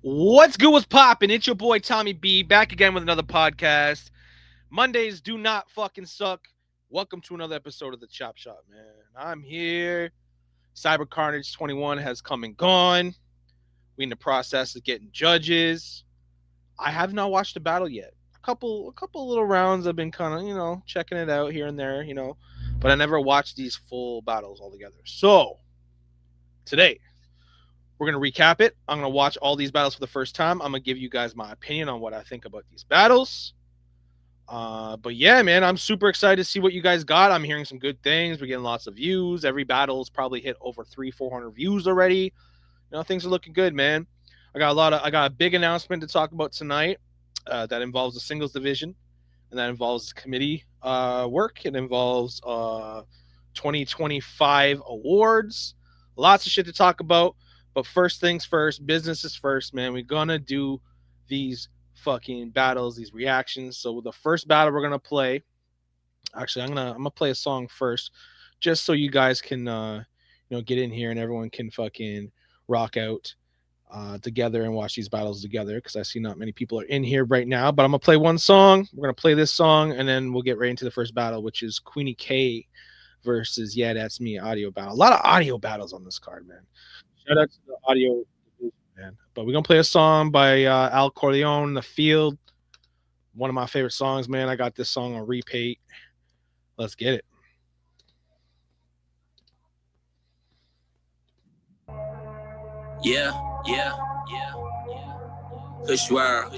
What's good? What's poppin'? It's your boy Tommy B back again with another podcast. Mondays do not fucking suck. Welcome to another episode of the Chop Shop, man. I'm here. Cyber Carnage 21 has come and gone. We in the process of getting judges. I have not watched the battle yet. A couple little rounds I've been kind of, checking it out here and there, but I never watched these full battles altogether. So, today we're going to recap it. I'm going to watch all these battles for the first time. I'm going to give you guys my opinion on what I think about these battles. But yeah, man, I'm super excited to see what you guys got. I'm hearing some good things. We're getting lots of views. Every battle's probably hit over 300-400 views already. Things are looking good, man. I got a big announcement to talk about tonight that involves the singles division, and that involves committee work. It involves 2025 awards. Lots of shit to talk about. But first things first, business is first, man. We're gonna do these fucking battles, these reactions. So the first battle we're gonna play, actually, I'm gonna play a song first, just so you guys can get in here and everyone can fucking rock out together and watch these battles together. Because I see not many people are in here right now. But I'm gonna play one song. We're gonna play this song, and then we'll get right into the first battle, which is Queenie K versus Yeah That's Me audio battle. A lot of audio battles on this card, man. Shout out to the audio division, man. But we're gonna play a song by Al Corleone, "The Field." One of my favorite songs, man. I got this song on repeat. Let's get it. Yeah, yeah, yeah, yeah. Kushwara.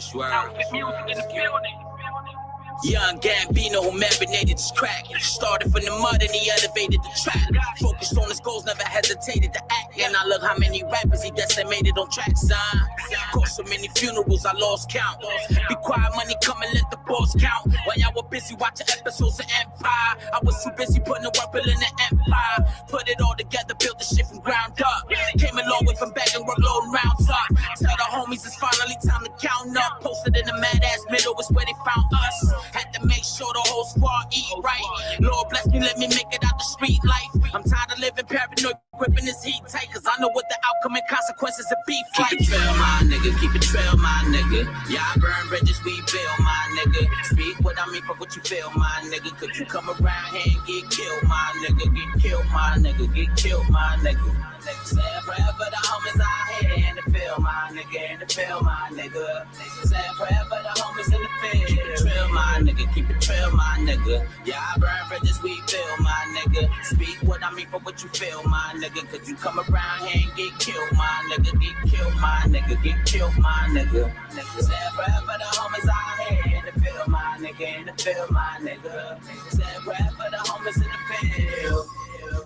Young Gambino who marinated his crack. Started from the mud and he elevated the track. Focused on his goals, never hesitated to act. And I look how many rappers he decimated on track sign. Caused so many funerals, I lost count. Be quiet, money come and let the boss count. While y'all were busy watching episodes of Empire, I was too busy putting the work in the empire. Put it all together, built the shit from ground up. Came a long way from back and work loading rounds up. Tell the homies it's finally time to count up. Posted in the mad ass middle is where they found us. Had to make sure the whole squad eat right. Lord bless me, let me make it out the street life. I'm tired of living paranoid, gripping this heat tight. Cause I know what the outcome and consequences of beef like. Keep it trail, my nigga, keep it trail, my nigga. Yeah, I burn bridges, we build, my nigga. Speak what I mean for what you feel, my nigga. Could you come around here and get killed, my nigga? Get killed, my nigga, get killed, my nigga. Say a prayer for the homies out here in the field, my nigga, in the field, my nigga. Say a prayer for the homies in the field. Keep it trail, my nigga, keep it trail, my nigga. Yeah, I burn bridges, we build, my nigga. Speak what I mean for what you feel, my nigga. Could you come around here and get killed, my nigga? Get killed, my nigga, get killed, my nigga. Say a prayer for the homies out here in the field, my nigga, in the field, my nigga. Say a prayer for the homies in the field.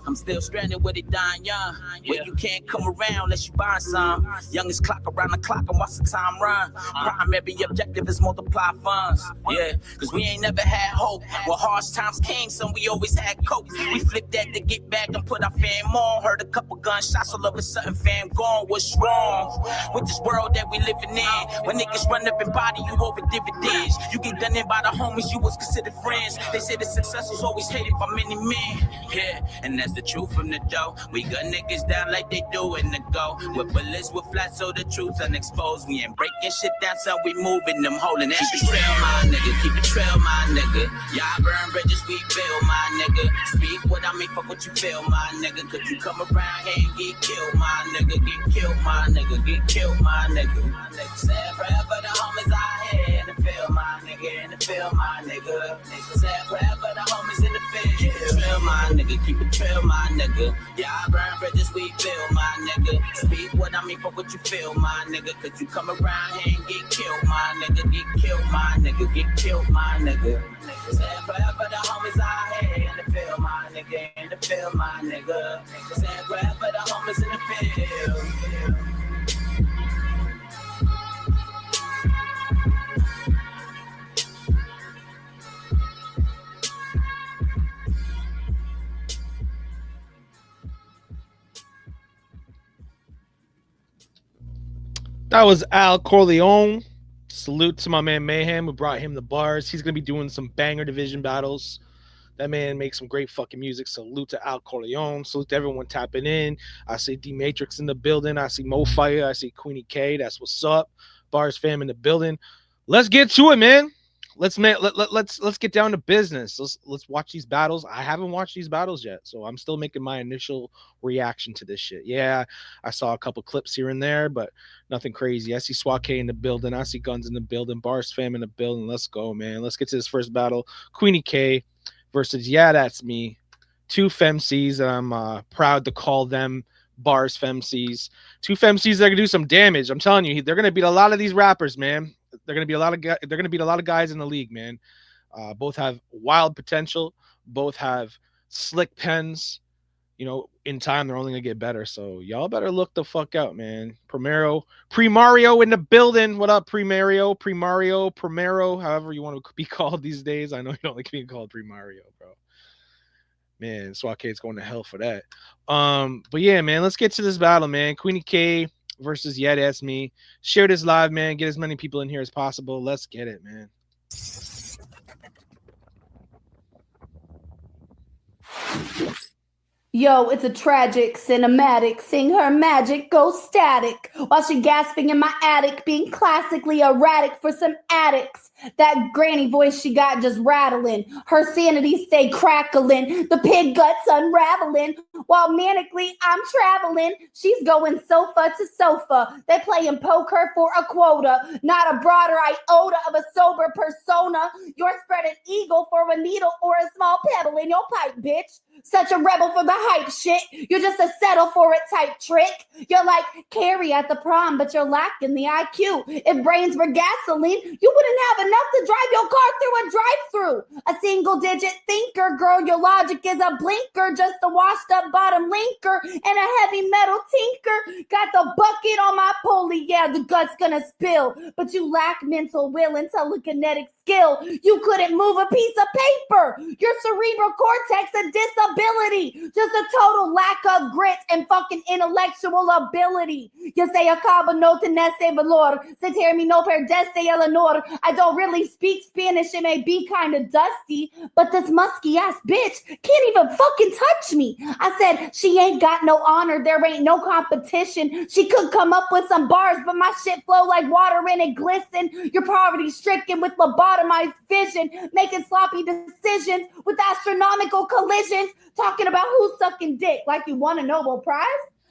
I'm still stranded with it dying young. Where you can't come around unless you buy some. Youngest clock around the clock and watch the time run. Primary objective is multiply funds. Yeah, cause we ain't never had hope. When harsh times came, son, we always had coke. We flipped that to get back and put our fam on. Heard a couple gunshots, all of a sudden fam gone. What's wrong with this world that we living in? When niggas run up and body you over dividends. You get done in by the homies you was considered friends. They say the success was always hated by many men. Yeah, and that's the truth from the dough. We got niggas down like they do in the go. With bullets with flat so the truth unexposed. We ain't breaking shit down, so we moving them holding that. Keep it trail, my nigga. Keep it trail, my nigga. Y'all burn bridges, we build, my nigga. Speak what I mean, fuck what you feel, my nigga. Could you come around here and get killed, my nigga? Get killed, my nigga. Get killed, my nigga. Say a prayer for the homies out here in the field, my nigga. In the field, my nigga. Say a prayer for the homies in the field. Keep it trail, my nigga. Keep it trail, my nigga. Yeah, I burn bridges, we build, my nigga. Speak what I mean for what you feel, my nigga. Could you come around here and get killed, my nigga? Get killed, my nigga. Get killed, my nigga. Say a prayer for the homies out here in the field, my nigga. In the field, my nigga. Say a prayer for the homies in the field. That was Al Corleone. Salute to my man Mayhem who brought him the bars. He's gonna be doing some banger division battles That man makes some great fucking music. Salute to Al Corleone. Salute to everyone tapping in. I see D Matrix in the building. I see Mo Fire. I see Queenie K. That's what's up. B.A.R.Z fam in the building. Let's get to it, man. Let's get down to business. Let's watch these battles. I haven't watched these battles yet, so I'm still making my initial reaction to this shit. Yeah, I saw a couple clips here and there, but nothing crazy. I see SWAT K in the building. I see Guns in the building. B.A.R.Z fam in the building. Let's go, man. Let's get to this first battle. Queenie K versus That's Me. Two femcs, and I'm proud to call them B.A.R.Z femcs. Two femcs that can do some damage. I'm telling you, they're gonna beat a lot of these rappers, man. They're gonna beat a lot of guys in the league, man. Both have wild potential. Both have slick pens. You know, in time they're only gonna get better. So y'all better look the fuck out, man. Pre-Mario in the building. What up, Pre-Mario, Primero, however you want to be called these days. I know you don't like being called Pre-Mario, bro. Man, SWAT K's going to hell for that. But yeah, man, let's get to this battle, man. Queenie K versus That's Me. Share this live, man. Get as many people in here as possible. Let's get it, man. Yo, it's a tragic cinematic. Seeing her magic go static while she gasping in my attic, being classically erratic for some addicts. That granny voice she got just rattling. Her sanity stay crackling. The pig guts unraveling while manically I'm traveling. She's going sofa to sofa. They playing poker for a quota, not a broader iota of a sober persona. You're spreading eagle for a needle or a small pebble in your pipe, bitch. Such a rebel for the hype shit. You're just a settle for it type trick. You're like Carrie at the prom, but you're lacking the IQ. If brains were gasoline, you wouldn't have enough to drive your car through a drive-through. A single digit thinker, girl, your logic is a blinker. Just a washed up bottom linker and a heavy metal tinker. Got the bucket on my pulley, yeah, the gut's gonna spill. But you lack mental will and telekinetic skill. You couldn't move a piece of paper. Your cerebral cortex a disability. Just a total lack of grit and fucking intellectual ability. You say a cabo no tenese valor. Se termino perdeste el honor. I don't really speak Spanish. It may be kind of dusty, but this musky ass bitch can't even fucking touch me. I said she ain't got no honor. There ain't no competition. She could come up with some bars, but my shit flow like water and it glisten. You're poverty stricken with lobotomized vision, making sloppy decisions with astronomical collisions, talking about who's sucking dick like you won a Nobel Prize.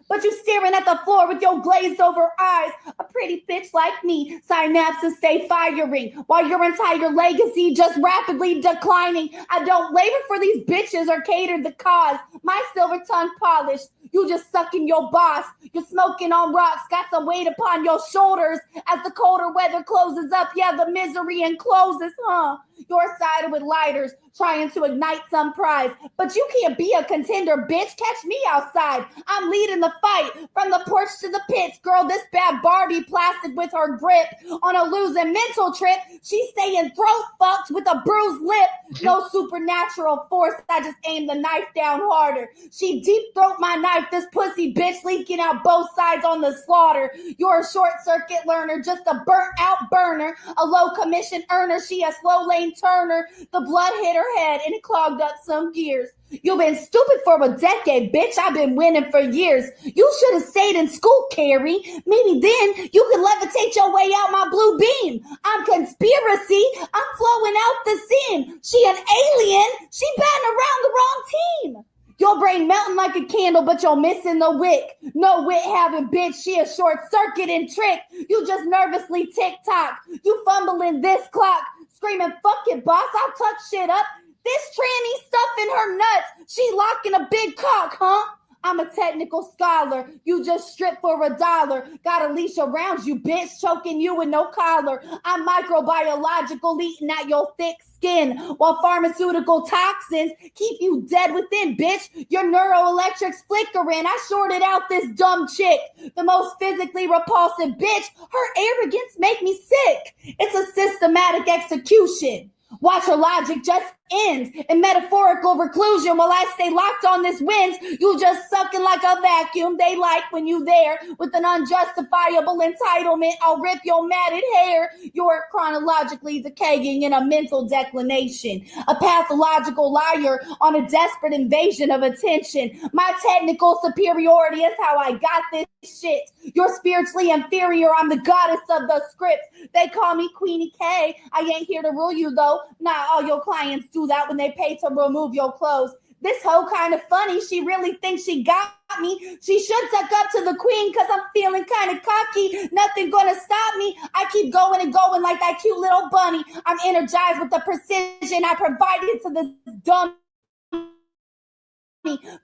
But you staring at the floor with your glazed over eyes. A pretty bitch like me, synapses stay firing while your entire legacy just rapidly declining. I don't labor for these bitches or cater the cause. My silver tongue polished. You just sucking your boss. You're smoking on rocks, got some weight upon your shoulders. As the colder weather closes up, yeah, the misery encloses, huh? You're sided with lighters, trying to ignite some prize. But you can't be a contender, bitch. Catch me outside. I'm leading the fight from the porch to the pits. Girl, this bad Barbie plastic with her grip on a losing mental trip. She's staying throat fucked with a bruised lip. No supernatural force. I just aim the knife down harder. She deep throat my knife. This pussy bitch leaking out both sides on the slaughter. You're a short circuit learner, just a burnt out burner. A low commission earner. She a slow lane turner. The blood hit her head and it clogged up some gears. You've been stupid for a decade, bitch. I've been winning for years. You should have stayed in school, Carrie. Maybe then you could levitate your way out my blue beam. I'm conspiracy. I'm flowing out the scene. She an alien. She batting around the wrong team. Your brain melting like a candle, but you're missing the wick. No wit having bitch. She a short circuit and trick. You just nervously tick-tock. You fumbling this clock. Screaming, fuck it, boss. I'll touch shit up. This tranny stuff in her nuts. She locking a big cock, huh? I'm a technical scholar. You just strip for $1. Got a leash around you, bitch, choking you with no collar. I'm microbiological, eating at your thick skin, while pharmaceutical toxins keep you dead within, bitch. Your neuroelectrics flickering. I shorted out this dumb chick, the most physically repulsive bitch. Her arrogance make me sick. It's a systematic execution. Watch her logic just ends in metaphorical reclusion while I stay locked on this winds. You just sucking like a vacuum. They like when you there with an unjustifiable entitlement. I'll rip your matted hair. You're chronologically decaying in a mental declination. A pathological liar on a desperate invasion of attention. My technical superiority is how I got this shit. You're spiritually inferior. I'm the goddess of the script. They call me Queenie K. I ain't here to rule you though. Not all your clients do that when they pay to remove your clothes. This hoe kind of funny. She really thinks she got me. She should suck up to the queen because I'm feeling kind of cocky. Nothing gonna stop me. I keep going and going like that cute little bunny. I'm energized with the precision I provided to this dumb.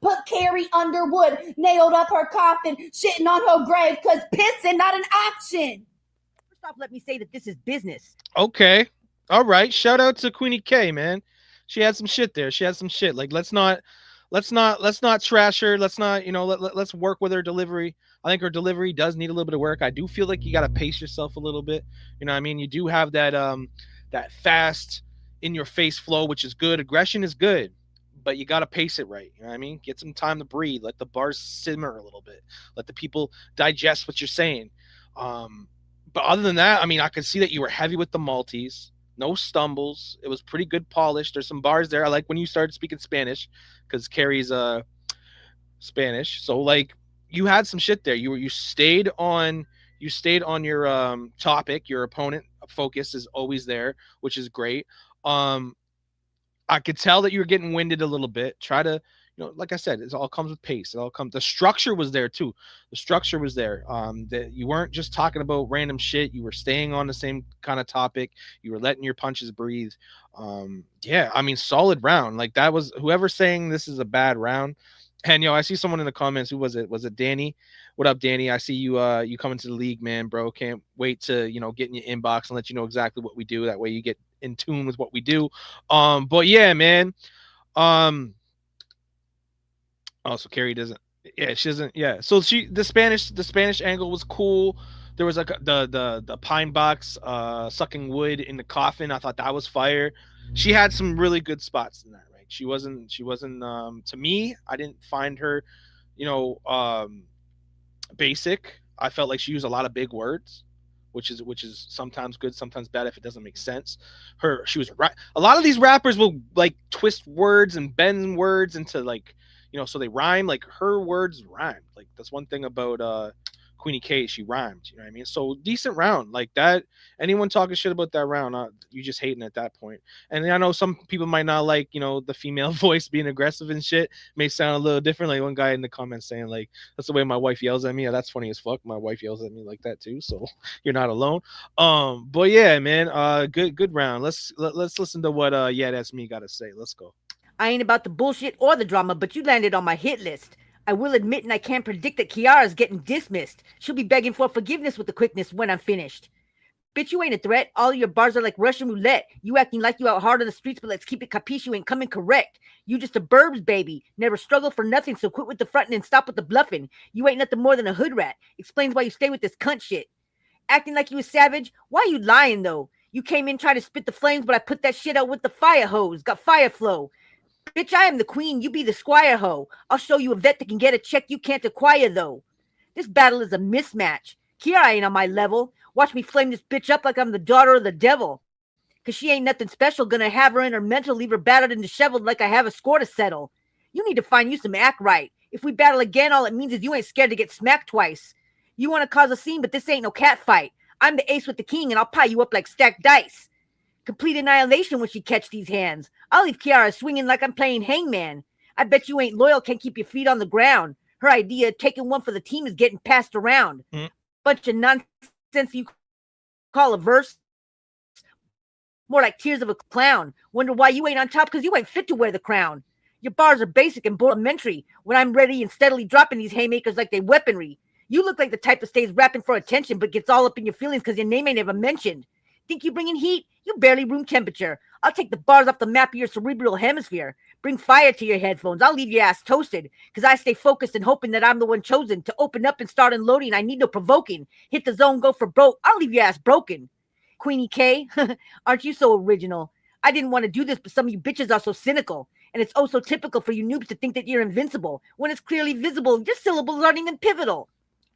Put Carrie Underwood, nailed up her coffin, shitting on her grave because pissing not an option. First off, let me say that this is business. Okay. All right. Shout out to Queenie K, man. She had some shit there. She had some shit. Like, let's not trash her. Let's not, let's work with her delivery. I think her delivery does need a little bit of work. I do feel like you got to pace yourself a little bit. You know what I mean? You do have that fast in your face flow, which is good. Aggression is good, but you got to pace it right. You know what I mean? Get some time to breathe. Let the bars simmer a little bit. Let the people digest what you're saying. But other than that, I mean, I could see that you were heavy with the Maltese. No stumbles. It was pretty good polish. There's some bars there. I like when you started speaking Spanish because Carrie's Spanish. So like you had some shit there. You stayed on your topic. Your opponent focus is always there, which is great. I could tell that you were getting winded a little bit. Try to, like I said, it all comes with pace. The structure was there too. The structure was there. That you weren't just talking about random shit. You were staying on the same kind of topic. You were letting your punches breathe. Yeah, I mean, solid round. Like that was whoever's saying this is a bad round. And I see someone in the comments. Who was it? Was it Danny? What up, Danny? I see you. You coming to the league, man, bro. Can't wait to get in your inbox and let you know exactly what we do. That way you get in tune with what we do. But yeah, man. Oh, so Carrie doesn't. Yeah, she doesn't. Yeah, so the Spanish angle was cool. There was like the pine box sucking wood in the coffin. I thought that was fire. She had some really good spots in that. Right, she wasn't. To me, I didn't find her, basic. I felt like she used a lot of big words, which is sometimes good, sometimes bad if it doesn't make sense. She was right. A lot of these rappers will like twist words and bend words into like. So they rhyme. Like her words rhymed. Like that's one thing about Queenie K. She rhymed. You know what I mean? So decent round like that. Anyone talking shit about that round, you just hating at that point. And I know some people might not like the female voice being aggressive and shit. May sound a little different. Like one guy in the comments saying like that's the way my wife yells at me. Yeah, that's funny as fuck. My wife yells at me like that too. So you're not alone. But yeah, man. Good round. Let's listen to what Yeah That's Me got to say. Let's go. I ain't about the bullshit or the drama, but you landed on my hit list. I will admit, and I can't predict that Kiara's getting dismissed. She'll be begging for forgiveness with the quickness when I'm finished. Bitch, you ain't a threat. All your bars are like Russian roulette. You acting like you out hard on the streets, but let's keep it capiche, you ain't coming correct. You just a B.A.R.Z baby. Never struggle for nothing, so quit with the frontin' and stop with the bluffing. You ain't nothing more than a hood rat. Explains why you stay with this cunt shit. Acting like you a savage? Why you lying, though? You came in trying to spit the flames, but I put that shit out with the fire hose. Got fire flow. Bitch, I am the queen, you be the squire hoe. I'll show you a vet that can get a check you can't acquire, though. This battle is a mismatch. Kiara ain't on my level. Watch me flame this bitch up like I'm the daughter of the devil. Cause she ain't nothing special, gonna have her in her mental, leave her battered and disheveled like I have a score to settle. You need to find you some act right. If we battle again, all it means is you ain't scared to get smacked twice. You want to cause a scene, but this ain't no cat fight. I'm the ace with the king, and I'll pie you up like stacked dice. Complete annihilation when she catch these hands. I'll leave Kiara swinging like I'm playing hangman. I bet you ain't loyal, can't keep your feet on the ground. Her idea of taking one for the team is getting passed around. Bunch of nonsense you call a verse. More like tears of a clown. Wonder why you ain't on top because you ain't fit to wear the crown. Your bars are basic and elementary when I'm ready and steadily dropping these haymakers like they weaponry. You look like the type that stays rapping for attention but gets all up in your feelings because your name ain't ever mentioned. Think you bringing heat? You barely room temperature. I'll take the bars off the map of your cerebral hemisphere. Bring fire to your headphones. I'll leave your ass toasted because I stay focused and hoping that I'm the one chosen to open up and start unloading. I need no provoking. Hit the zone, go for broke. I'll leave your ass broken. Queenie K, aren't you so original? I didn't want to do this, but some of you bitches are so cynical. And it's oh so typical for you noobs to think that you're invincible when it's clearly visible. Your syllables aren't even pivotal.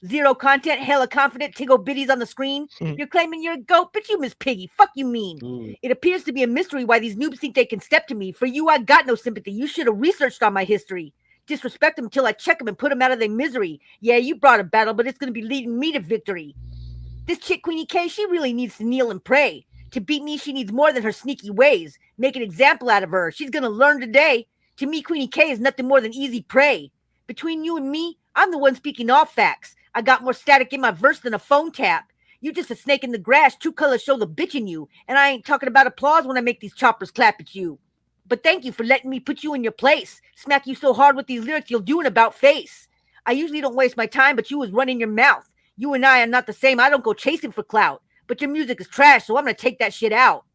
Zero content, hella confident, tiggle bitties on the screen. You're claiming you're a goat, but you Miss Piggy. Fuck you mean. Ooh. It appears to be a mystery why these noobs think they can step to me. For you, I got no sympathy. You should have researched on my history. Disrespect them till I check them and put them out of their misery. Yeah, you brought a battle, but it's going to be leading me to victory. This chick, Queenie K, she really needs to kneel and pray. To beat me, she needs more than her sneaky ways. Make an example out of her. She's going to learn today. To me, Queenie K is nothing more than easy prey. Between you and me, I'm the one speaking all facts. I got more static in my verse than a phone tap. You just a snake in the grass, true colors show the bitch in you. And I ain't talking about applause when I make these choppers clap at you. But thank you for letting me put you in your place. Smack you so hard with these lyrics you'll do an about face. I usually don't waste my time, but you was running your mouth. You and I are not the same. I don't go chasing for clout. But your music is trash, so I'm going to take that shit out.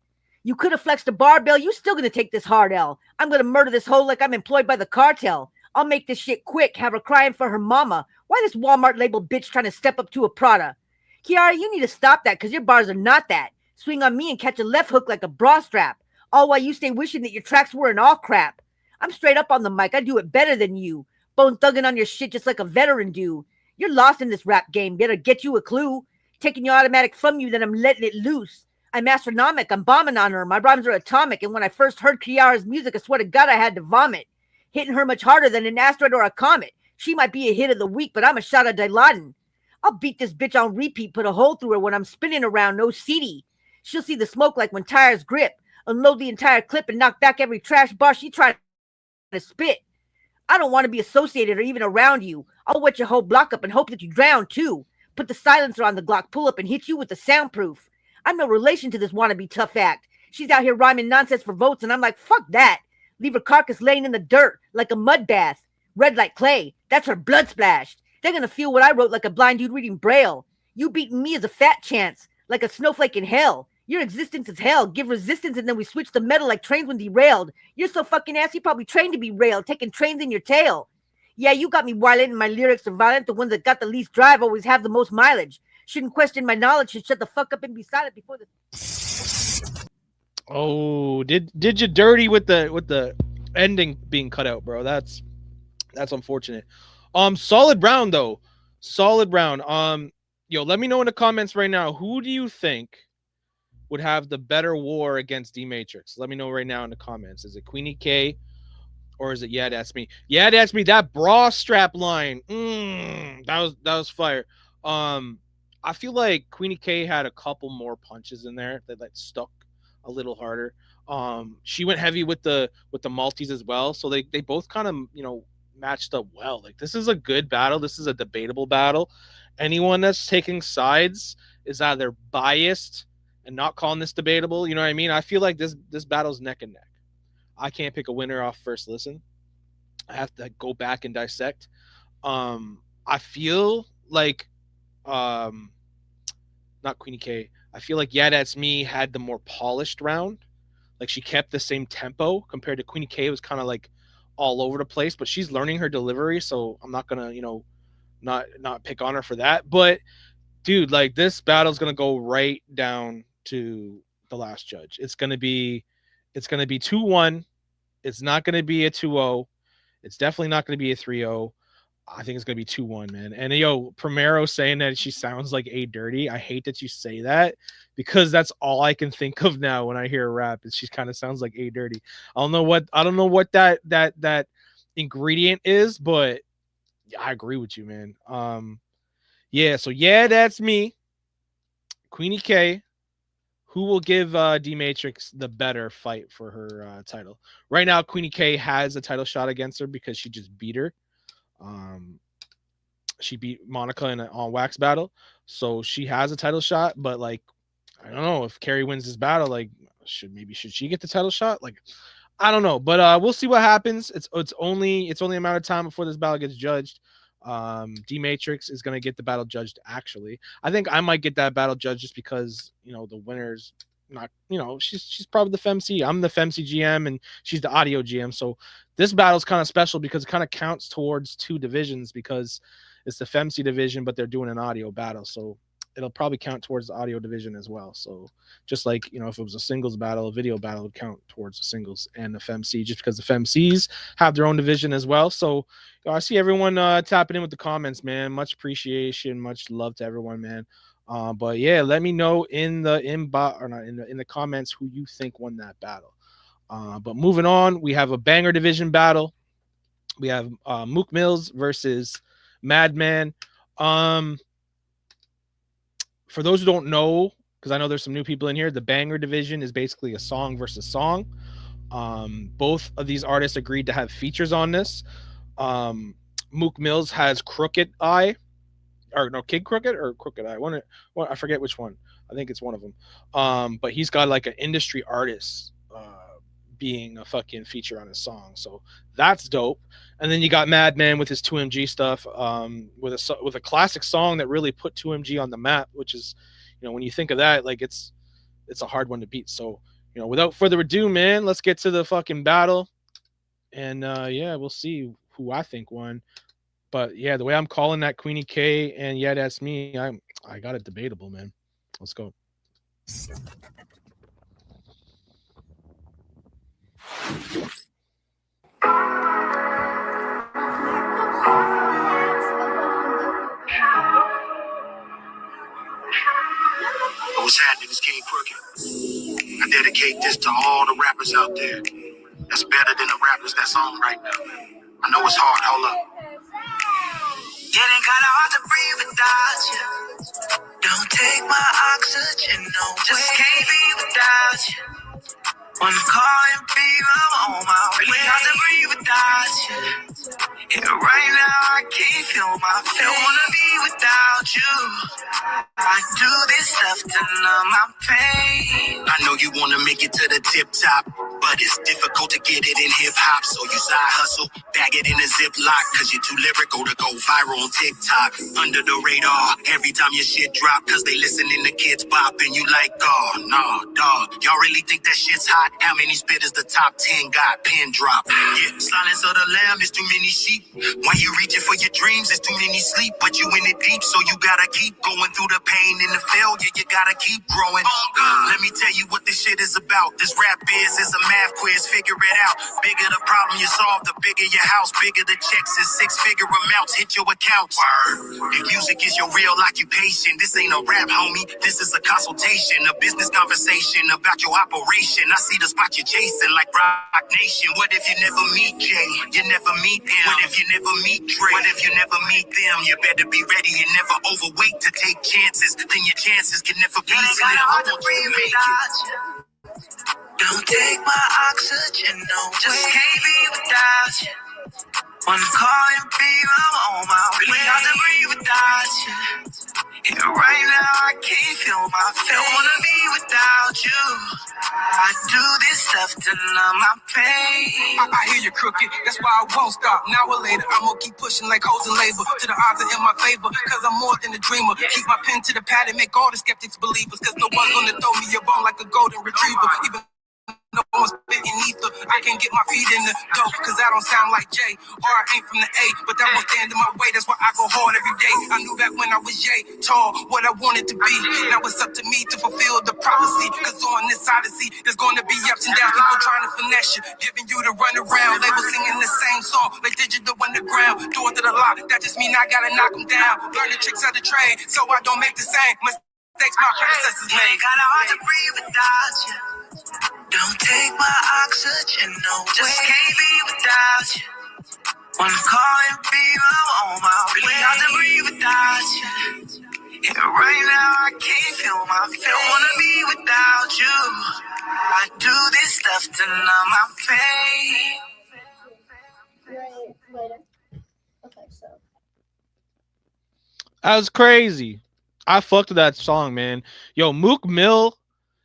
You could have flexed a barbell. You still going to take this hard L. I'm going to murder this hoe like I'm employed by the cartel. I'll make this shit quick, have her crying for her mama. Why this Walmart label bitch trying to step up to a Prada? Kiara, you need to stop that because your bars are not that. Swing on me and catch a left hook like a bra strap. All while you stay wishing that your tracks weren't all crap. I'm straight up on the mic. I do it better than you. Bone thugging on your shit just like a veteran do. You're lost in this rap game. Better get you a clue. Taking your automatic from you, then I'm letting it loose. I'm astronomic. I'm bombing on her. My rhymes are atomic. And when I first heard Kiara's music, I swear to God I had to vomit. Hitting her much harder than an asteroid or a comet. She might be a hit of the week, but I'm a shot of Dilaudid. I'll beat this bitch on repeat, put a hole through her when I'm spinning around, no CD. She'll see the smoke like when tires grip. Unload the entire clip and knock back every trash bar she tried to spit. I don't want to be associated or even around you. I'll wet your whole block up and hope that you drown too. Put the silencer on the Glock, pull up and hit you with the soundproof. I'm no relation to this wannabe tough act. She's out here rhyming nonsense for votes and I'm like, fuck that. Leave her carcass laying in the dirt like a mud bath. Red like clay. That's her blood splashed. They're going to feel what I wrote like a blind dude reading Braille. You beating me is a fat chance, like a snowflake in hell. Your existence is hell. Give resistance and then we switch the metal like trains when derailed. You're so fucking ass, you probably trained to be railed, taking trains in your tail. Yeah, you got me violent and my lyrics are violent. The ones that got the least drive always have the most mileage. Shouldn't question my knowledge, should shut the fuck up and be silent before the... Oh, did you dirty with the ending being cut out, bro? That's unfortunate. Solid round though. Solid round. Yo, let me know in the comments right now, who do you think would have the better war against D-Matrix? Let me know right now in the comments. Is it Queenie K or is it Yeah That's Me? Yeah That's Me. That bra strap line. That was fire. I feel like Queenie K had a couple more punches in there that stuck a little harder. She went heavy with the Maltese as well, so they both kind of matched up well. Like, this is a good battle. This is a debatable battle. Anyone that's taking sides is either biased and not calling this debatable. You know what I mean? I feel like this battle's neck and neck. I can't pick a winner off first listen. I have to go back and dissect. I feel like not Queenie K. I feel like Yeah That's Me had the more polished round. Like, she kept the same tempo compared to Queenie K. It was kind of like all over the place, but she's learning her delivery, so I'm not gonna not pick on her for that. But dude, like, this battle's gonna go right down to the last judge. It's gonna be 2-1. It's not gonna be a 2-0. It's definitely not gonna be a 3-0. I think it's gonna be 2-1, man. And yo, Primero saying that she sounds like A Dirty. I hate that you say that because that's all I can think of now when I hear rap. Is she kind of sounds like A Dirty. I don't know what that ingredient is, but I agree with you, man. Yeah. So Yeah That's Me. Queenie K. Who will give D-Matrix the better fight for her title? Right now, Queenie K has a title shot against her because she just beat her. She beat Monica in an on wax battle, so she has a title shot. But like, I don't know if Carrie wins this battle. Like, should she get the title shot? Like, I don't know, but we'll see what happens. It's only a matter of time before this battle gets judged. D-Matrix is gonna get the battle judged. Actually, I think I might get that battle judged just because the winner's not, she's probably the FemC. I'm the FemC GM and she's the audio GM. So this battle's kind of special because it kind of counts towards two divisions because it's the FemC division, but they're doing an audio battle. So it'll probably count towards the audio division as well. So just like, if it was a singles battle, a video battle would count towards the singles and the FMC, just because the FMCs have their own division as well. So I see everyone tapping in with the comments, man. Much appreciation, much love to everyone, man. But yeah, let me know in the inbox, or not in the comments, who you think won that battle. But moving on, we have a banger division battle. We have Mook Mills versus Madman. For those who don't know, because I know there's some new people in here, the banger division is basically a song versus song. Both of these artists agreed to have features on this. Mook Mills has Crooked Eye, or no, Kid Crooked or Crooked Eye. One, I forget which one. I think it's one of them. But he's got like an industry artist being a fucking feature on his song, so that's dope. And then you got Madman with his 2MG stuff, with a classic song that really put 2MG on the map, which is, when you think of that, like it's a hard one to beat. So, without further ado, man, let's get to the fucking battle, and yeah, we'll see who I think won. But yeah, the way I'm calling that Queenie K and yeah, that's me. I got it debatable, man. Let's go. What's happening? It's King Crooked. I dedicate this to all the rappers out there that's better than the rappers that's on right now. I know it's hard. Hold up. Getting kinda hard to breathe without you. Don't take my oxygen, no. Just can't be without you. Wanna call and be on my way. Really hard to breathe without you. Yeah, right now I can't feel my face. Don't wanna be without you. I do this stuff to numb my pain. I know you wanna make it to the tip top, but it's difficult to get it in hip hop. So you side hustle, bag it in a Ziploc, cause you're too lyrical to go viral on TikTok. Under the radar, every time your shit drop, cause they listening to kids bop, and you like, oh, nah, dog. Y'all really think that shit's hot? How many spitters the top 10 got? Pin drop. Yeah, silence of the lamb is too many sheep. When you reaching for your dreams, it's too many sleep, but you in it deep, so you gotta keep going through the pain and the failure. You gotta keep growing. Let me tell you what this shit is about. This rap biz is a math quiz, figure it out. Bigger the problem you solve, the bigger your house, bigger the checks and six-figure amounts hit your accounts. If music is your real occupation, this ain't a rap, homie. This is a consultation, a business conversation about your operation. I see the spot you're chasing like Rock Nation. What if you never meet Jay? You never meet him. What if you never meet Dre? What if you never meet them? You better be ready. You're never overweight to take chances. Then your chances can never be slim. I want you to make it. Don't take my oxygen, no. Just can't be without you. Wanna call and be on my way. Really hard to breathe without you. Yeah, right now I can't feel my face. Don't wanna be without you. I do this stuff to numb my pain. I hear you, Crooked. That's why I won't stop. Now or later, I'm gonna keep pushing like hoes and labor. To the odds are in my favor, cause I'm more than a dreamer. Keep my pen to the pad and make all the skeptics believers. Cause no one's gonna throw me a bone like a golden retriever. Even no one's spitting ether. I can get my feet in the dough, cause I don't sound like Jay. Or I ain't from the A, but that won't stand in my way. That's why I go hard every day. I knew back when I was Jay, tall, what I wanted to be. Now it's up to me to fulfill the prophecy. Cause on this odyssey, there's gonna be ups and downs. People trying to finesse you, giving you the run around. They were singing the same song, like digital underground. Door to the lock, that just mean I gotta knock them down. Learn the tricks of the trade, so I don't make the same mistakes my predecessors made. Kinda hard to breathe without you. Don't take my oxygen, no. Just can't be without you. Wanna call and be on my way. Really hard to breathe without you. Yeah, right now I can't feel my face. Don't wanna be without you. I do this stuff to numb my pain. Right later. Okay, so. That was crazy. I fucked with that song, man. Yo, Mook Mill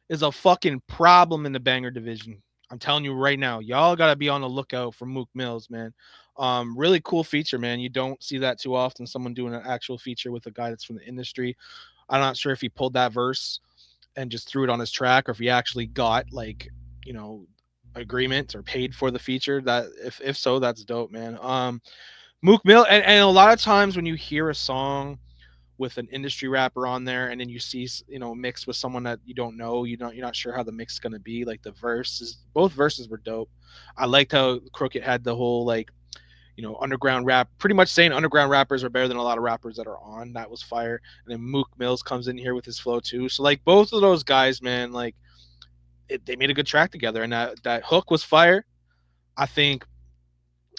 is a fucking problem in the banger division. I'm telling you right now, y'all gotta be on the lookout for Mook Mills, man. Really cool feature, man. You don't see that too often. Someone doing an actual feature with a guy that's from the industry. I'm not sure if he pulled that verse and just threw it on his track, or if he actually got like, agreement or paid for the feature. That if so, that's dope, man. Mook Mill, and a lot of times when you hear a song with an industry rapper on there, and then you see mixed with someone that you don't know, you're not sure how the mix is gonna be. Like the verses, both verses were dope. I liked how Crooked had the whole like underground rap, pretty much saying underground rappers are better than a lot of rappers that are on. That was fire. And then Mook Mills comes in here with his flow too. So like both of those guys, man, like they made a good track together, and that hook was fire. I think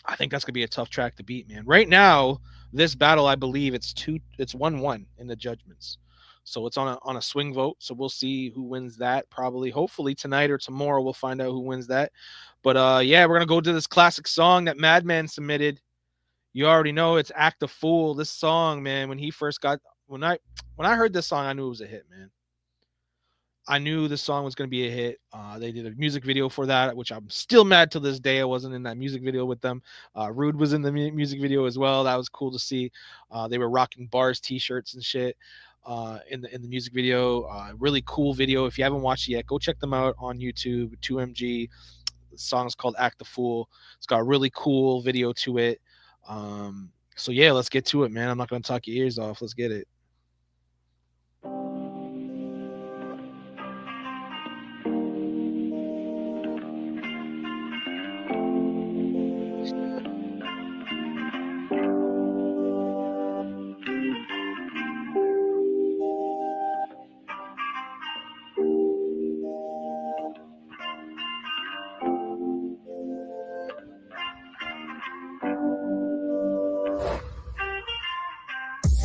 that's gonna be a tough track to beat, man. Right now, this battle, I believe it's 1-1 in the judgments. So it's on a swing vote. So we'll see who wins that. Probably, hopefully tonight or tomorrow, we'll find out who wins that. But yeah, we're gonna go to this classic song that Madman submitted. You already know it's "Act a Fool." This song, man, when I heard this song, I knew it was a hit, man. I knew this song was going to be a hit. They did a music video for that, which I'm still mad to this day. I wasn't in that music video with them. Rude was in the music video as well. That was cool to see. They were rocking B.A.R.Z t-shirts and shit in the music video. Really cool video. If you haven't watched it yet, go check them out on YouTube. 2MG. The song's called "Act the Fool." It's got a really cool video to it. So yeah, let's get to it, man. I'm not going to talk your ears off. Let's get it.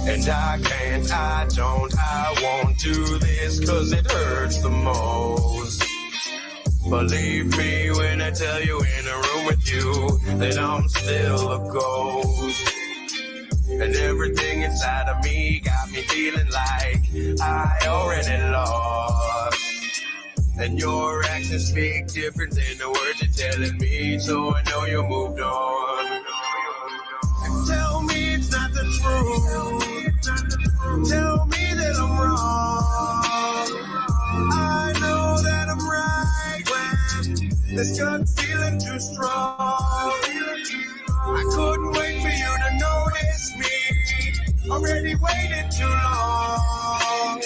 And I can't, I don't, I won't do this cause it hurts the most. Believe me when I tell you in a room with you that I'm still a ghost. And everything inside of me got me feeling like I already lost. And your actions speak different than the words you're telling me, so I know you moved on. Tell me it's not the truth. Tell me that I'm wrong. I know that I'm right when this gut feeling too strong. I couldn't wait for you to notice me. Already waited too long.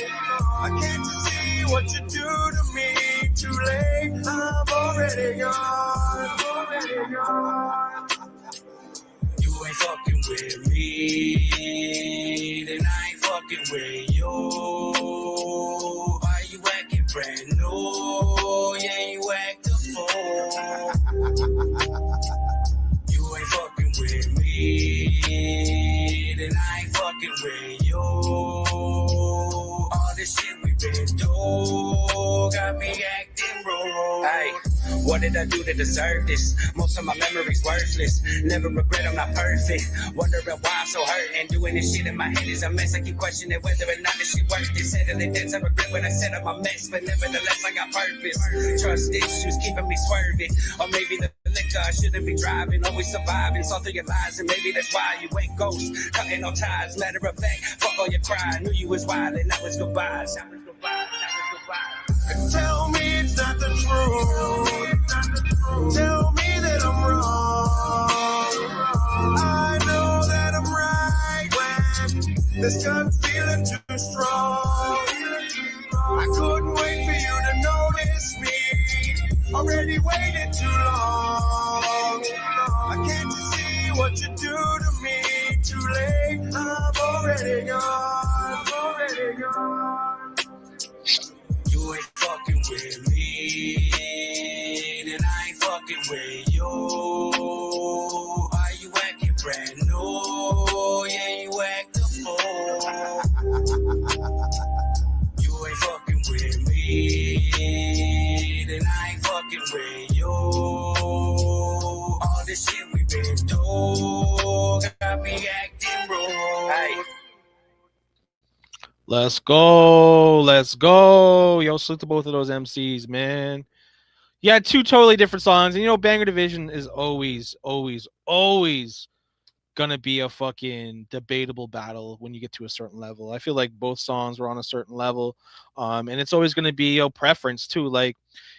I can't see what you do to me. Too late, I'm already gone. You ain't fucking with me, then I ain't fucking with you. Why you acting brand new? Yeah, you act a fool. You ain't fucking with me, then I ain't fucking with you. All this shit we been through got me acting wrong. Hey. What did I do to deserve this? Most of my memories worthless. Never regret I'm not perfect. Wondering why I'm so hurt. And doing this shit in my head is a mess. I keep questioning whether or not this shit worth it. Settling debts I regret when I set up my mess. But nevertheless I got purpose. Trust issues keeping me swerving. Or maybe the liquor I shouldn't be driving. Always surviving. Saw through your lies and maybe that's why you ain't ghosts. Cutting no ties. Matter of fact, fuck all your crying. Knew you was wild and now it's goodbyes. Tell me it's not the truth. Tell me that I'm wrong. I know that I'm right when this gun's feeling too strong. I couldn't wait for you to notice me. Already waited too long. I can't see what you do to me. Too late, I'm already gone. Already gone. You ain't fucking with me, then I ain't fucking with you. Why you acting brand new? Yeah, you act a fool. You ain't fucking with me, then I ain't fucking with you. All this shit we been through got me acting wrong. Hey. Let's go. Let's go. Yo, salute to both of those MCs, man. Yeah, two totally different songs. And Banger Division is always gonna be a fucking debatable battle when you get to a certain level. I feel like both songs were on a certain level, and it's always gonna be a preference too. Like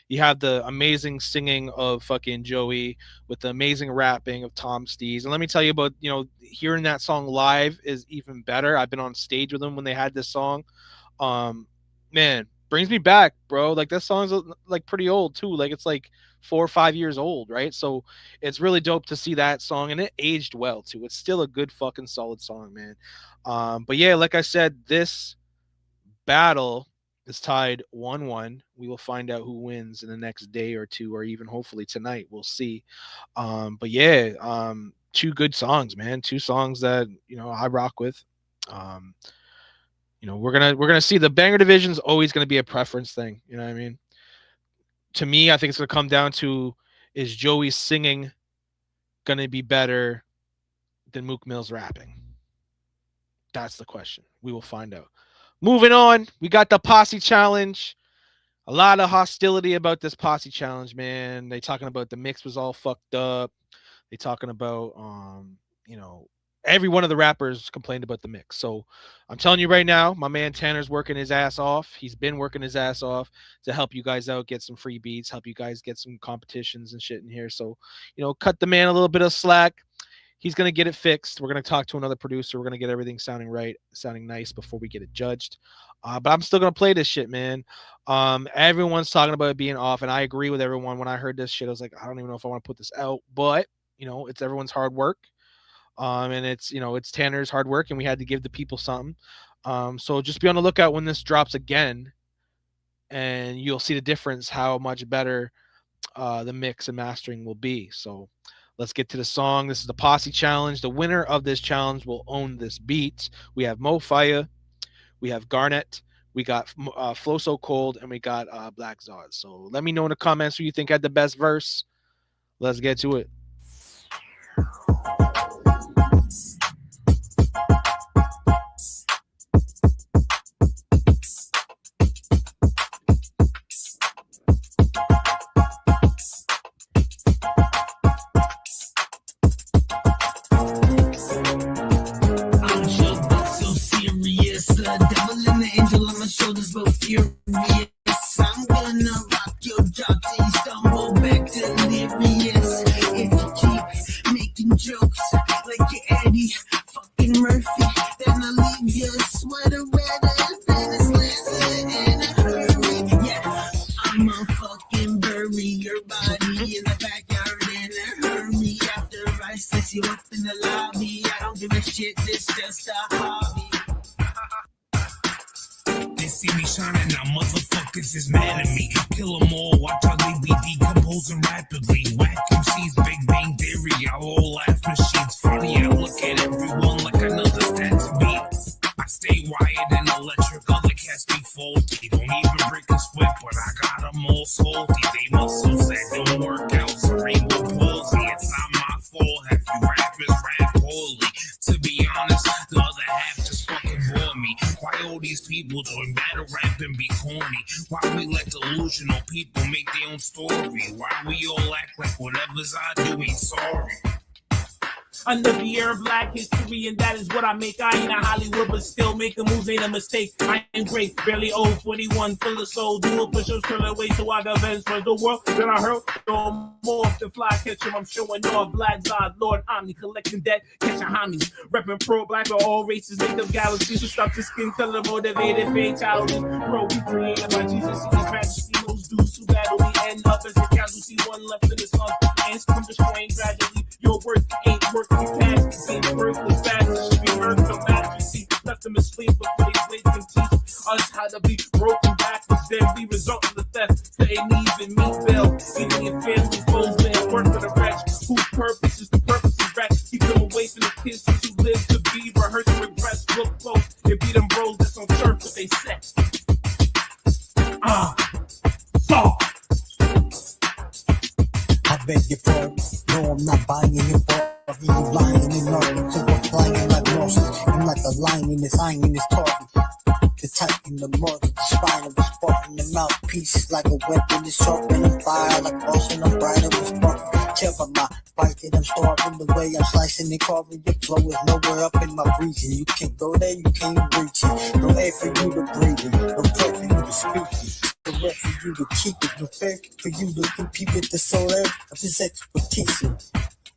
you have the amazing singing of fucking Joey with the amazing rapping of Tom Stees, and let me tell you about hearing that song live is even better. I've been on stage with them when they had this song. Um, man, brings me back, bro. Like that song's like pretty old too. Like it's like 4 or 5 years old, right? So it's really dope to see that song, and it aged well too. It's still a good fucking solid song, man. But yeah, like I said, this battle is tied 1-1. We will find out who wins in the next day or two, or even hopefully tonight. We'll see. But yeah, two good songs, man. Two songs that I rock with. We're gonna see the banger division's always gonna be a preference thing. You know what I mean? To me, I think it's gonna come down to, is Joey's singing gonna be better than Mook Mill's rapping? That's the question. We will find out. Moving on, we got the posse challenge. A lot of hostility about this posse challenge, man. They talking about the mix was all fucked up. They talking about every one of the rappers complained about the mix. So I'm telling you right now, my man Tanner's working his ass off. He's been working his ass off to help you guys out, get some free beats, help you guys get some competitions and shit in here. So, cut the man a little bit of slack. He's going to get it fixed. We're going to talk to another producer. We're going to get everything sounding right, sounding nice before we get it judged. But I'm still going to play this shit, man. Everyone's talking about it being off, and I agree with everyone. When I heard this shit, I was like, I don't even know if I want to put this out. But, it's everyone's hard work. And it's Tanner's hard work, and we had to give the people something. So just be on the lookout when this drops again, and you'll see the difference, how much better the mix and mastering will be. So let's get to the song. This is the Posse Challenge. The winner of this challenge will own this beat. We have Mo Fire, we have Garnet, we got Flow So Cold, and we got B.A.R.Z. So let me know in the comments who you think had the best verse. Let's get to it. I'm gonna rock your job till you stumble back delirious. If you keep making jokes like you're Eddie fucking Murphy, then I'll leave your sweater wetter than a slanted in a hurry. Yeah, I'ma fucking bury your body in the backyard in a hurry. After I slice you up in the lobby, I don't give a shit, this just a hobby. They see me shining, now motherfuckers is mad at me. Kill them all, watch how they be decomposing rapidly. Whack MCs, Big Bang Theory, our all laugh machines. Funny, I look at everyone like another stats beat. I stay wired and electric, other cats be faulty. Don't even break a sweat, but I got them all salty. They muscles that don't work out, cerebral palsy. It's not my fault, half you rappers rap poorly. To be honest, the other half just fucking bore me. Why all these people join battle rap and be corny? Why we let delusional people make their own story? Why we all act like whatever's I do ain't sorry? Under the air of black history, and that is what I make. I ain't a Hollywood, but still making moves ain't a mistake. I ain't great, barely old, 41, full of soul. Do a push-ups, turn away, so I got vents for the world. Then I heard, no more than fly catch him. I'm showing off B.A.R.Z, Lord Omni, collecting debt, catching homies. Repping pro-black for all races, make them galaxies. So stop the skin color, motivated, fake childish. Bro, we created by Jesus, see the tragedy. Those dudes who battle, we end up as a casualty. One left in this month, and come destroying gradually. Your work ain't working. You can't see worthless fast. Should be heard no majesty. Left them asleep before they wake and teach us how to be broken backwards. Then we result in the theft. They ain't even meet Bill. Getting your family foes and work for the wretch. Whose purpose is the purpose of wreck. Keep them away from the kids who live to be rehearsed, regress, look close. And beat them bros that's on turf what they set. I beg your pardon. No, I'm not buying your pardon. You lying and arguing, so we're flying like horses. I'm like a lion in his iron in his target. The titan, the mother, the spine of the Spartan. in the mouthpiece like a weapon. It's sharp and a fire like Austin. I'm brighter with spark. Tell by my bite that I'm starving. The way I'm slicing and carving, your flow is nowhere up in my region. You can't go there, you can't reach it. No air for you to breathe it. No prayer for you to speak it. No rep for you to keep it. No fair for you to compete with the soul air of this expertise.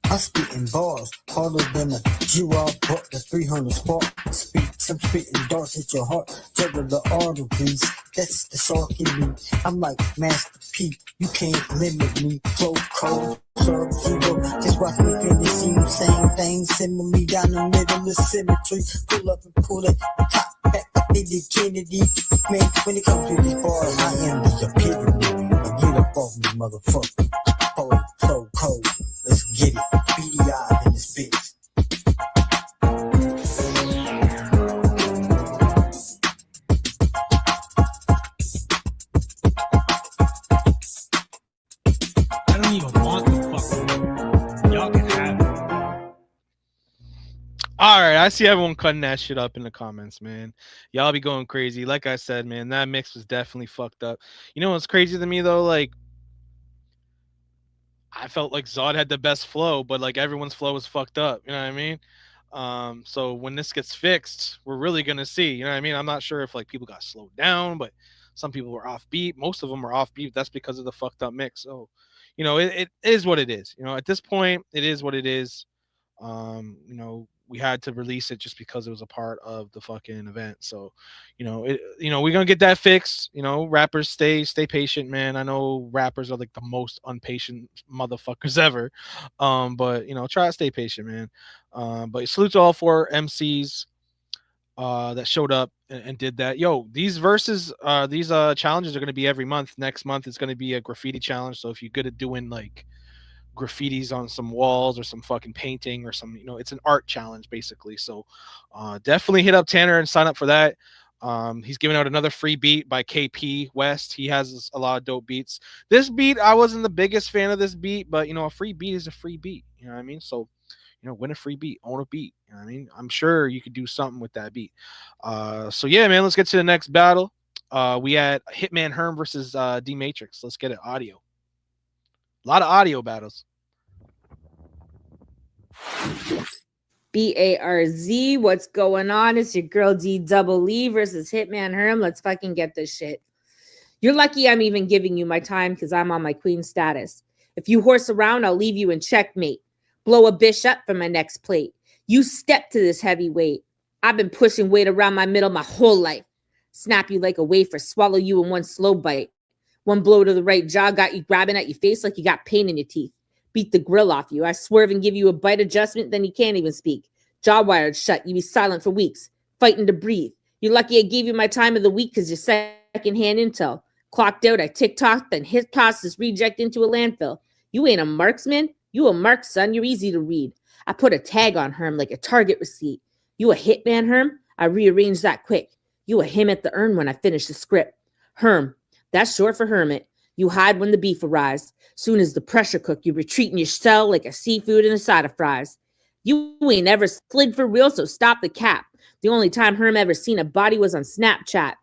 I'm spitting bars harder than a G-Rob, but the 300 spark speaks. I'm spitting darts at your heart, juggle the arteries. That's the shark in me. I'm like Master P. You can't limit me. Flow cold, Sub-Zero. Just watch me finish. See the same thing. Simmer me down the middle of symmetry. Pull up and pull it. Top back like Billy Kennedy. Man, when it comes to these bars, I am the epitome. Now get up off me, motherfucker. Cold, so cold. Let's get it. B.A.R.Z in this bitch. I don't even want the fucking. Y'all can have it. All right, I see everyone cutting that shit up in the comments, man. Y'all be going crazy. Like I said, man, that mix was definitely fucked up. You know what's crazy to me though? Like, I felt like Zod had the best flow, but like everyone's flow was fucked up. You know what I mean? So when this gets fixed, we're really gonna see. You know what I mean? I'm not sure if like people got slowed down, but some people were off beat. Most of them were off beat. That's because of the fucked up mix. So, you know, it is what it is. You know, at this point, it is what it is. You know, we had to release it just because it was a part of the fucking event. So, we're gonna get that fixed. You know, rappers stay patient, man. I know rappers are like the most unpatient motherfuckers ever. But try to stay patient, man. But salute to all 4 MCs that showed up and did that. Yo, these verses, these challenges are gonna be every month. Next month is gonna be a graffiti challenge. So if you're good at doing like graffitis on some walls or some fucking painting or some, it's an art challenge basically. So definitely hit up Tanner and sign up for that. He's giving out another free beat by KP West. He has a lot of dope beats. This beat, I wasn't the biggest fan of this beat, but a free beat is a free beat. You know what I mean? So, win a free beat, own a beat. You know what I mean? I'm sure you could do something with that beat. So yeah, man, let's get to the next battle. We had Hitman Herm versus D Matrix. Let's get it. Audio. A lot of audio battles. B.A.R.Z, what's going on? It's your girl D-Double-E versus Hitman Herm. Let's fucking get this shit. You're lucky I'm even giving you my time because I'm on my queen status. If you horse around, I'll leave you in checkmate. Blow a bish up for my next plate. You step to this heavyweight. I've been pushing weight around my middle my whole life. Snap you like a wafer, swallow you in one slow bite. One blow to the right jaw got you grabbing at your face like you got pain in your teeth. Beat the grill off you. I swerve and give you a bite adjustment, then you can't even speak. Jaw wired shut. You be silent for weeks, fighting to breathe. You're lucky I gave you my time of the week because you're secondhand intel. Clocked out, I tick-tocked, then hit toss this reject into a landfill. You ain't a marksman. You a mark, son. You're easy to read. I put a tag on Herm like a target receipt. You a hitman, Herm? I rearranged that quick. You a him at the urn when I finish the script. Herm. That's short for hermit. You hide when the beef arrives. Soon as the pressure cook, you retreat in your cell like a seafood in a side of fries. You ain't ever slid for real, so stop the cap. The only time Herm ever seen a body was on Snapchat.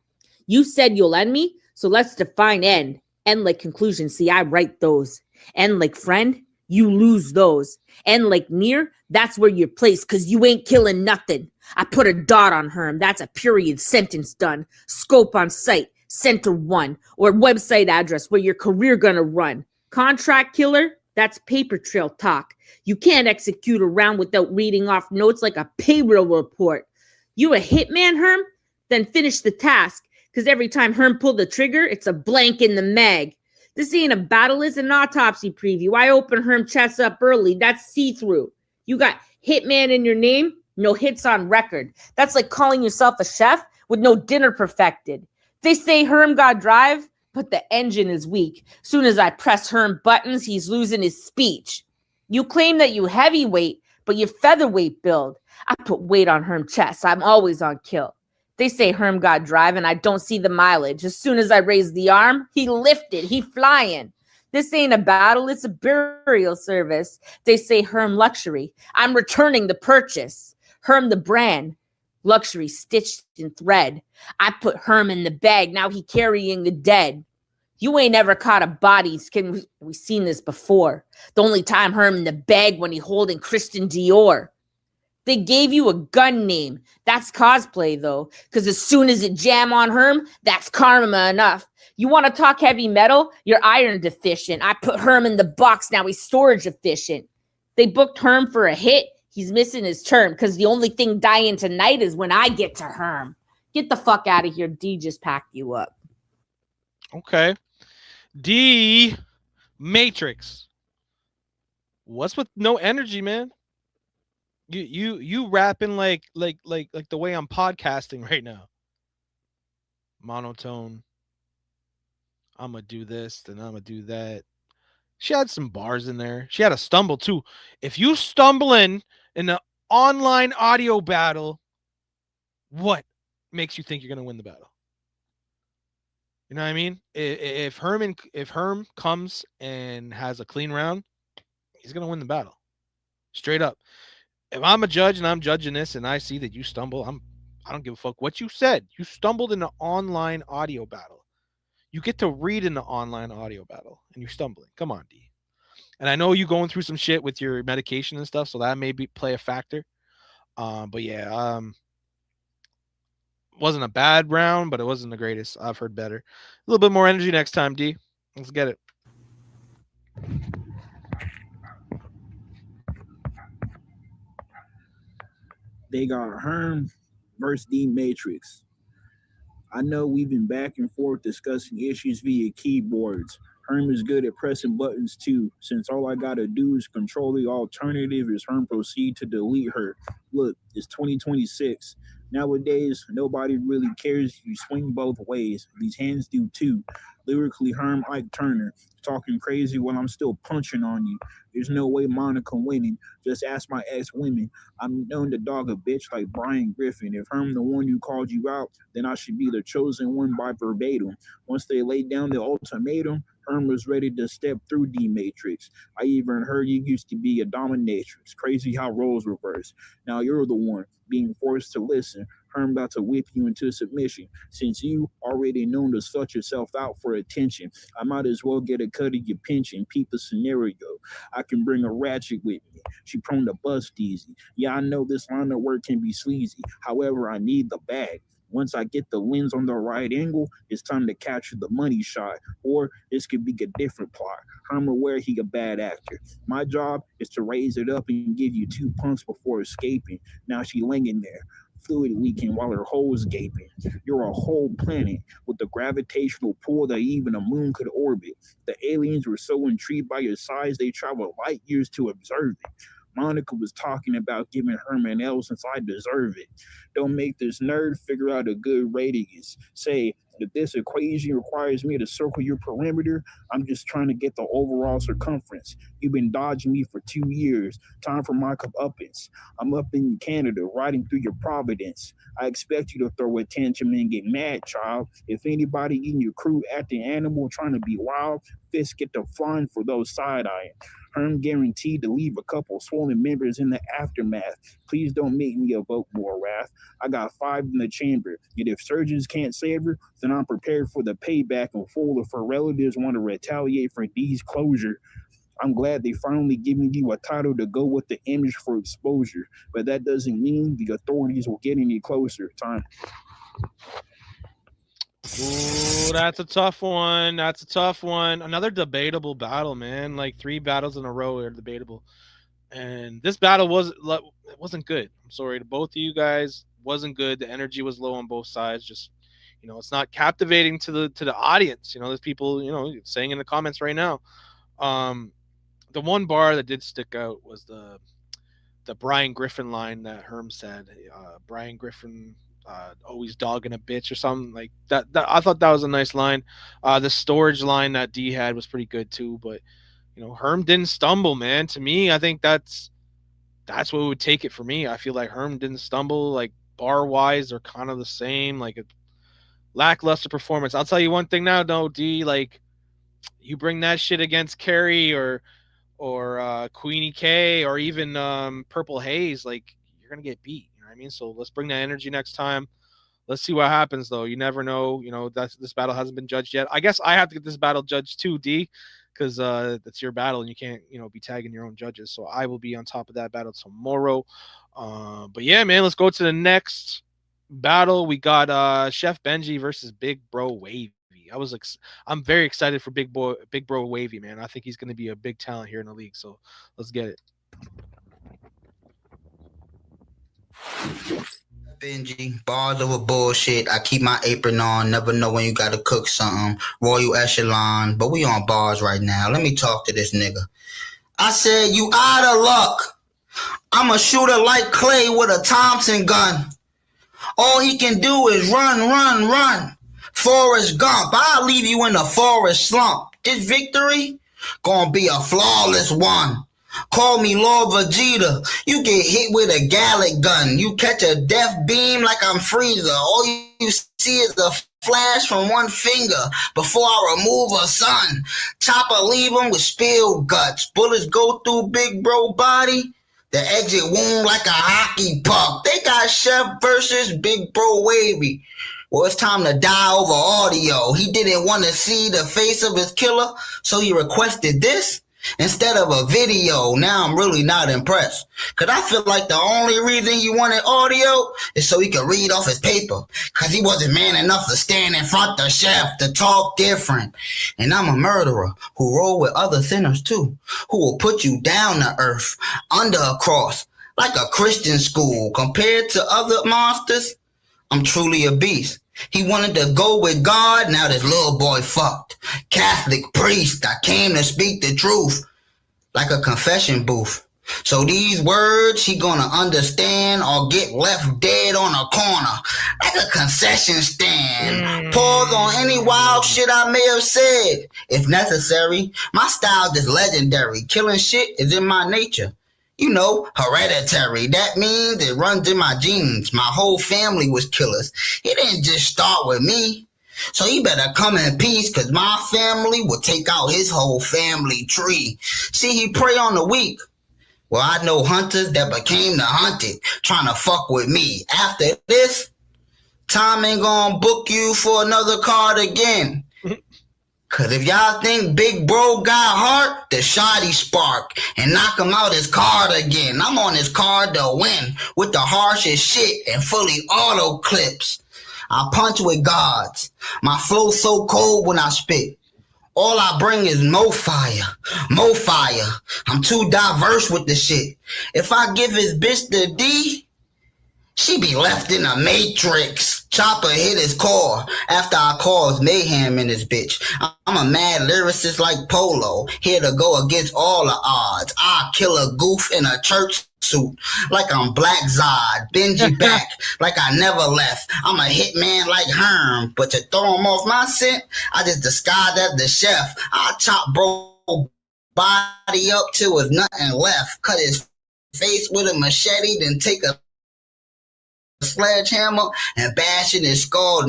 You said you'll end me, so let's define end. End like conclusion, see, I write those. End like friend, you lose those. End like near, that's where you're placed, cause you ain't killing nothing. I put a dot on Herm, that's a period sentence done. Scope on site. Center 1 or website address where your career gonna run. Contract killer, that's paper trail talk. You can't execute around without reading off notes like a payroll report. You a hitman, Herm? Then finish the task, because every time Herm pulled the trigger, it's a blank in the mag. This ain't a battle, it's an autopsy preview. I open Herm chest up early, that's see-through. You got hitman in your name, no hits on record. That's like calling yourself a chef with no dinner perfected. They say Herm got drive, but the engine is weak. Soon as I press Herm buttons, he's losing his speech. You claim that you heavyweight, but you're featherweight build. I put weight on Herm chest. I'm always on kill. They say Herm got drive, and I don't see the mileage. As soon as I raise the arm, he lifted. He flying. This ain't a battle. It's a burial service. They say Herm luxury. I'm returning the purchase. Herm the brand. Luxury stitched in thread. I put Herm in the bag, now he carrying the dead. You ain't ever caught a body. We seen this before. The only time Herm in the bag when he holding Christian Dior. They gave you a gun name. That's cosplay, though, because as soon as it jam on Herm, that's karma enough. You want to talk heavy metal? You're iron deficient. I put Herm in the box, now he's storage efficient. They booked Herm for a hit. He's missing his term, because the only thing dying tonight is when I get to Herm. Get the fuck out of here. D just packed you up. Okay. D Matrix. What's with no energy, man? You rapping like the way I'm podcasting right now. Monotone. I'm gonna do this, then I'm gonna do that. She had some bars in there. She had a stumble too. If you stumble in an online audio battle, what makes you think you're gonna win the battle? You know what I mean? If Herm comes and has a clean round, he's gonna win the battle. Straight up. If I'm a judge and I'm judging this and I see that you stumble, I don't give a fuck what you said. You stumbled in an online audio battle. You get to read in the online audio battle and you're stumbling. Come on, D. And I know you going through some shit with your medication and stuff, so that may play a factor. But yeah, wasn't a bad round, but it wasn't the greatest. I've heard better. A little bit more energy next time, D. Let's get it. They got Herm versus D Matrix. I know we've been back and forth discussing issues via keyboards. Herm is good at pressing buttons too, since all I gotta do is control the alternative as Herm proceed to delete her. Look, it's 2026. Nowadays, nobody really cares if you swing both ways. These hands do too. Lyrically, Herm Ike Turner, talking crazy while I'm still punching on you. There's no way Monica winning. Just ask my ex-women. I'm known to dog a bitch like Brian Griffin. If Herm the one who called you out, then I should be the chosen one by verbatim. Once they laid down the ultimatum, Herm was ready to step through D Matrix. I even heard you used to be a dominatrix. Crazy how roles reverse. Now you're the one being forced to listen. Herm about to whip you into submission. Since you already known to slut yourself out for attention, I might as well get a cut of your pension. Peep the scenario. I can bring a ratchet with me. She prone to bust easy. Yeah, I know this line of work can be sleazy. However, I need the bag. Once I get the lens on the right angle, it's time to capture the money shot. Or this could be a different plot. I'm aware he a bad actor. My job is to raise it up and give you 2 punks before escaping. Now she laying there, fluid leaking while her hole's gaping. You're a whole planet with the gravitational pull that even a moon could orbit. The aliens were so intrigued by your size they traveled light years to observe it. Monica was talking about giving Herman L since I deserve it. Don't make this nerd figure out a good radius. Say, if this equation requires me to circle your perimeter, I'm just trying to get the overall circumference. You've been dodging me for 2 years. Time for my uppance. I'm up in Canada, riding through your Providence. I expect you to throw a tantrum and get mad, child. If anybody in your crew acting animal trying to be wild, fists get to flying for those side-eyeing. I'm guaranteed to leave a couple swollen members in the aftermath. Please don't make me evoke more wrath. I got 5 in the chamber, and if surgeons can't save her, then I'm prepared for the payback in full if her relatives want to retaliate for D's closure. I'm glad they finally giving you a title to go with the image for exposure, but that doesn't mean the authorities will get any closer. Time. Ooh, that's a tough one. That's a tough one. Another debatable battle, man. Like 3 battles in a row are debatable. And this battle wasn't good. I'm sorry to both of you guys. Wasn't good. The energy was low on both sides. Just it's not captivating to the audience. There's people saying in the comments right now. The one bar that did stick out was the Brian Griffin line that Herm said. Brian Griffin always dogging a bitch or something like that. I thought that was a nice line. The storage line that D had was pretty good too. But Herm didn't stumble, man. To me, I think that's what would take it for me. I feel like Herm didn't stumble. Like bar wise, they're kind of the same. Like a lackluster performance. I'll tell you one thing now, though, D. Like you bring that shit against Carrie or Queenie K or even Purple Haze, like you're gonna get beat. I mean, so let's bring that energy next time. Let's see what happens, though. You never know. This battle hasn't been judged yet. I guess I have to get this battle judged too, D, because that's your battle and you can't, be tagging your own judges. So I will be on top of that battle tomorrow. But yeah, man, let's go to the next battle. We got Chef Benji versus Big Bro Wavy. I'm very excited for Big Bro Wavy, man. I think he's going to be a big talent here in the league. So let's get it. Benji, bars over bullshit. I keep my apron on, never know when you gotta cook something. Royal echelon, but we on bars right now. Let me talk to this nigga. I said, you out of luck. I'm a shooter like Clay with a Thompson gun. All he can do is run, run, run. Forrest Gump, I'll leave you in a forest slump. This victory gonna be a flawless one. Call me Lord Vegeta. You get hit with a Gallic gun. You catch a death beam like I'm Frieza. All you see is a flash from one finger before I remove a sun. Chopper leave him with spilled guts. Bullets go through Big Bro body. The exit wound like a hockey puck. They got Chef versus Big Bro Wavy. Well, it's time to die over audio. He didn't want to see the face of his killer, so he requested this instead of a video. Now I'm really not impressed. Cause I feel like the only reason he wanted audio is so he could read off his paper. Cause he wasn't man enough to stand in front of Chef to talk different. And I'm a murderer who roll with other sinners too. Who will put you down to earth, under a cross, like a Christian school. Compared to other monsters, I'm truly a beast. He wanted to go with God, now this little boy fucked. Catholic priest, I came to speak the truth, like a confession booth. So these words he gonna understand or get left dead on a corner, like a concession stand. Pause on any wild shit I may have said, if necessary. My style is legendary, killing shit is in my nature. Hereditary. That means it runs in my genes. My whole family was killers. It didn't just start with me. So he better come in peace, cause my family will take out his whole family tree. See, he prey on the weak. Well, I know hunters that became the hunted, trying to fuck with me. After this, time ain't gonna book you for another card again. Cause if y'all think Big Bro got heart, the shoddy spark and knock him out his card again. I'm on his card to win with the harshest shit and fully auto clips. I punch with gods. My flow so cold when I spit. All I bring is mo fire, mo fire. I'm too diverse with the shit. If I give his bitch the D, she be left in a matrix. Chopper hit his core after I caused mayhem in this bitch. I'm a mad lyricist like Polo, here to go against all the odds. I kill a goof in a church suit like I'm Black Zod. Benji back like I never left. I'm a hitman like Herm, but to throw him off my scent, I just disguised as the chef. I chop bro body up till there's nothing left. Cut his face with a machete, then take a sledgehammer and bash in his skull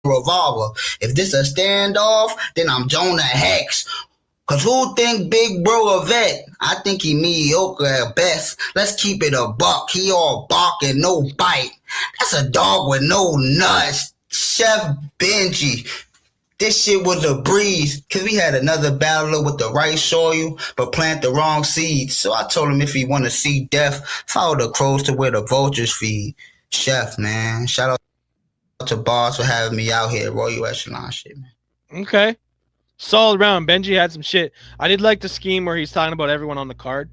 revolver. If this a standoff, then I'm Jonah Hex. Cause who think Big Bro a vet? I think he mediocre at best. Let's keep it a buck. He all bark and no bite. That's a dog with no nuts. Chef Benji. This shit was a breeze. Cause we had another battler with the right soil, but plant the wrong seeds. So I told him if he want to see death, follow the crows to where the vultures feed. Chef, man. Shout out to B.A.R.Z for having me out here. Royal Echelon shit, man. Okay. Solid round. Benji had some shit. I did like the scheme where he's talking about everyone on the card.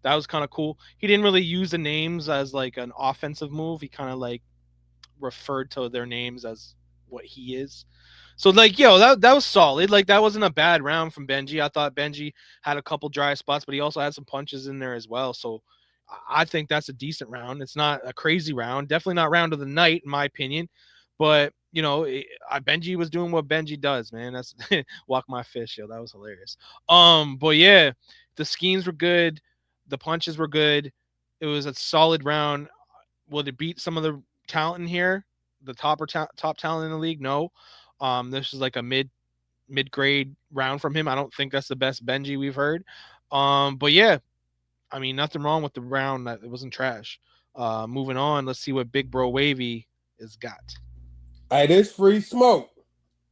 That was kind of cool. He didn't really use the names as like an offensive move. He kind of like referred to their names as what he is. So like, that was solid. Like that wasn't a bad round from Benji. I thought Benji had a couple dry spots, but he also had some punches in there as well. So I think that's a decent round. It's not a crazy round. Definitely not round of the night, in my opinion. But, Benji was doing what Benji does, man. That's walk my fish, yo. That was hilarious. But yeah, the schemes were good. The punches were good. It was a solid round. Will it beat some of the talent in here? The top talent in the league? No. This is like a mid-grade round from him. I don't think that's the best Benji we've heard. But yeah, I mean, nothing wrong with the round. It wasn't trash. Moving on, let's see what Big Bro Wavy has got. Hey, this free smoke.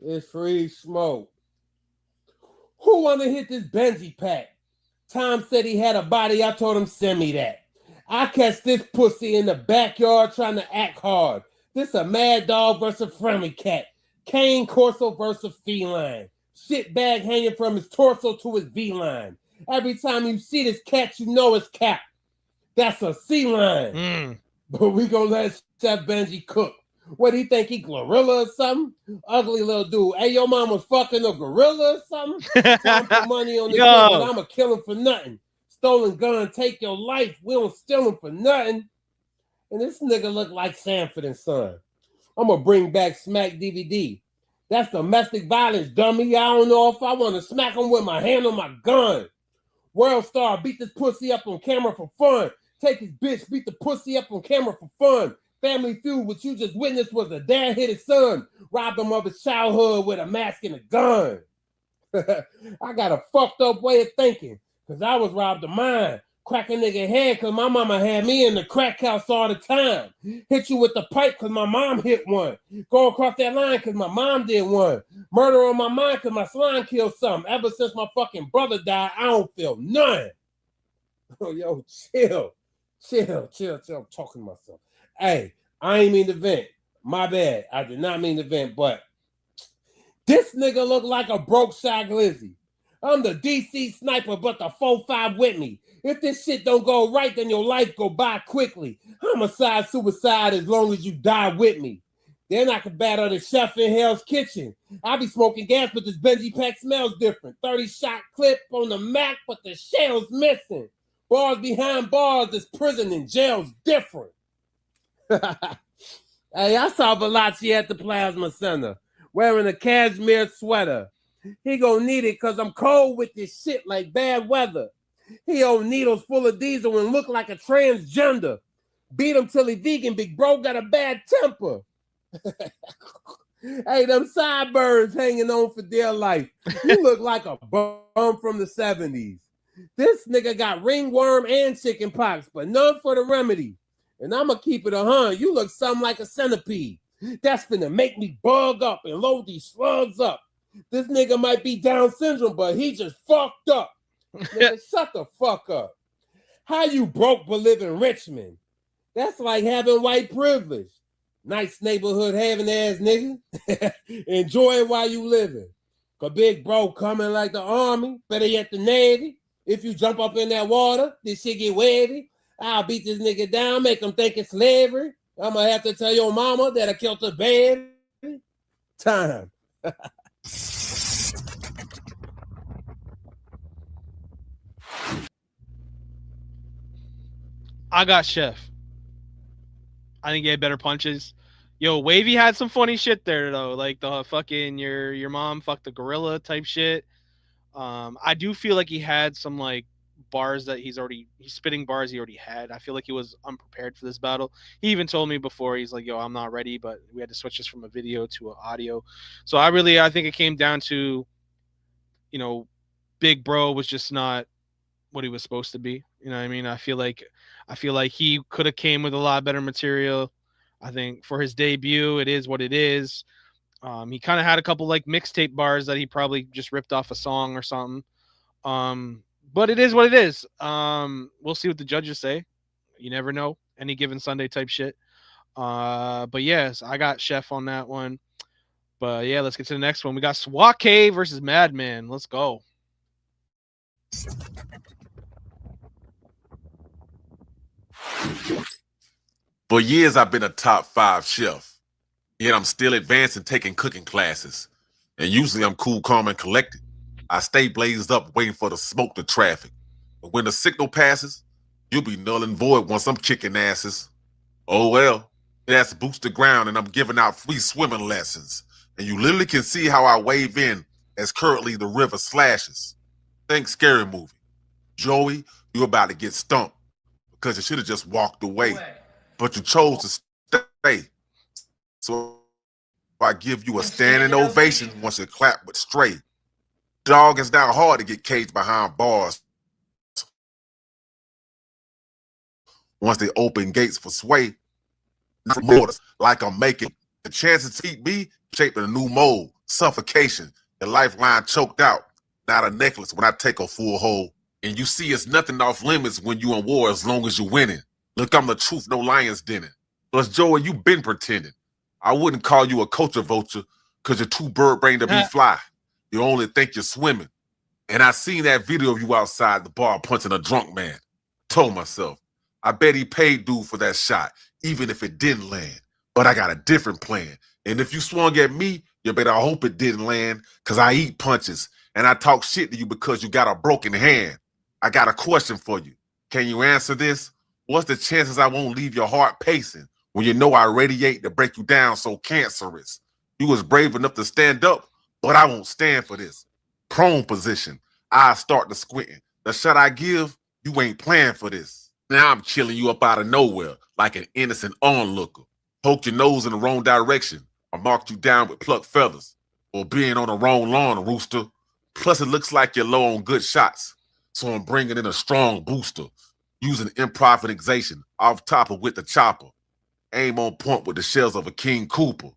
It's free smoke. Who want to hit this Benji pack? Tom said he had a body. I told him send me that. I catch this pussy in the backyard trying to act hard. This a mad dog versus a friendly cat. Cane Corso versus feline. Shit bag hanging from his torso to his V-line. Every time you see this cat, you know it's cap. That's a C-line. But we gonna let Chef Benji cook. What do you think, he gorilla or something? Ugly little dude. Hey, your mom was fucking a gorilla or something? Time for money on this shit, but I'ma kill him for nothing. Stolen gun, take your life. We don't steal him for nothing. And this nigga look like Sanford and Son. I'm gonna bring back Smack DVD. That's domestic violence, dummy. I don't know if I want to smack him with my hand on my gun. World Star beat this pussy up on camera for fun. Take his bitch, beat the pussy up on camera for fun. Family Feud, what you just witnessed was a dad hit his son. Robbed him of his childhood with a mask and a gun. I got a fucked up way of thinking, because I was robbed of mine. Crack a nigga head because my mama had me in the crack house all the time. Hit you with the pipe because my mom hit one. Go across that line because my mom did one. Murder on my mind because my slime killed something. Ever since my fucking brother died, I don't feel none. Oh, yo, chill. I'm talking to myself. Hey, I ain't mean to vent. My bad. I did not mean to vent, but this nigga look like a broke Shy Glizzy. I'm the DC sniper, but the 4-5 with me. If this shit don't go right, then your life go by quickly. Homicide, suicide, as long as you die with me. Then I can battle the chef in Hell's Kitchen. I be smoking gas, but this Benji pack smells different. 30-shot clip on the Mac, but the shell's missing. Bars behind bars, this prison and jail's different. Hey, I saw Valachi at the Plasma Center wearing a cashmere sweater. He gonna need it because I'm cold with this shit like bad weather. He old needles full of diesel and look like a transgender. Beat him till he vegan. Big bro got a bad temper. Hey, them sideburns hanging on for dear life. You look like a bum from the 70s. This nigga got ringworm and chicken pox, but none for the remedy. And I'ma keep it 100. You look something like a centipede. That's finna make me bug up and load these slugs up. This nigga might be Down syndrome, but he just fucked up. Nigga, shut the fuck up. How you broke but live in Richmond? That's like having white privilege. Nice neighborhood having ass nigga. Enjoy it while you living. Cause big bro coming like the army, better yet the Navy. If you jump up in that water, this shit get wavy. I'll beat this nigga down, make him think it's slavery. I'm gonna have to tell your mama that I killed her baby. Time. I got Chef. I think he had better punches. Yo, Wavy had some funny shit there though, like the fucking your mom fucked the gorilla type shit. I do feel like he had some like bars that he's spitting bars he already had. I feel like he was unprepared for this battle. He even told me before, he's like, yo, I'm not ready, but we had to switch this from a video to an audio. So I think it came down to, Big Bro was just not what he was supposed to be. You know what I mean? I feel like he could have came with a lot better material. I think for his debut, it is what it is. He kind of had a couple like mixtape bars that he probably just ripped off a song or something. But it is what it is. We'll see what the judges say. You never know. Any given Sunday type shit. But yes, I got Chef on that one. But yeah, let's get to the next one. We got Swake versus Madman. Let's go. For years, I've been a top 5 chef. Yet I'm still advancing, taking cooking classes. And usually I'm cool, calm, and collected. I stay blazed up, waiting for the smoke to traffic. But when the signal passes, you'll be null and void once I'm kicking asses. Oh well, it has to boost the ground and I'm giving out free swimming lessons. And you literally can see how I wave in as currently the river slashes. Think Scary Movie. Joey, you're about to get stumped because you should have just walked away. But you chose to stay. So I give you a standing ovation once you clap with Stray. Dog, it's not hard to get caged behind bars. Once they open gates for sway, mortars like I'm making. The chances to beat me shaping a new mold, suffocation, the lifeline choked out. Not a necklace when I take a full hold. And you see it's nothing off limits when you in war as long as you winning. Look, I'm the truth, no lions dinner. Plus, Joey, you been pretending. I wouldn't call you a culture vulture because you're too bird-brained to be fly. You only think you're swimming. And I seen that video of you outside the bar punching a drunk man. Told myself, I bet he paid dude for that shot, even if it didn't land. But I got a different plan. And if you swung at me, you better hope it didn't land, because I eat punches. And I talk shit to you because you got a broken hand. I got a question for you. Can you answer this? What's the chances I won't leave your heart pacing when you know I radiate to break you down so cancerous? You was brave enough to stand up, but I won't stand for this. Prone position. I start to squinting. The shot I give, you ain't playing for this. Now I'm chilling you up out of nowhere like an innocent onlooker. Poke your nose in the wrong direction or mark you down with plucked feathers or being on the wrong lawn, rooster. Plus, it looks like you're low on good shots. So I'm bringing in a strong booster using improvisation off top of with the chopper. Aim on point with the shells of a King Cooper.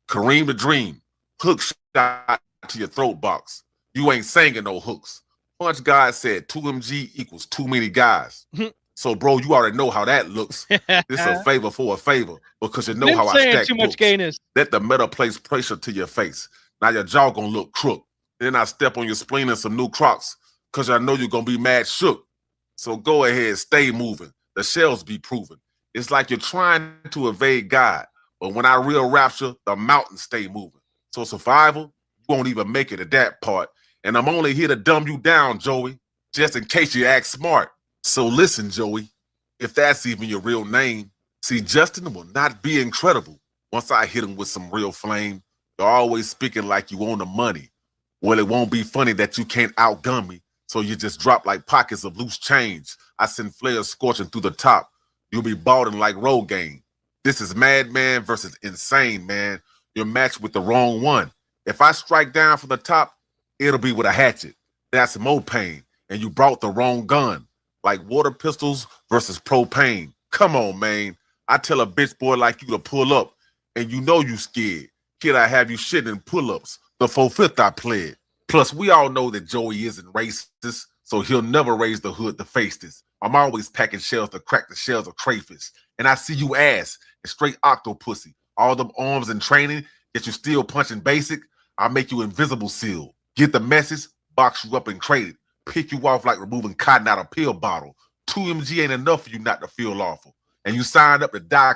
Kareem the Dream. Hook shot to your throat box. You ain't singing no hooks. Punch God said 2MG equals too many guys. So, bro, you already know how that looks. This a favor for a favor because you know how I stack too books. much gayness. Let the meta place pressure to your face. Now your jaw gonna look crook. Then I step on your spleen in some new Crocs because I know you're gonna be mad shook. So go ahead, stay moving. The shells be proven. It's like you're trying to evade God, but when I real rapture, the mountains stay moving. So survival, you won't even make it at that part. And I'm only here to dumb you down, Joey, just in case you act smart. So listen, Joey, if that's even your real name, see, Justin will not be incredible once I hit him with some real flame. You're always speaking like you own the money. Well, it won't be funny that you can't outgun me, so you just drop like pockets of loose change. I send flares scorching through the top. You'll be balding like Rogaine. This is madman versus insane, man. You're matched with the wrong one. If I strike down from the top, it'll be with a hatchet. That's more pain, and you brought the wrong gun. Like water pistols versus propane. Come on, man. I tell a bitch boy like you to pull up, and you know you scared. Kid, I have you shitting in pull-ups. The 4/5 I played. Plus, we all know that Joey isn't racist, so he'll never raise the hood to face this. I'm always packing shells to crack the shells of crayfish. And I see you ass and straight octopussy. All them arms and training, yet you still punching basic. I'll make you invisible seal. Get the message, box you up and crate it. Pick you off like removing cotton out of a pill bottle. 2MG ain't enough for you not to feel awful. And you signed up to die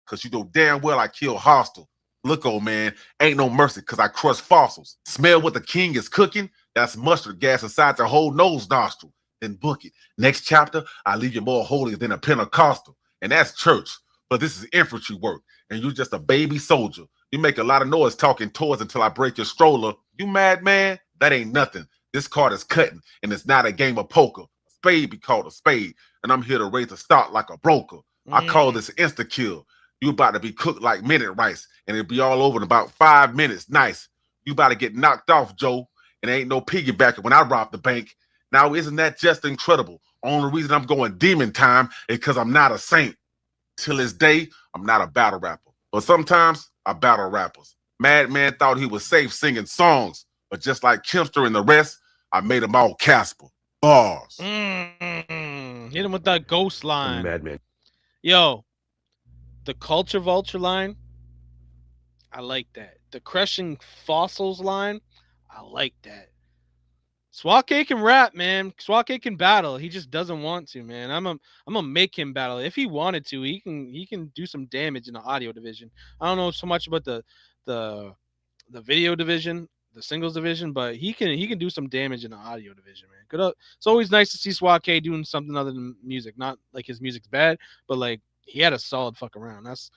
because you know damn well I kill hostile. Look, old man, ain't no mercy because I crush fossils. Smell what the king is cooking? That's mustard gas inside your whole nose nostril. Then book it. Next chapter, I leave you more holy than a Pentecostal. And that's church. But this is infantry work. And you're just a baby soldier. You make a lot of noise talking toys until I break your stroller. You mad, man? That ain't nothing. This card is cutting, and it's not a game of poker. A spade be called a spade, and I'm here to raise the stock like a broker. I call this insta-kill. You about to be cooked like minute rice, and it'll be all over in about 5 minutes. Nice. You about to get knocked off, Joe, and there ain't no piggybacker when I rob the bank. Now, isn't that just incredible? Only reason I'm going demon time is because I'm not a saint. Till this day, I'm not a battle rapper. But sometimes, I battle rappers. Madman thought he was safe singing songs, but just like Kempster and the rest, I made them all Casper. Bars. Hit him with that ghost line. Madman. Yo, the culture vulture line, I like that. The crushing fossils line, I like that. Swake can rap, man. Swake can battle. He just doesn't want to, man. I'm gonna make him battle. If he wanted to, he can do some damage in the audio division. I don't know so much about the video division, the singles division, but he can do some damage in the audio division, man. Good. It's always nice to see Swake doing something other than music. Not like his music's bad, but like he had a solid fuck around. That's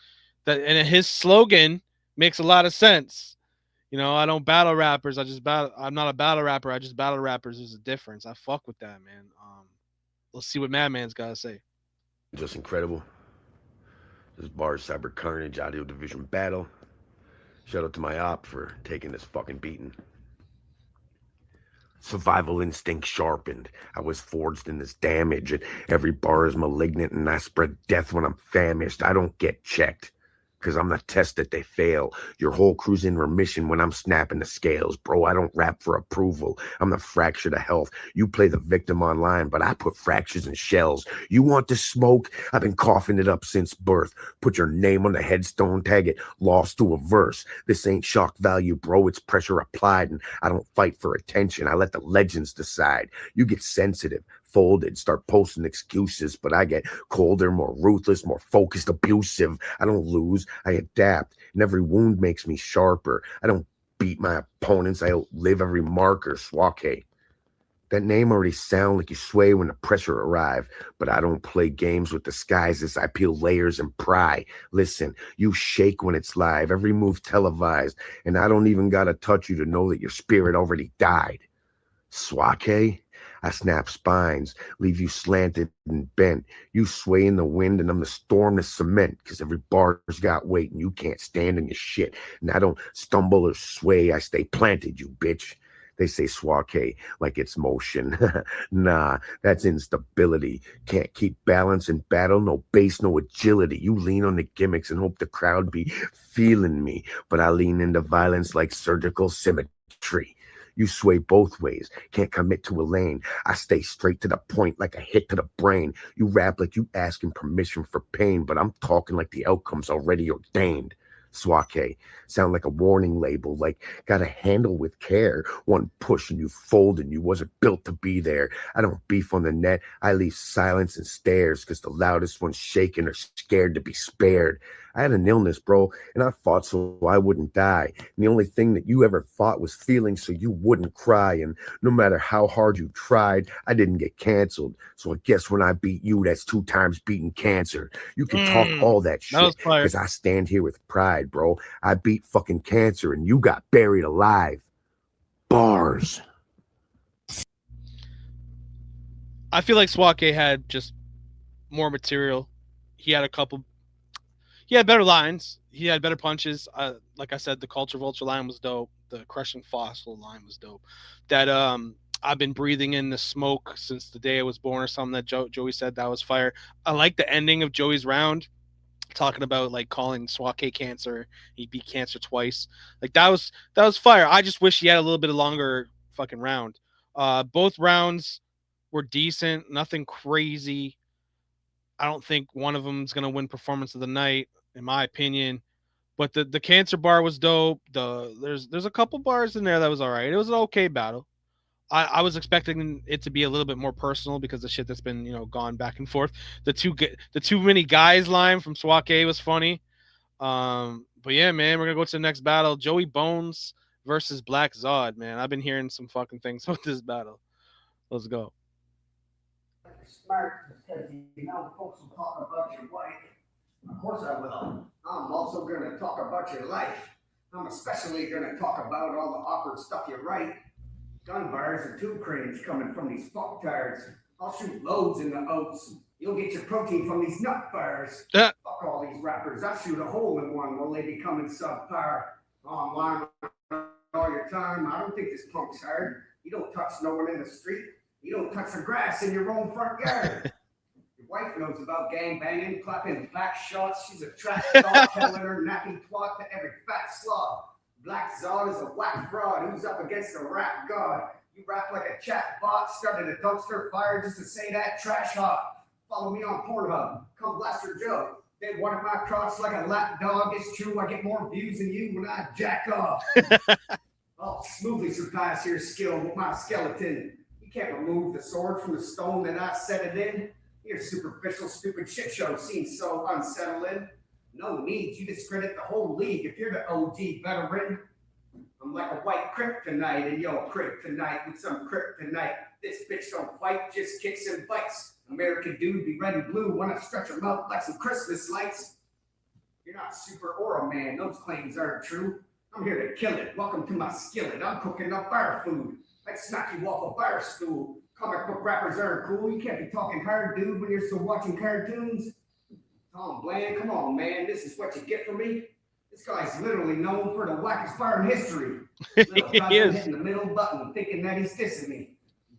that, and his slogan makes a lot of sense. You know, I don't battle rappers. I'm not a battle rapper. I just battle rappers. There's a difference. I fuck with that, man. Let's see what Madman's got to say. Just incredible. This B.A.R.Z Cyber Carnage audio division battle. Shout out to my op for taking this fucking beating. Survival instinct sharpened. I was forged in this damage, and every bar is malignant, and I spread death when I'm famished. I don't get checked, because I'm the test that they fail. Your whole crew's in remission when I'm snapping the scales. Bro, I don't rap for approval. I'm the fracture to health. You play the victim online, but I put fractures in shells. You want the smoke? I've been coughing it up since birth. Put your name on the headstone, tag it, lost to a verse. This ain't shock value, bro. It's pressure applied, and I don't fight for attention. I let the legends decide. You get sensitive, folded, start posting excuses, but I get colder, more ruthless, more focused, abusive. I don't lose, I adapt, and every wound makes me sharper. I don't beat my opponents, I outlive every marker. Swake. That name already sound like you sway when the pressure arrive, but I don't play games with disguises. I peel layers and pry. Listen, you shake when it's live, every move televised, and I don't even gotta touch you to know that your spirit already died. Swake? I snap spines, leave you slanted and bent. You sway in the wind, and I'm the storm to cement, because every bar's got weight, and you can't stand in your shit. And I don't stumble or sway, I stay planted, you bitch. They say swake like it's motion. Nah, that's instability. Can't keep balance in battle, no base, no agility. You lean on the gimmicks and hope the crowd be feeling me, but I lean into violence like surgical symmetry. You sway both ways, can't commit to a lane. I stay straight to the point like a hit to the brain. You rap like you asking permission for pain, but I'm talking like the outcome's already ordained. Swake, sound like a warning label, like gotta handle with care. One push and you fold, and you wasn't built to be there. I don't beef on the net, I leave silence and stares, because the loudest ones shaking are scared to be spared. I had an illness, bro, and I fought so I wouldn't die. And the only thing that you ever fought was feeling so you wouldn't cry. And no matter how hard you tried, I didn't get canceled. So I guess when I beat you, that's 2 times beating cancer. You can talk all that shit, because I stand here with pride, bro. I beat fucking cancer, and you got buried alive. Bars. I feel like Swake had just more material. He had better lines. He had better punches. Like I said, the Culture Vulture line was dope. The Crushing Fossil line was dope. That I've been breathing in the smoke since the day I was born, or something that Joey said, that was fire. I like the ending of Joey's round, talking about like calling Swake cancer. He beat cancer twice. Like that was fire. I just wish he had a little bit of longer fucking round. Both rounds were decent, nothing crazy. I don't think one of them is gonna win performance of the night, in my opinion. But the cancer bar was dope. There's a couple bars in there that was all right. It was an okay battle. I was expecting it to be a little bit more personal because the shit that's been gone back and forth. The too many guys line from Swake was funny. But yeah, man, we're gonna go to the next battle. Joey Bones versus Black Zod. Man, I've been hearing some fucking things about this battle. Let's go. Smart, because folks will talk about your wife. Of course I will. I'm also going to talk about your life. I'm especially going to talk about all the awkward stuff you write. Gun bars and tube cranes coming from these fucktards. I'll shoot loads in the oats. You'll get your protein from these nut bars. Fuck all these rappers. I shoot a hole in one while they becoming subpar. I'm lying all your time. I don't think this punk's hard. You don't touch no one in the street. You don't touch the grass in your own front yard. Your wife knows about gang banging, clapping back shots. She's a trash dog, telling her nappy twat to every fat slob. Black Zod is a whack fraud who's up against a rap god. You rap like a chat bot, started a dumpster fire just to say that trash hot. Follow me on Pornhub, come blast your joke. They wanted my crotch like a lap dog. It's true, I get more views than you when I jack off. I'll smoothly surpass your skill with my skeleton. You can't remove the sword from the stone that I set it in. Your superficial, stupid shit show seems so unsettling. No need, you discredit the whole league if you're the OG veteran. I'm like a white kryptonite in your kryptonite with some kryptonite. This bitch don't fight, just kicks and bites. American dude be red and blue, wanna stretch them out like some Christmas lights. You're not super or a man, those claims aren't true. I'm here to kill it, welcome to my skillet. I'm cooking up bar food. I'd smack you off a bar stool. Comic book rappers aren't cool. You can't be talking hard, dude, when you're still watching cartoons. Tom Bland, come on, man. This is what you get from me. This guy's literally known for the wackest bar in history. Little He cousin is. hitting the middle button, thinking that he's dissing me.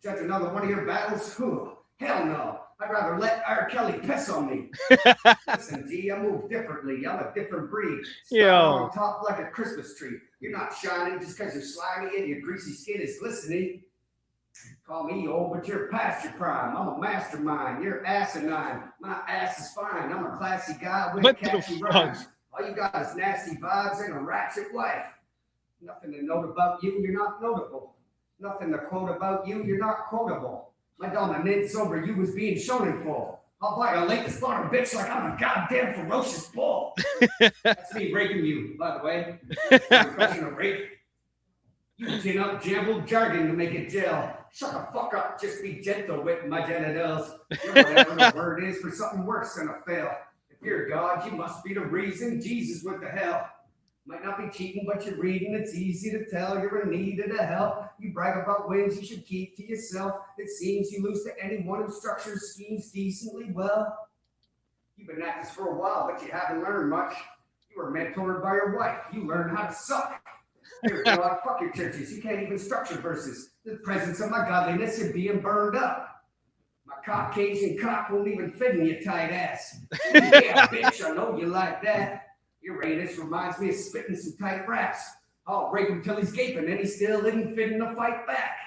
Judge another one of your battles? Whew. Hell no. I'd rather let R. Kelly piss on me. Listen, G, I move differently. I'm a different breed. Star Yo. on top like a Christmas tree. You're not shining just because you're slimy and your greasy skin is glistening. Call me old, but you're past your prime. I'm a mastermind. You're asinine. My ass is fine. I'm a classy guy with What the catchy fuck? rhymes. All you got is nasty vibes and a ratchet wife. Nothing to note about you, you're not notable. Nothing to quote about you, you're not quotable. My dominance over you is being shown in full. I'll violate this bottom bitch like I'm a goddamn ferocious bull. That's me raping you, by the way. That's my impression of rape. You gin up jumbled jargon to make it gel. Shut the fuck up, just be gentle with my genitals. You're whatever the word is for something worse than a fail. If you're God, you must be the reason Jesus went to hell. Might not be cheating, but you're reading. It's easy to tell you're in need of the help. You brag about wins you should keep to yourself. It seems you lose to anyone who structures schemes decently well. You've been at this for a while, but you haven't learned much. You were mentored by your wife. You learned how to suck. Dear God, fuck your churches. You can't even structure verses. In the presence of my godliness, you're being burned up. My Caucasian cock won't even fit in your tight ass. Yeah, bitch, I know you like that. Uranus reminds me of spitting some tight raps. I'll rape him till he's gaping and he still isn't fitting to fight back.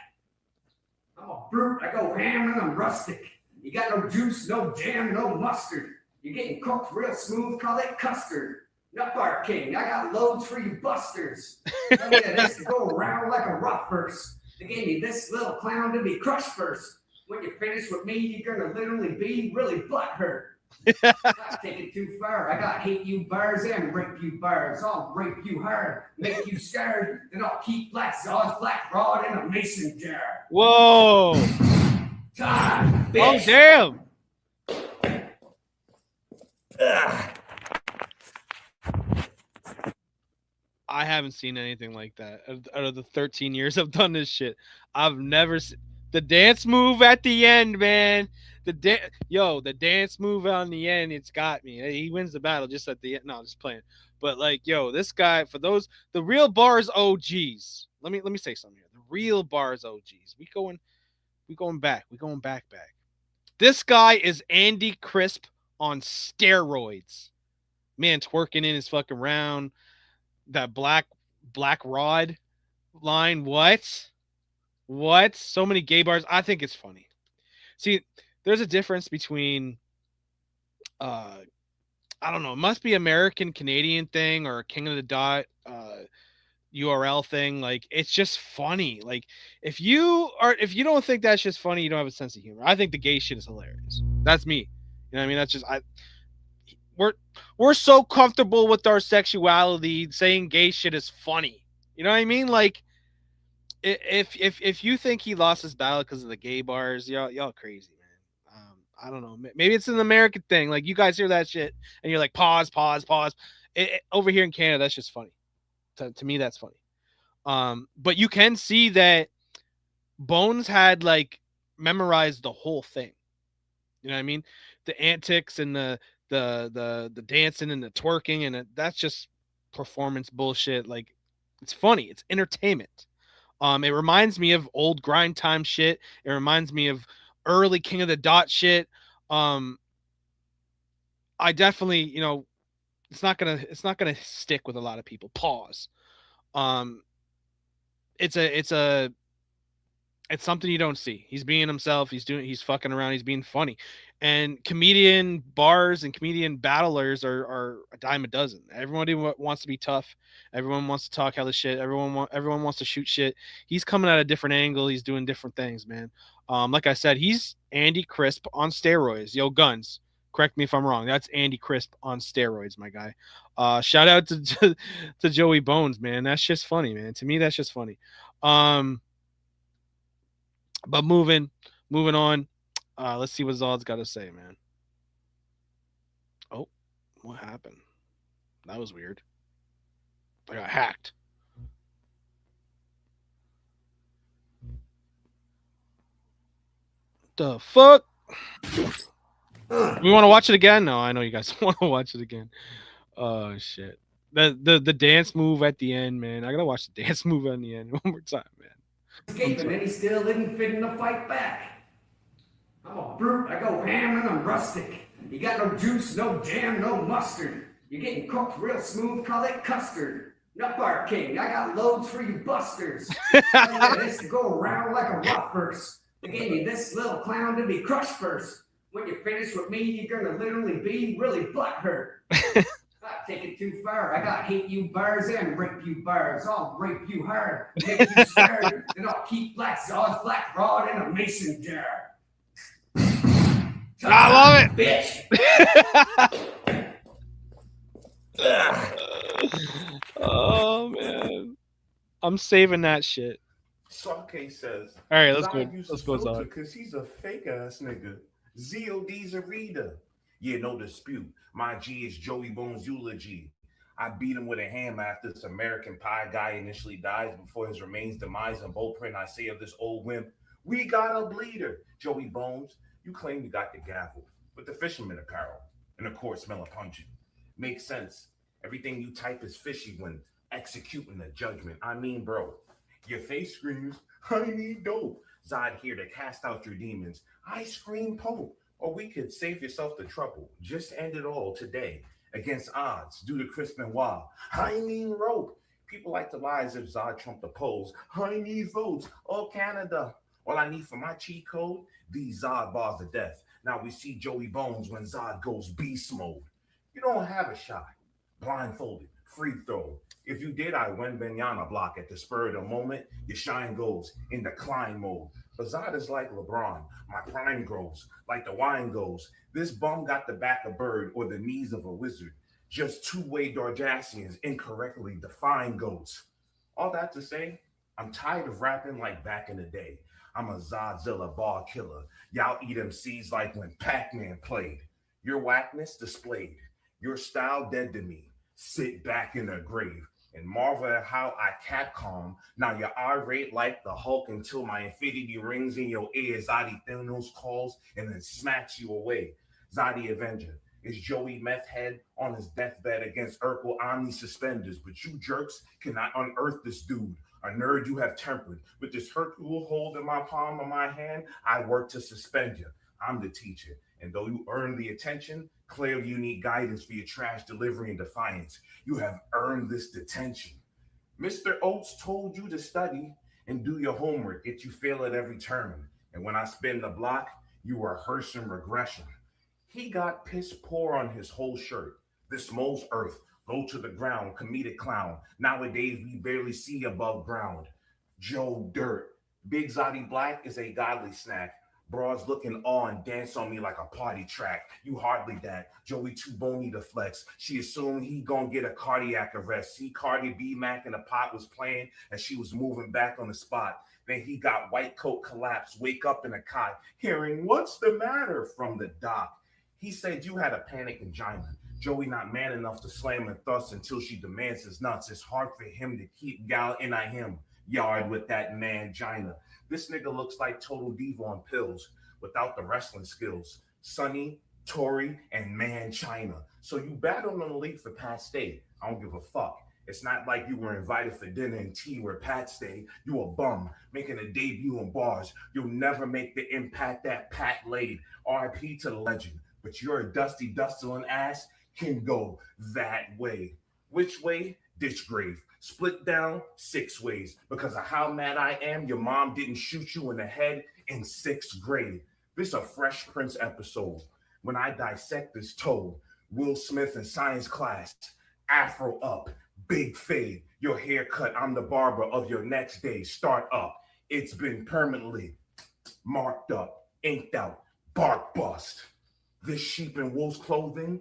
I'm a brute, I go ham and I'm rustic. You got no juice, no jam, no mustard. You're getting cooked real smooth, call it custard. Nut bar king, I got loads for you busters. Tell me this to go around like a rough verse. They gave me this little clown to be crushed first. When you finish with me, you're gonna literally be really butthurt. I take it too far. I got hate you bars and rape you bars. I'll rape you hard, make you scared, then I'll keep Black Zaw's black rod in a mason jar. Whoa. Time, Oh, bitch. damn. I haven't seen anything like that out of the 13 years I've done this shit. I've never seen the dance move at the end, man. The dance move on the end, it's got me. He wins the battle just at the end. No, I'm just playing. But like, yo, this guy, for those the real B.A.R.Z OGs. Let me say something here. The real B.A.R.Z OGs. We going back. We going back. This guy is Andy Crisp on steroids. Man, twerking in his fucking round. That black rod line. What? So many gay bars. I think it's funny. See, there's a difference between I don't know, it must be American Canadian thing or a King of the Dot URL thing. Like, it's just funny. Like, if you don't think that's just funny, you don't have a sense of humor. I think the gay shit is hilarious. That's me. You know what I mean? That's just we're so comfortable with our sexuality saying gay shit is funny. You know what I mean? Like, if you think he lost his battle because of the gay bars, y'all crazy, man. I don't know. Maybe it's an American thing. Like, you guys hear that shit and you're like, pause. Over here in Canada, that's just funny. To me, that's funny. But you can see that Bones had like memorized the whole thing. You know what I mean? The antics and the dancing and the twerking and that's just performance bullshit. Like, it's funny. It's entertainment. It reminds me of old grind time shit. It reminds me of early King of the Dot shit. I definitely, it's not gonna stick with a lot of people. Pause. It's something you don't see. He's being himself. He's fucking around. He's being funny. And comedian bars and comedian battlers are a dime a dozen. Everybody wants to be tough. Everyone wants to talk hella shit. Everyone wants to shoot shit. He's coming at a different angle. He's doing different things, man. Like I said, he's Andy Crisp on steroids. Yo, Guns, correct me if I'm wrong. That's Andy Crisp on steroids, my guy. Shout out to Joey Bones, man. That's just funny, man. To me, that's just funny. But moving on. Let's see what Zod's got to say, man. Oh, what happened? That was weird. I got hacked. The fuck? We want to watch it again? No, I know you guys want to watch it again. Oh, shit. The dance move at the end, man. I gotta watch the dance move at the end one more time, man. Escaping, and he still isn't fitting to fight back. I'm a brute, I go ham and I'm rustic. You got no juice, no jam, no mustard. You're getting cooked real smooth, call it custard. Nut bar king, I got loads for you busters. I this to go around like a rough verse. They gave me this little clown to be crushed first. When you finish with me, you're gonna literally be really butthurt. I take it too far. I got hate you B.A.R.Z and rape you B.A.R.Z. I'll rape you hard, make you scared, and I'll keep Black Zaw's black rod in a mason jar. I love it, bitch. Oh man, I'm saving that shit. Sarkay says, all right, let's Zod go. uses Let's go, filter Zod. because he's a fake ass nigga. ZOD's a reader. Yeah, no dispute. My G is Joey Bones' eulogy. I beat him with a hammer after this American Pie guy initially dies before his remains demise in bold print. I say of this old wimp, we got a bleeder. Joey Bones, you claim you got the gavel with the fisherman apparel and of course smell of pungent. Makes sense. Everything you type is fishy when executing the judgment. I mean, bro, your face screams, I need dope. Zod here to cast out your demons. I scream Pope. Or we could save yourself the trouble. Just end it all today. Against odds, due to Chris Benoit. I mean rope. People like to lie as if Zod trumped the polls. I need votes. Oh, Canada. All I need for my cheat code, these Zod bars of death. Now we see Joey Bones when Zod goes beast mode. You don't have a shot. Blindfolded, free throw. If you did, I win Benyana block at the spur of the moment. Your shine goes in decline mode. But Zod is like LeBron. My prime grows like the wine goes. This bum got the back of bird or the knees of a wizard. Just two-way Darjassians incorrectly define goats. All that to say, I'm tired of rapping like back in the day. I'm a Zodzilla bar killer. Y'all eat MCs like when Pac-Man played. Your whackness displayed. Your style dead to me. Sit back in a grave and marvel at how I Capcom. Now you're irate like the Hulk until my infinity rings in your ear. Zodi Thanos calls and then smacks you away. Zodi Avenger is Joey Meth Head on his deathbed against Urkel Omni suspenders, but you jerks cannot unearth this dude. A nerd you have tempered. With this Hercule hold in my palm of my hand, I work to suspend you. I'm the teacher. And though you earn the attention, clearly you need guidance for your trash delivery and defiance. You have earned this detention. Mr. Oates told you to study and do your homework, yet you fail at every turn. And when I spin the block, you are rehearsing regression. He got piss poor on his whole shirt. This mole's earth, low to the ground, comedic clown. Nowadays, we barely see above ground. Joe Dirt. Big Zodi Black is a godly snack. Broads looking on, dance on me like a party track. You hardly that. Joey too bony to flex. She assumed he gonna get a cardiac arrest. See Cardi B Mac in the pot was playing and she was moving back on the spot. Then he got white coat collapse, wake up in a cot, hearing what's the matter from the doc. He said you had a panic angina. Joey not man enough to slam and thrust until she demands his nuts. It's hard for him to keep gal in him yard with that mangina. This nigga looks like Total Diva on pills without the wrestling skills. Sonny, Tori, and Man China. So you battled on the league for Pat State. I don't give a fuck. It's not like you were invited for dinner and tea where Pat stayed. You a bum, making a debut in bars. You'll never make the impact that Pat laid. RIP to the legend. But you're a dusty, dustling ass can go that way. Which way? Ditch grave. Split down 6 ways. Because of how mad I am, your mom didn't shoot you in the head in 6th grade. This a Fresh Prince episode. When I dissect this toe, Will Smith in science class, afro up, big fade, your haircut, I'm the barber of your next day, start up. It's been permanently marked up, inked out, bark bust. This sheep in wolf's clothing,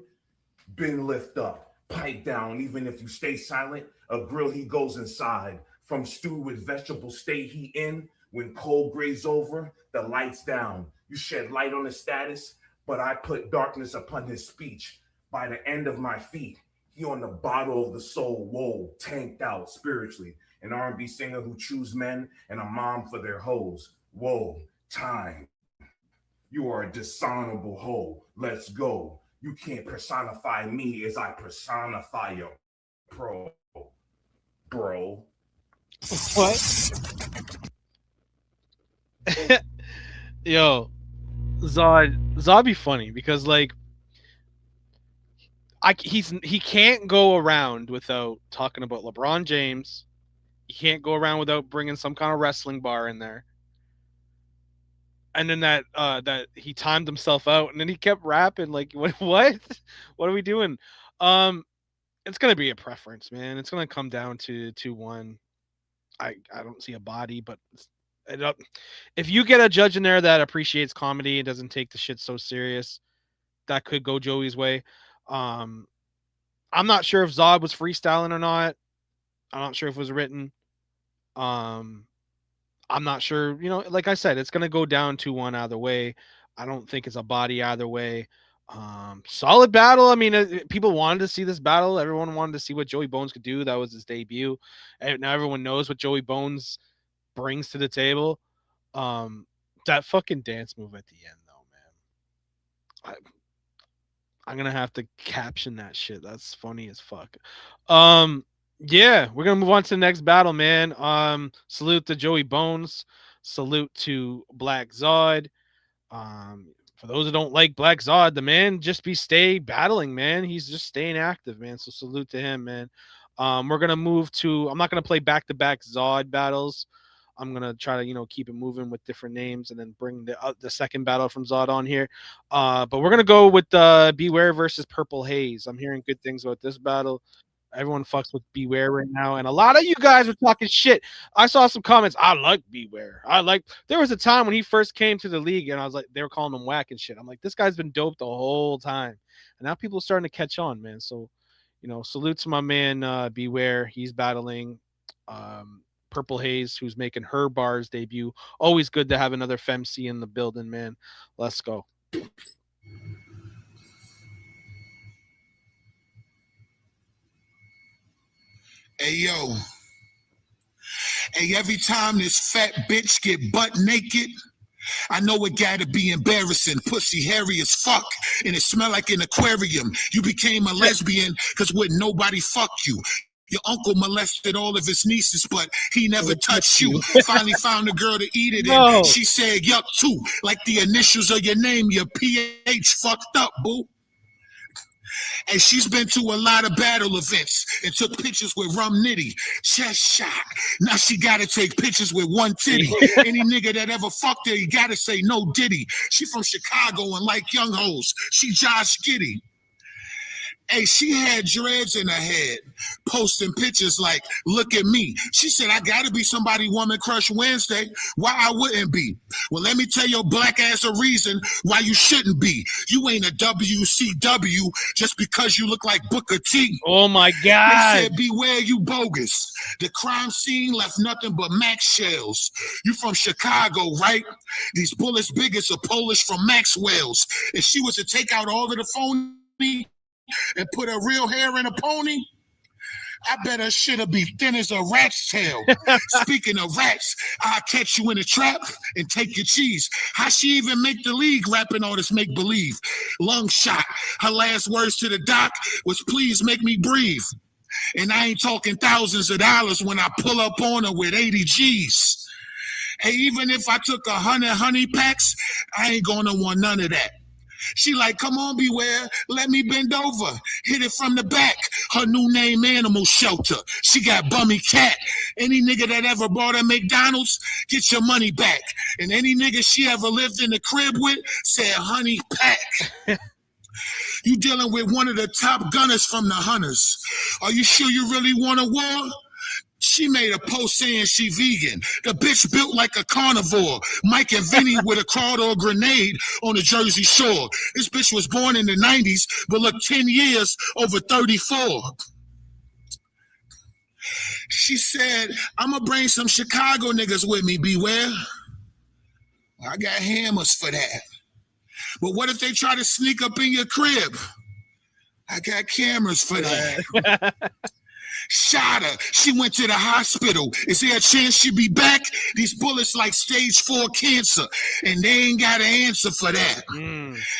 been lift up, pipe down, even if you stay silent, a grill he goes inside. From stew with vegetables stay he in, when cold graze over, the lights down. You shed light on his status, but I put darkness upon his speech. By the end of my feet, he on the bottle of the soul, whoa, tanked out spiritually. An R&B singer who choose men and a mom for their hoes. Whoa, time. You are a dishonorable hoe. Let's go. You can't personify me as I personify you. Bro. What? Yo, Zod be funny because like he can't go around without talking about LeBron James. He can't go around without bringing some kind of wrestling bar in there. And then that he timed himself out, and then he kept rapping like what are we doing? Um, it's gonna be a preference, man. It's gonna come down to 2-1. I don't see a body, but if you get a judge in there that appreciates comedy and doesn't take the shit so serious, that could go Joey's way. Um, I'm not sure if Zod was freestyling or not. I'm not sure if it was written. Um, I'm not sure. Like I said, it's gonna go down 2-1 either way. I don't think it's a body either way. Solid battle. I mean, people wanted to see this battle. Everyone wanted to see what Joey Bones could do. That was his debut, and now everyone knows what Joey Bones brings to the table. That fucking dance move at the end, though, man. I'm gonna have to caption that shit. That's funny as fuck. Yeah, we're gonna move on to the next battle, man. Salute to Joey Bones. Salute to Black Zod. For those who don't like Black Zod, the man just stay battling, man. He's just staying active, man. So salute to him, man. We're gonna move to. I'm not gonna play back-to-back Zod battles. I'm gonna try to keep it moving with different names and then bring the second battle from Zod on here. But we're gonna go with B.A.R.Z versus Purple Haze. I'm hearing good things about this battle. Everyone fucks with B.A.R.Z right now, and a lot of you guys are talking shit. I saw some comments. I like B.A.R.Z. There was a time when he first came to the league, and I was like, they were calling him whack and shit. I'm like, this guy's been dope the whole time, and now people are starting to catch on, man. So, salute to my man B.A.R.Z. He's battling Purple Haze, who's making her B.A.R.Z debut. Always good to have another femc in the building, man. Let's go. Hey, yo. Hey, every time this fat bitch get butt naked, I know it gotta be embarrassing. Pussy hairy as fuck, and it smell like an aquarium. You became a lesbian because wouldn't nobody fuck you. Your uncle molested all of his nieces, but he never touched you. Finally found a girl to eat it in. She said yuck too, like the initials of your name. Your PH fucked up, boo. And she's been to a lot of battle events and took pictures with Rum Nitty. Chest shot. Now she gotta take pictures with one titty. Any nigga that ever fucked her, you gotta say no diddy. She from Chicago and like young hoes. She Josh Giddey. Hey, she had dreads in her head, posting pictures like, look at me. She said, I gotta be somebody woman crush Wednesday. Why I wouldn't be? Well, let me tell your black ass a reason why you shouldn't be. You ain't a WCW just because you look like Booker T. Oh my God. They said, beware you bogus. The crime scene left nothing but Max shells. You from Chicago, right? These bullets big as a Polish from Maxwell's. If she was to take out all of the phony and put her real hair in a pony, I bet her shit'll be thin as a rat's tail. Speaking of rats, I'll catch you in a trap and take your cheese. How she even make the league rapping all this make-believe? Lung shot. Her last words to the doc was, please make me breathe. And I ain't talking thousands of dollars when I pull up on her with 80 G's. Hey, even if I took 100 honey packs, I ain't gonna want none of that. She like, come on, beware, let me bend over, hit it from the back. Her new name, Animal Shelter. She got Bummy Cat. Any nigga that ever bought her McDonald's, get your money back. And any nigga she ever lived in the crib with said, honey, pack. You dealing with one of the top gunners from the Hunters. Are you sure you really want a war? She made a post saying she vegan. The bitch built like a carnivore. Mike and Vinny would have crawled or a grenade on the Jersey Shore. This bitch was born in the 90s, but look 10 years over 34. She said, I'm going to bring some Chicago niggas with me, beware. I got hammers for that. But what if they try to sneak up in your crib? I got cameras for that. Shot her. She went to the hospital. Is there a chance she'll be back? These bullets like stage 4 cancer, and they ain't got an answer for that.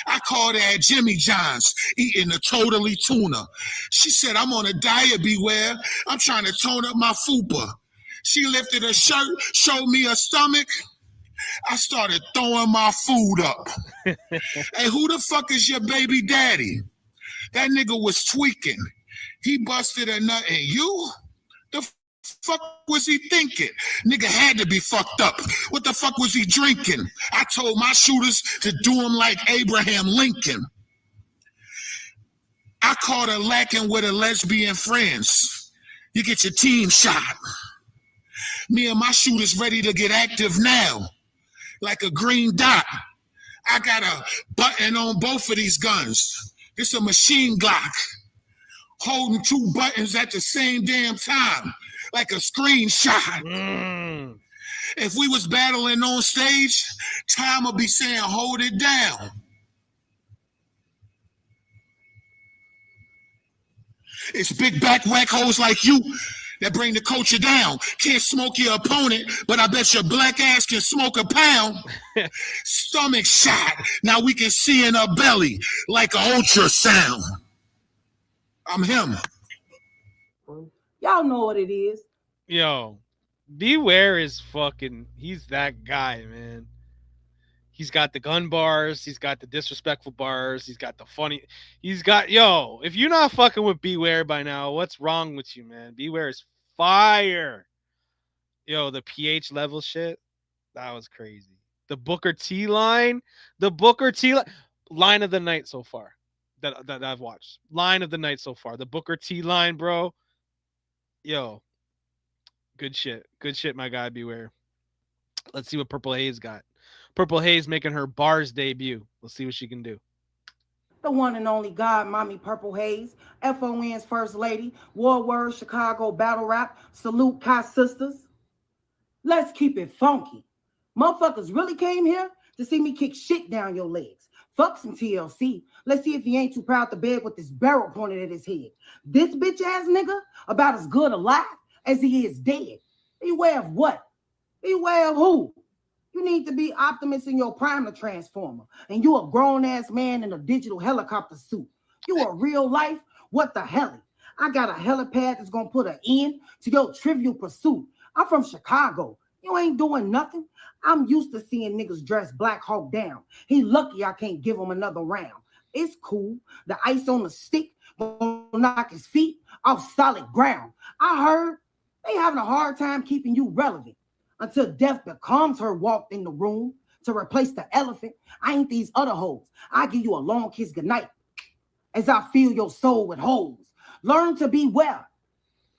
I called her at Jimmy John's, eating a totally tuna. She said, I'm on a diet, beware. I'm trying to tone up my fupa. She lifted her shirt, showed me her stomach. I started throwing my food up. Hey, who the fuck is your baby daddy? That nigga was tweaking. He busted a nut, and you? The fuck was he thinking? Nigga had to be fucked up. What the fuck was he drinking? I told my shooters to do him like Abraham Lincoln. I caught her lacking with her lesbian friends. You get your team shot. Me and my shooters ready to get active now. Like a green dot. I got a button on both of these guns. It's a machine Glock. Holding 2 buttons at the same damn time, like a screenshot. If we was battling on stage, Tom would be saying, hold it down. It's big back whack hoes like you that bring the culture down. Can't smoke your opponent, but I bet your black ass can smoke a pound. Stomach shot. Now we can see in her belly like an ultrasound. I'm him. Y'all know what it is. Yo, B.A.R.Z is fucking, he's that guy, man. He's got the gun bars. He's got the disrespectful bars. He's got the funny. He's got, yo, if you're not fucking with B.A.R.Z by now, what's wrong with you, man? B.A.R.Z is fire. Yo, the pH level shit, that was crazy. The Booker T line, line of the night so far. That I've watched. Line of the night so far. The Booker T line, bro. Yo. Good shit. Good shit, my guy, B.A.R.Z. Let's see what Purple Haze got. Purple Haze making her B.A.R.Z debut. Let's see what she can do. The one and only God, Mommy Purple Haze, FON's First Lady, War Word, Chicago Battle Rap, Salute Kai Sisters. Let's keep it funky. Motherfuckers really came here to see me kick shit down your legs. Fuck some TLC. Let's see if he ain't too proud to beg with this barrel pointed at his head. This bitch ass nigga about as good alive as he is dead. Beware of what? Beware of who? You need to be Optimus in your Primer Transformer. And you a grown ass man in a digital helicopter suit. You a real life? What the hell? I got a helipad that's gonna put an end to your trivial pursuit. I'm from Chicago. You ain't doing nothing. I'm used to seeing niggas dress Black Hawk down. He lucky I can't give him another round. It's cool. The ice on the stick will knock his feet off solid ground. I heard they having a hard time keeping you relevant until death becomes her walk in the room to replace the elephant. I ain't these other hoes. I give you a long kiss goodnight as I fill your soul with holes. Learn to beware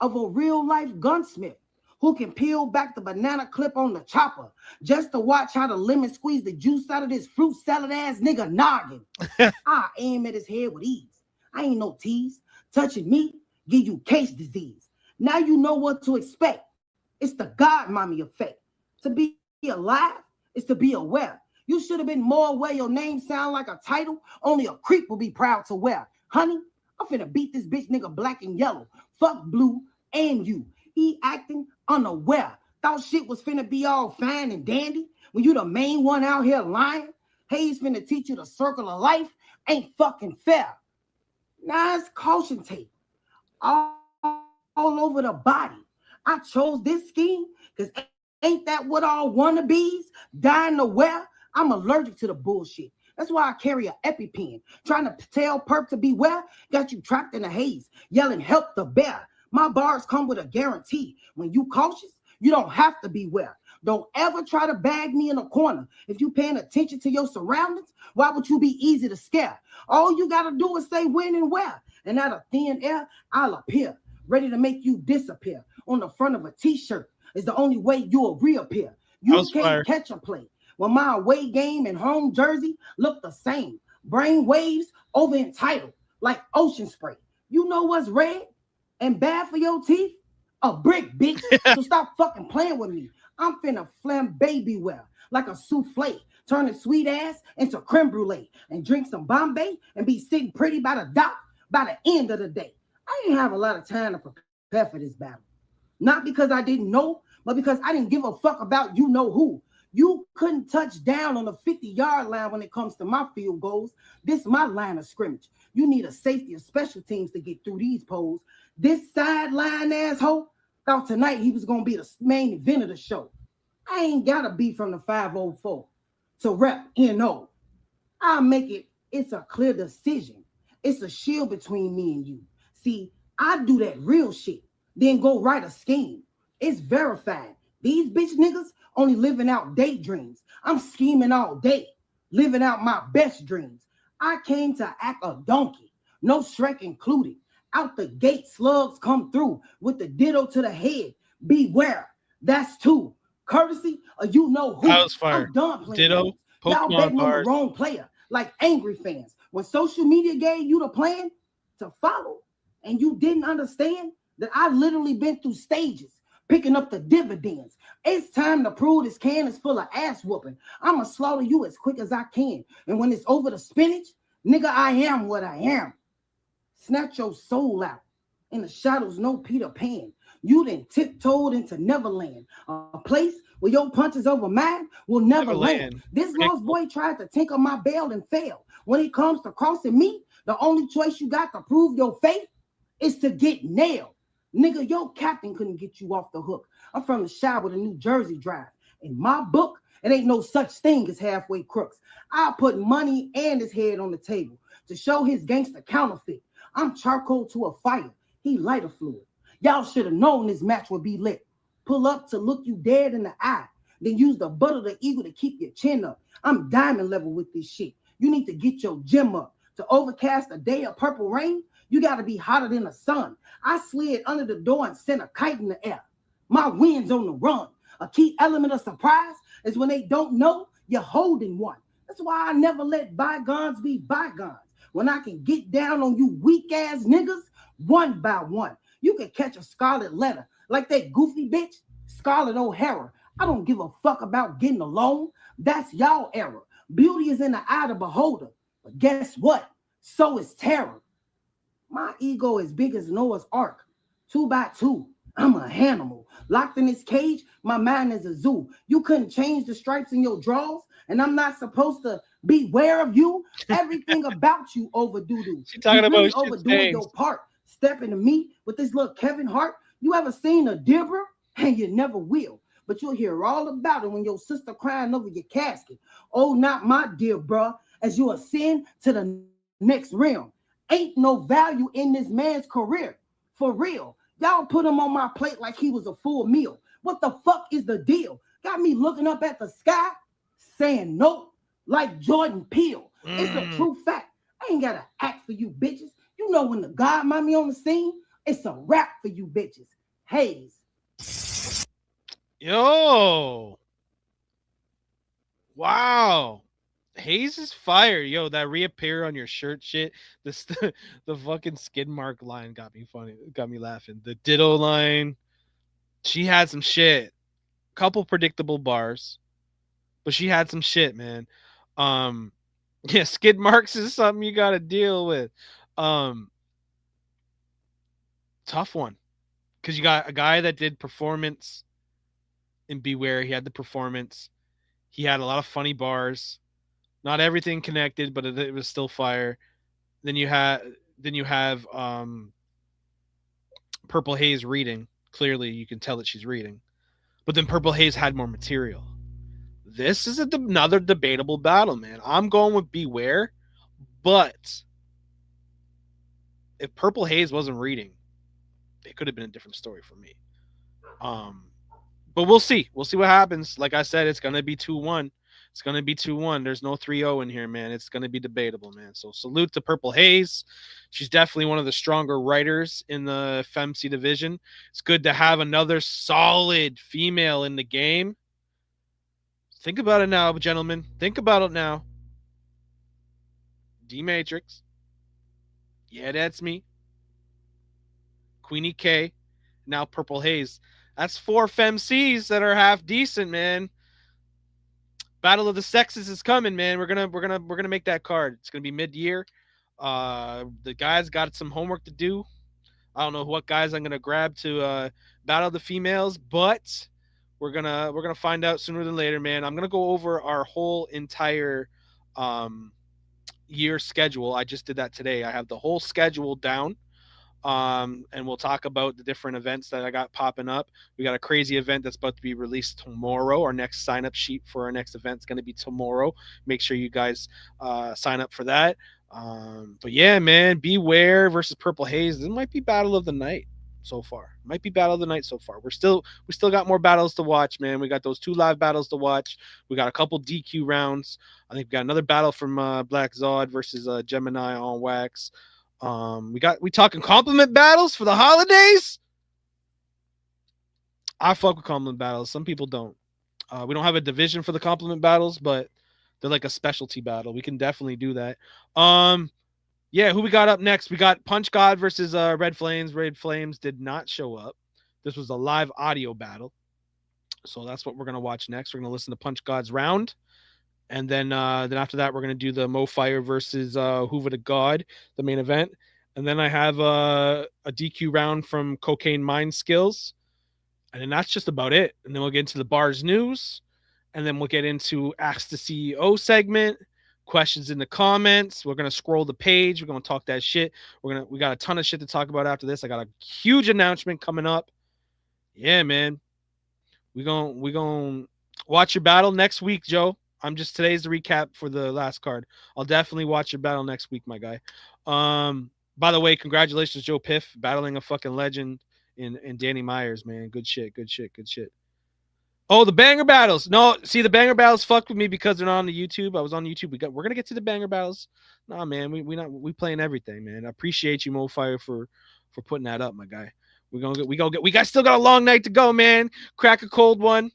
of a real life gunsmith who can peel back the banana clip on the chopper just to watch how the lemon squeeze the juice out of this fruit salad ass nigga noggin. I aim at his head with ease. I ain't no tease. Touching me, give you case disease. Now you know what to expect. It's the God mommy effect. To be alive is to be aware. You should have been more aware your name sound like a title only a creep will be proud to wear. Honey, I'm finna beat this bitch nigga black and yellow. Fuck blue and you. He acting unaware. Thought shit was finna be all fine and dandy when you the main one out here lying. Hayes finna teach you the circle of life ain't fucking fair. Now it's caution tape all over the body. I chose this scheme because ain't that what all wannabes dying to wear? I'm allergic to the bullshit. That's why I carry an EpiPen. Trying to tell Perp to beware, got you trapped in the haze, yelling help the bear. My bars come with a guarantee. When you cautious, you don't have to beware. Don't ever try to bag me in a corner. If you paying attention to your surroundings, why would you be easy to scare? All you got to do is say when and where. And out of thin air, I'll appear, ready to make you disappear. On the front of a t-shirt is the only way you'll reappear. You can't catch a play. When my away game and home jersey look the same. Brain waves over entitled like ocean spray. You know what's red and bad for your teeth? A brick, bitch. So stop fucking playing with me. I'm finna flambe beware like a souffle, turning sweet ass into creme brulee and drink some Bombay and be sitting pretty by the dock by the end of the day. I ain't have a lot of time to prepare prepare for this battle. Not because I didn't know, but because I didn't give a fuck about you know who. You couldn't touch down on the 50-yard line when it comes to my field goals. This is my line of scrimmage. You need a safety of special teams to get through these poles. This sideline asshole thought tonight he was going to be the main event of the show. I ain't got to be from the 504 to rep NO. I'll make it, it's a clear decision. It's a shield between me and you. See, I do that real shit, then go write a scheme. It's verified. These bitch niggas only living out daydreams. I'm scheming all day, living out my best dreams. I came to act a donkey, no Shrek included. Out the gate, slugs come through with the ditto to the head. Beware, that's two. Courtesy or you know who. That was fire. I'm done playing Ditto, games. Y'all Pokemon betting on the cards. wrong player, like angry fans. When social media gave you the plan to follow, and you didn't understand that I literally been through stages, picking up the dividends. It's time to prove this can is full of ass whooping. I'ma slaughter you as quick as I can. And when it's over the spinach, nigga, I am what I am. Snatch your soul out. In the shadows, no Peter Pan. You done tiptoed into Neverland, a place where your punches over mine will never land. This lost boy tried to tinker my bell and failed. When it comes to crossing me, the only choice you got to prove your faith is to get nailed. Nigga, your captain couldn't get you off the hook. I'm from the Shy with a New Jersey drive. In my book, it ain't no such thing as halfway crooks. I put money and his head on the table to show his gangster counterfeit. I'm charcoal to a fire. He lighter fluid. Y'all should have known this match would be lit. Pull up to look you dead in the eye. Then use the butt of the eagle to keep your chin up. I'm diamond level with this shit. You need to get your gym up. To overcast a day of purple rain, you got to be hotter than the sun. I slid under the door and sent a kite in the air. My wind's on the run. A key element of surprise is when they don't know you're holding one. That's why I never let bygones be bygones. When I can get down on you weak ass niggas one by one. You can catch a scarlet letter like that goofy bitch, Scarlett O'Hara. I don't give a fuck about getting along. That's y'all error. Beauty is in the eye of the beholder. But guess what? So is terror. My ego is big as Noah's Ark. 2 by 2. I'm a animal. Locked in this cage, my mind is a zoo. You couldn't change the stripes in your drawers, and I'm not supposed to beware of you. Everything about you overdue. She talking you really about overdoing your part. Stepping to me with this little Kevin Hart. You ever seen a Deborah? And you never will. But you'll hear all about it when your sister crying over your casket. Oh, not my dear bruh, as you ascend to the next realm. Ain't no value in this man's career. For real. Y'all put him on my plate like he was a full meal. What the fuck is the deal? Got me looking up at the sky, saying nope, like Jordan Peele. It's a true fact. I ain't gotta act for you bitches. You know when the God mommy on the scene, it's a rap for you bitches. Hayes. Yo. Wow. Hayes is fire. Yo, that reappear on your shirt shit. The fucking skid mark line got me funny. Got me laughing. The ditto line. She had some shit. Couple predictable bars. But she had some shit, man. Yeah, skid marks is something you gotta deal with. Tough one. Because you got a guy that did performance in Beware. He had the performance. He had a lot of funny bars. Not everything connected, but it was still fire. Then you have Purple Haze reading. Clearly, you can tell that she's reading. But then Purple Haze had more material. This is another debatable battle, man. I'm going with Beware, but if Purple Haze wasn't reading, it could have been a different story for me. But we'll see. We'll see what happens. Like I said, it's gonna be 2-1. It's going to be 2-1. There's no 3-0 in here, man. It's going to be debatable, man. So salute to Purple Haze. She's definitely one of the stronger writers in the FEMC division. It's good to have another solid female in the game. Think about it now, gentlemen. Think about it now. D-Matrix. Yeah, that's me. Queenie K. Now Purple Haze. That's 4 FEMCs that are half decent, man. Battle of the Sexes is coming, man. We're gonna make that card. It's gonna be mid-year. The guys got some homework to do. I don't know what guys I'm gonna grab to battle the females, but we're gonna find out sooner than later, man. I'm gonna go over our whole entire um, year schedule. I just did that today. I have the whole schedule down. And we'll talk about the different events that I got popping up. We got a crazy event that's about to be released tomorrow. Our next sign up sheet for our next event is going to be tomorrow. Make sure you guys sign up for that. But yeah, man, Beware versus Purple Haze. This might be battle of the night so far. Might be battle of the night so far. We still got more battles to watch, man. We got those 2 live battles to watch. We got a couple DQ rounds. I think we got another battle from Black Zod versus Gemini on Wax. We talking compliment battles for the holidays. I fuck with compliment battles. Some people don't. We don't have a division for the compliment battles, but they're like a specialty battle. We can definitely do that. Yeah, who we got up next? We got Punch God versus Red Flames. Red Flames did not show up. This was a live audio battle. So that's what we're gonna watch next. We're gonna listen to Punch God's round. And then after that, we're gonna do the Mo Fire versus Hoover the God, the main event. And then I have a DQ round from Cocaine Mind Skills. And then that's just about it. And then we'll get into the B.A.R.Z news. And then we'll get into Ask the CEO segment, questions in the comments. We're gonna scroll the page. We're gonna talk that shit. We got a ton of shit to talk about after this. I got a huge announcement coming up. Yeah, man. We gonna watch your battle next week, Joe. Today's the recap for the last card. I'll definitely watch your battle next week, my guy. By the way, congratulations, Joe Piff, battling a fucking legend in Danny Myers, man. Good shit. Oh, the banger battles. No, see, the banger battles fucked with me because they're not on the YouTube. I was on YouTube. We're gonna get to the banger battles. Nah, man, we playing everything, man. I appreciate you, MoFire, for putting that up, my guy. We still got a long night to go, man. Crack a cold one.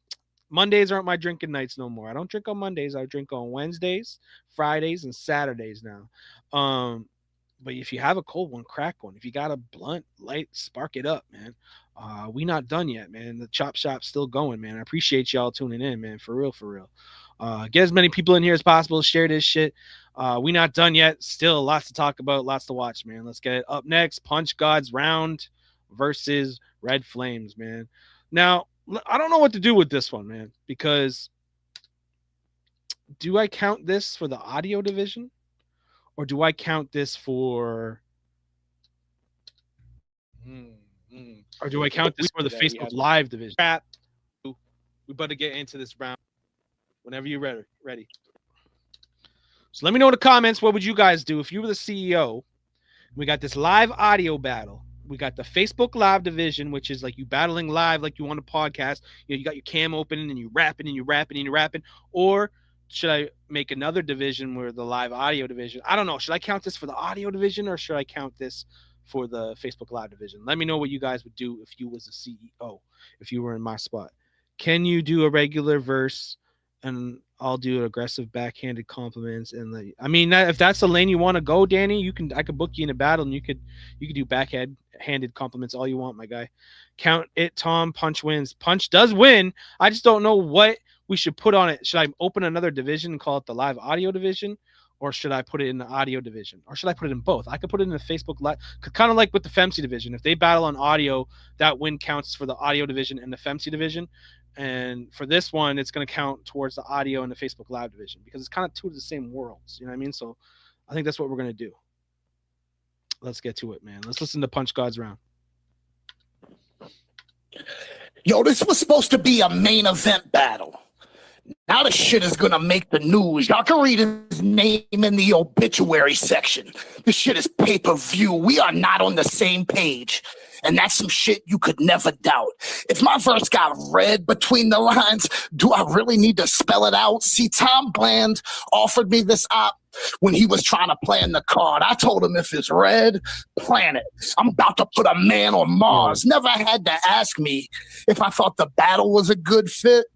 Mondays aren't my drinking nights no more. I don't drink on Mondays. I drink on Wednesdays, Fridays, and Saturdays now. But if you have a cold one, crack one. If you got a blunt, light, spark it up, man. We not done yet, man. The chop shop's still going, man. I appreciate y'all tuning in, man. For real, for real. Get as many people in here as possible. Share this shit. We not done yet. Still lots to talk about, lots to watch, man. Let's get it. Up next, Punch God's round versus Red Flames, man. Now, I don't know what to do with this one, man, because do I count this for the audio division? Or do I count this for or do I count this for the Facebook Live division? We better get into this round whenever you're ready. So let me know in the comments, what would you guys do if you were the CEO? We got this live audio battle. We got the Facebook Live division, which is like you battling live like you want a podcast. You got your cam open and you're rapping and you're rapping and you're rapping. Or should I make another division where the live audio division? I don't know. Should I count this for the audio division or should I count this for the Facebook Live division? Let me know what you guys would do if you was a CEO, if you were in my spot. Can you do a regular verse and I'll do aggressive backhanded compliments? And if that's the lane you want to go, Danny, I could book you in a battle and you could do backhanded compliments all you want, my guy. Count it, Tom. Punch wins. Punch does win. I just don't know what we should put on it. Should I open another division and call it the live audio division? Or should I put it in the audio division? Or should I put it in both? I could put it in the Facebook Live. Kind of like with the FEMC division. If they battle on audio, that win counts for the audio division and the FEMC division. And for this one, it's going to count towards the audio and the Facebook Live division because it's kind of two of the same worlds. You know what I mean? So I think that's what we're going to do. Let's get to it, man. Let's listen to Punch God's round. Yo, this was supposed to be a main event battle. Now this shit is gonna make the news. Y'all can read his name in the obituary section. This shit is pay-per-view. We are not on the same page. And that's some shit you could never doubt. If my verse got read between the lines, do I really need to spell it out? See, Tom Bland offered me this op when he was trying to plan the card. I told him if it's red, plan it. I'm about to put a man on Mars. Never had to ask me if I thought the battle was a good fit.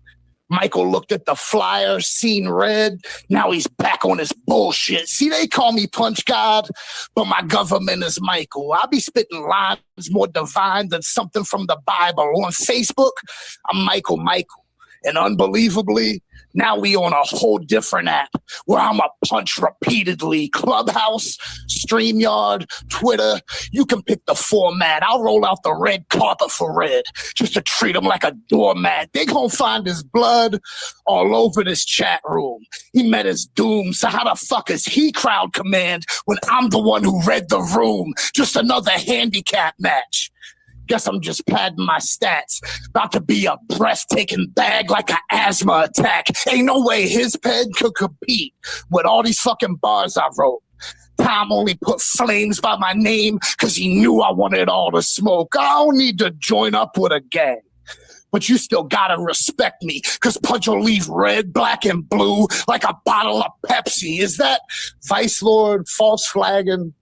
Michael looked at the flyer, seen red. Now he's back on his bullshit. See, they call me Punch God, but my government is Michael. I be spitting lines more divine than something from the Bible. On Facebook, I'm Michael. And unbelievably, now we on a whole different app where I'm a punch repeatedly. Clubhouse, StreamYard, Twitter. You can pick the format. I'll roll out the red carpet for Red just to treat him like a doormat. They gonna find his blood all over this chat room. He met his doom, so how the fuck is he crowd command when I'm the one who read the room? Just another handicap match. Guess I'm just padding my stats. About to be a breathtaking bag like an asthma attack. Ain't no way his pen could compete with all these fucking bars I wrote. Tom only put flames by my name because he knew I wanted all the smoke. I don't need to join up with a gang. But you still gotta respect me, because Punch will leave red, black, and blue like a bottle of Pepsi. Is that Vice Lord false flagging?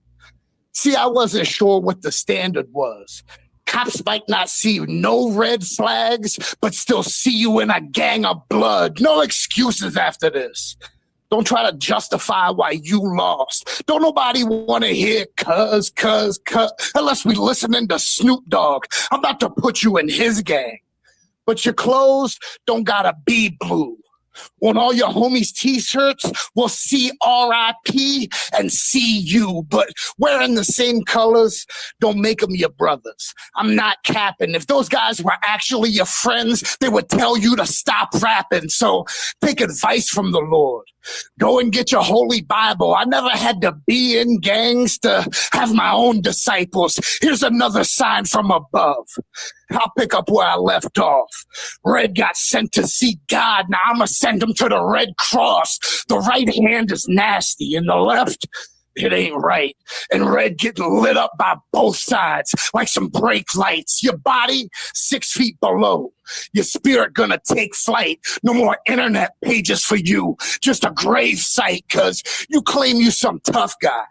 See, I wasn't sure what the standard was. Cops might not see no red flags, but still see you in a gang of blood. No excuses after this. Don't try to justify why you lost. Don't nobody want to hear cuz, unless we listening to Snoop Dogg. I'm about to put you in his gang. But your clothes don't gotta be blue. On all your homies' t-shirts, we'll see R.I.P. and see you, but wearing the same colors don't make them your brothers. I'm not capping. If those guys were actually your friends, they would tell you to stop rapping. So take advice from the Lord. Go and get your holy Bible. I never had to be in gangs to have my own disciples. Here's another sign from above. I'll pick up where I left off. Red got sent to see God. Now I'm going to send him to the Red Cross. The right hand is nasty, and the left, it ain't right. And Red getting lit up by both sides like some brake lights. Your body 6 feet below. Your spirit gonna take flight. No more internet pages for you. Just a grave site, cause you claim you some tough guy.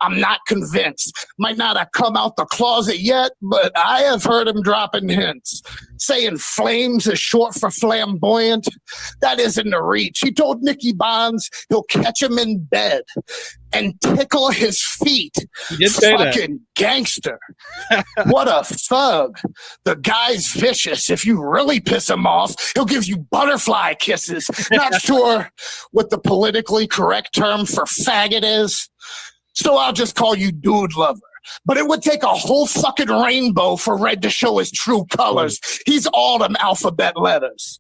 I'm not convinced. Might not have come out the closet yet, but I have heard him dropping hints. Saying flames is short for flamboyant. That isn't the reach. He told Nicky Bonds he'll catch him in bed and tickle his feet. He did say that. Fucking gangster. What a thug. The guy's vicious. If you really piss him off, he'll give you butterfly kisses. Not sure what the politically correct term for faggot is. So I'll just call you dude lover. But it would take a whole fucking rainbow for Red to show his true colors. He's all them alphabet letters.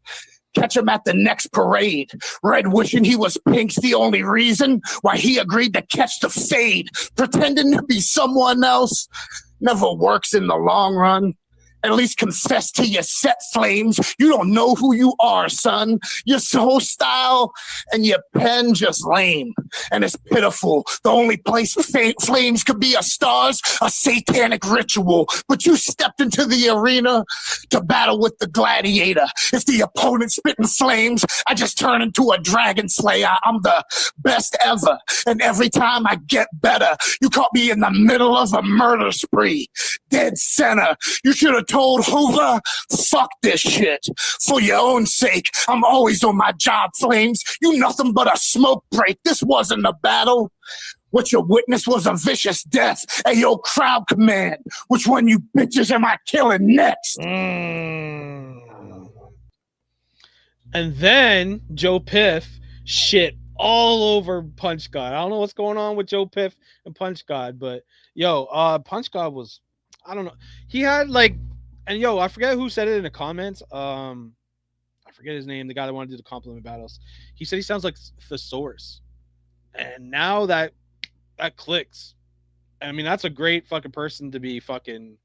Catch him at the next parade. Red wishing he was Pink's the only reason why he agreed to catch the fade. Pretending to be someone else never works in the long run. At least confess to your set flames. You don't know who you are, son. Your soul style and your pen just lame. And it's pitiful. The only place flames could be a star's a satanic ritual. But you stepped into the arena to battle with the gladiator. If the opponent's spitting flames, I just turn into a dragon slayer. I'm the best ever. And every time I get better, you caught me in the middle of a murder spree. Dead center. You should have told Hoover, fuck this shit. For your own sake, I'm always on my job, Flames. You nothing but a smoke break. This wasn't a battle. What you witnessed was a vicious death. Hey, yo, crowd command. Which one you bitches am I killing next? And then Joe Piff shit all over Punch God. I don't know what's going on with Joe Piff and Punch God, but yo, Punch God was, I don't know. He had like, and yo, I forget who said it in the comments. I forget his name, the guy that wanted to do the compliment battles. He said he sounds like Thesaurus. And now that clicks. I mean, that's a great fucking person to be fucking,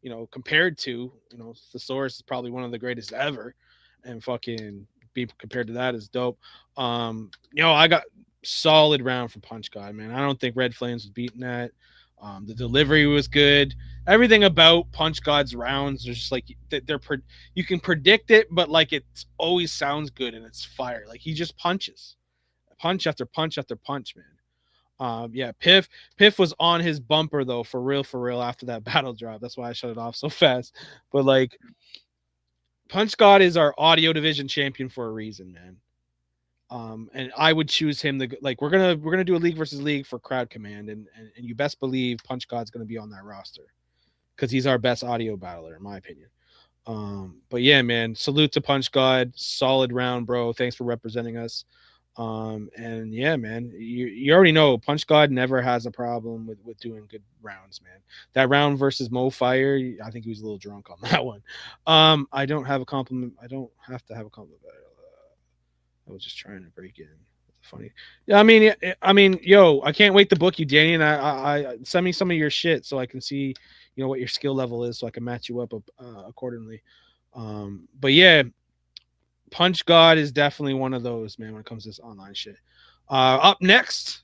you know, compared to. You know, Thesaurus is probably one of the greatest ever. And fucking be compared to that is dope. Yo, I got solid round for Punch God, man. I don't think Red Flames was beating that. The delivery was good. Everything about Punch God's rounds is just like you can predict it, but like it always sounds good and it's fire. Like he just punches, punch after punch after punch, man. Yeah, Piff was on his bumper though, for real after that battle drop. That's why I shut it off so fast. But like, Punch God is our audio division champion for a reason, man. And I would choose him. We're gonna do a league versus league for crowd command, and you best believe Punch God's gonna be on that roster because he's our best audio battler, in my opinion. But yeah, man, salute to Punch God. Solid round, bro. Thanks for representing us. And yeah, man, you already know Punch God never has a problem with doing good rounds, man. That round versus Mo Fire, I think he was a little drunk on that one. I don't have a compliment. I don't have to have a compliment. I was just trying to break in. It's funny. Yeah, I mean, yo, I can't wait to book you, Danny, and I send me some of your shit so I can see, what your skill level is, so I can match you up accordingly. But yeah, Punch God is definitely one of those, man, when it comes to this online shit. Up next,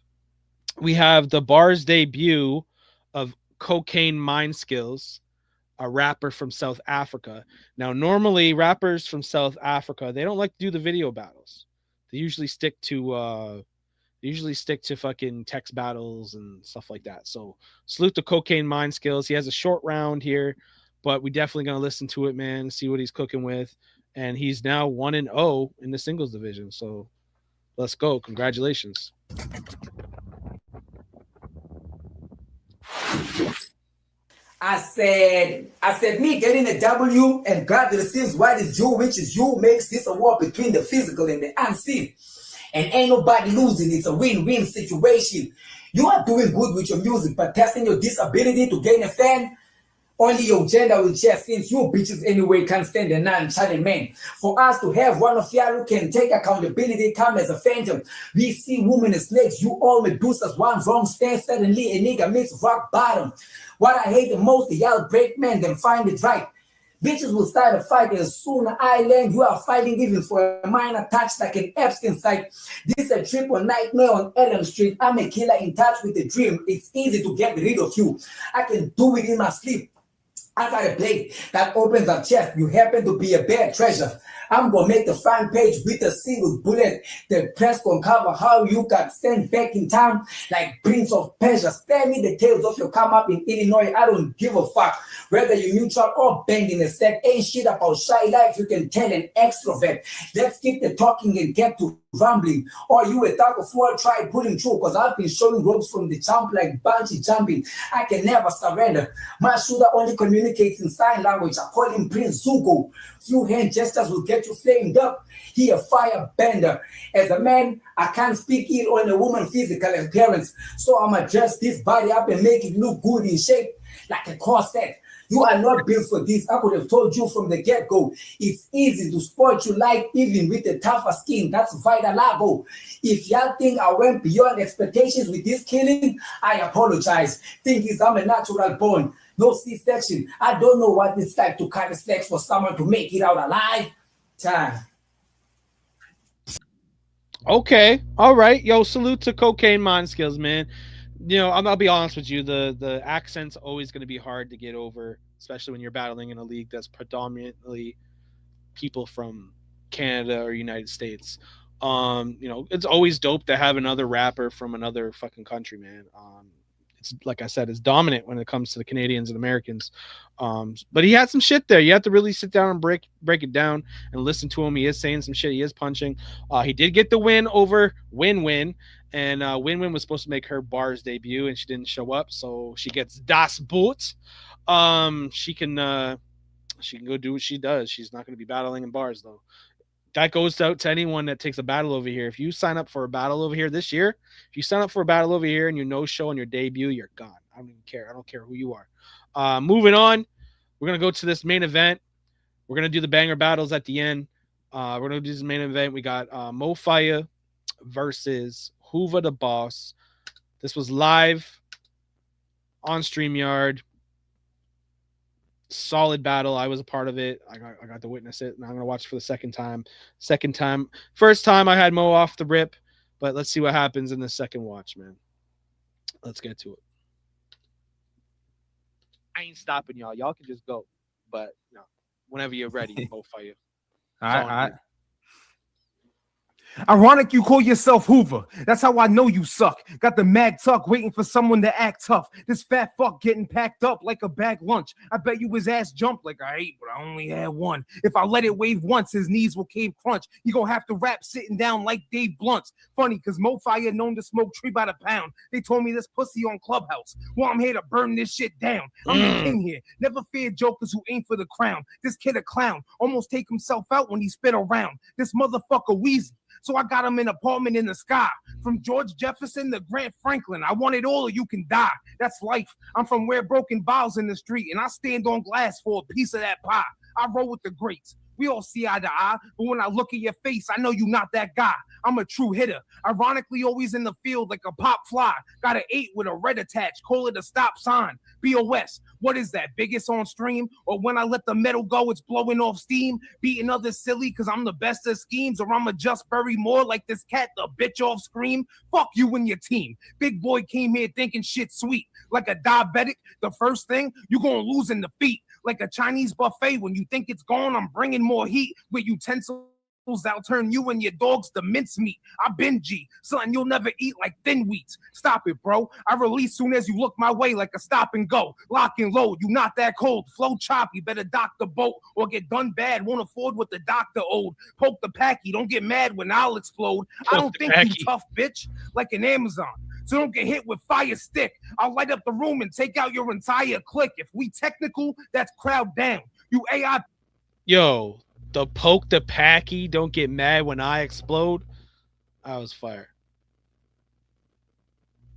we have the B.A.R.Z debut of Cocaine Mind Skills, a rapper from South Africa. Now, normally rappers from South Africa, they don't like to do the video battles. They usually stick to fucking text battles and stuff like that. So salute to Cocaine Mind Skills. He has a short round here, but we definitely gonna listen to it, man. See what he's cooking with, and he's now 1-0 in the singles division. So let's go. Congratulations. I said, me getting a W and God receives what is due, which is you, makes this a war between the physical and the unseen. And ain't nobody losing. It's a win-win situation. You are doing good with your music, but testing your disability to gain a fan, only your gender will share since you bitches anyway can't stand a non-child man. For us to have one of y'all who can take accountability, come as a phantom. We see women as slaves, you all Medusas, one wrong stance, suddenly a nigga meets rock bottom. What I hate the most, the y'all break men, then find it right. Bitches will start a fight as soon as I land. You are fighting even for a minor touch like an Epstein site. This is a triple nightmare on Elm Street. I'm a killer in touch with the dream. It's easy to get rid of you. I can do it in my sleep. I got a blade that opens up chest. You happen to be a bad treasure. I'm gonna make the front page with a single bullet. The press gonna cover how you got sent back in time like Prince of Persia. Spare me the tales of your come up in Illinois. I don't give a fuck whether you're neutral or banging a set. Ain't shit about shy life. You can tell an extrovert. Let's keep the talking and get to rambling. Or you a thug of war, try pulling through. Cause I've been showing ropes from the jump like bungee jumping. I can never surrender. My shooter only communicates in sign language. I call him Prince Zuko. Few hand gestures will get you flamed up. He a firebender. As a man, I can't speak ill on a woman's physical appearance. So I'ma dress this body up and make it look good in shape like a corset. You are not built for this. I could have told you from the get-go. It's easy to sport you like even with the tougher skin. That's Vida Lago. If y'all think I went beyond expectations with this killing, I apologize. Think it's I'm a natural born. No C-section. I don't know what it's like to cut a slack for someone to make it out alive. Time. Okay, all right, yo, salute to Cocaine Mind Skills, man. I'll be honest with you. The accent's always going to be hard to get over, especially when you're battling in a league that's predominantly people from Canada or United States. It's always dope to have another rapper from another fucking country, man. It's like I said, it's dominant when it comes to the Canadians and Americans. But he had some shit there. You have to really sit down and break it down and listen to him. He is saying some shit. He is punching. He did get the win over Win Win, and Win Win was supposed to make her B.A.R.Z debut, and she didn't show up, so she gets Das Boot. She can go do what she does. She's not going to be battling in bars though. That goes out to anyone that takes a battle over here. If you sign up for a battle over here this year, if you sign up for a battle over here and you no show on your debut, you're gone. I don't even care. I don't care who you are. Moving on, we're gonna go to this main event. We're gonna do the banger battles at the end. We're gonna do this main event. We got Mo Fire versus Hoover the Boss. This was live on StreamYard. Solid battle. I was a part of it. I got to witness it, and I'm gonna watch it for the second time. First time I had Mo off the rip, but let's see what happens in the second watch, man. Let's get to it. I ain't stopping y'all. Y'all can just go, but whenever you're ready, Mo Fire. All right. Ironic you call yourself Hoover. That's how I know you suck. Got the mag tuck waiting for someone to act tough. This fat fuck getting packed up like a bag lunch. I bet you his ass jumped like I ate, but I only had one. If I let it wave once, his knees will cave crunch. He gonna have to rap sitting down like Dave Blunt's. Funny, cause Mo Fire known to smoke tree by the pound. They told me this pussy on Clubhouse. Well, I'm here to burn this shit down. I'm the king here. Never fear jokers who aim for the crown. This kid a clown. Almost take himself out when he spit around. This motherfucker Weezy. So I got him an apartment in the sky. From George Jefferson to Grant Franklin. I want it all or you can die. That's life. I'm from where broken bottles in the street. And I stand on glass for a piece of that pie. I roll with the greats. We all see eye to eye, but when I look at your face, I know you not that guy. I'm a true hitter. Ironically, always in the field like a pop fly. Got an 8 with a red attached. Call it a stop sign. BOS. What is that? Biggest on stream? Or when I let the metal go, it's blowing off steam? Beating others silly because I'm the best of schemes? Or I'ma just bury more like this cat, the bitch off scream? Fuck you and your team. Big boy came here thinking shit sweet. Like a diabetic, the first thing, you gonna lose in defeat. Like a Chinese buffet, when you think it's gone, I'm bringing more heat with utensils. I'll turn you and your dogs to mincemeat. I been G, something you'll never eat like thin wheats. Stop it, bro. I release soon as you look my way like a stop and go. Lock and load, you not that cold. Flow choppy, better dock the boat or get done bad. Won't afford what the doctor owed. Poke the packy, don't get mad when I'll explode. I don't think you tough, bitch, like an Amazon. So don't get hit with fire stick. I'll light up the room and take out your entire clique. If we technical, that's crowd down. You AI. Yo, the poke the packy, don't get mad when I explode. I was fired.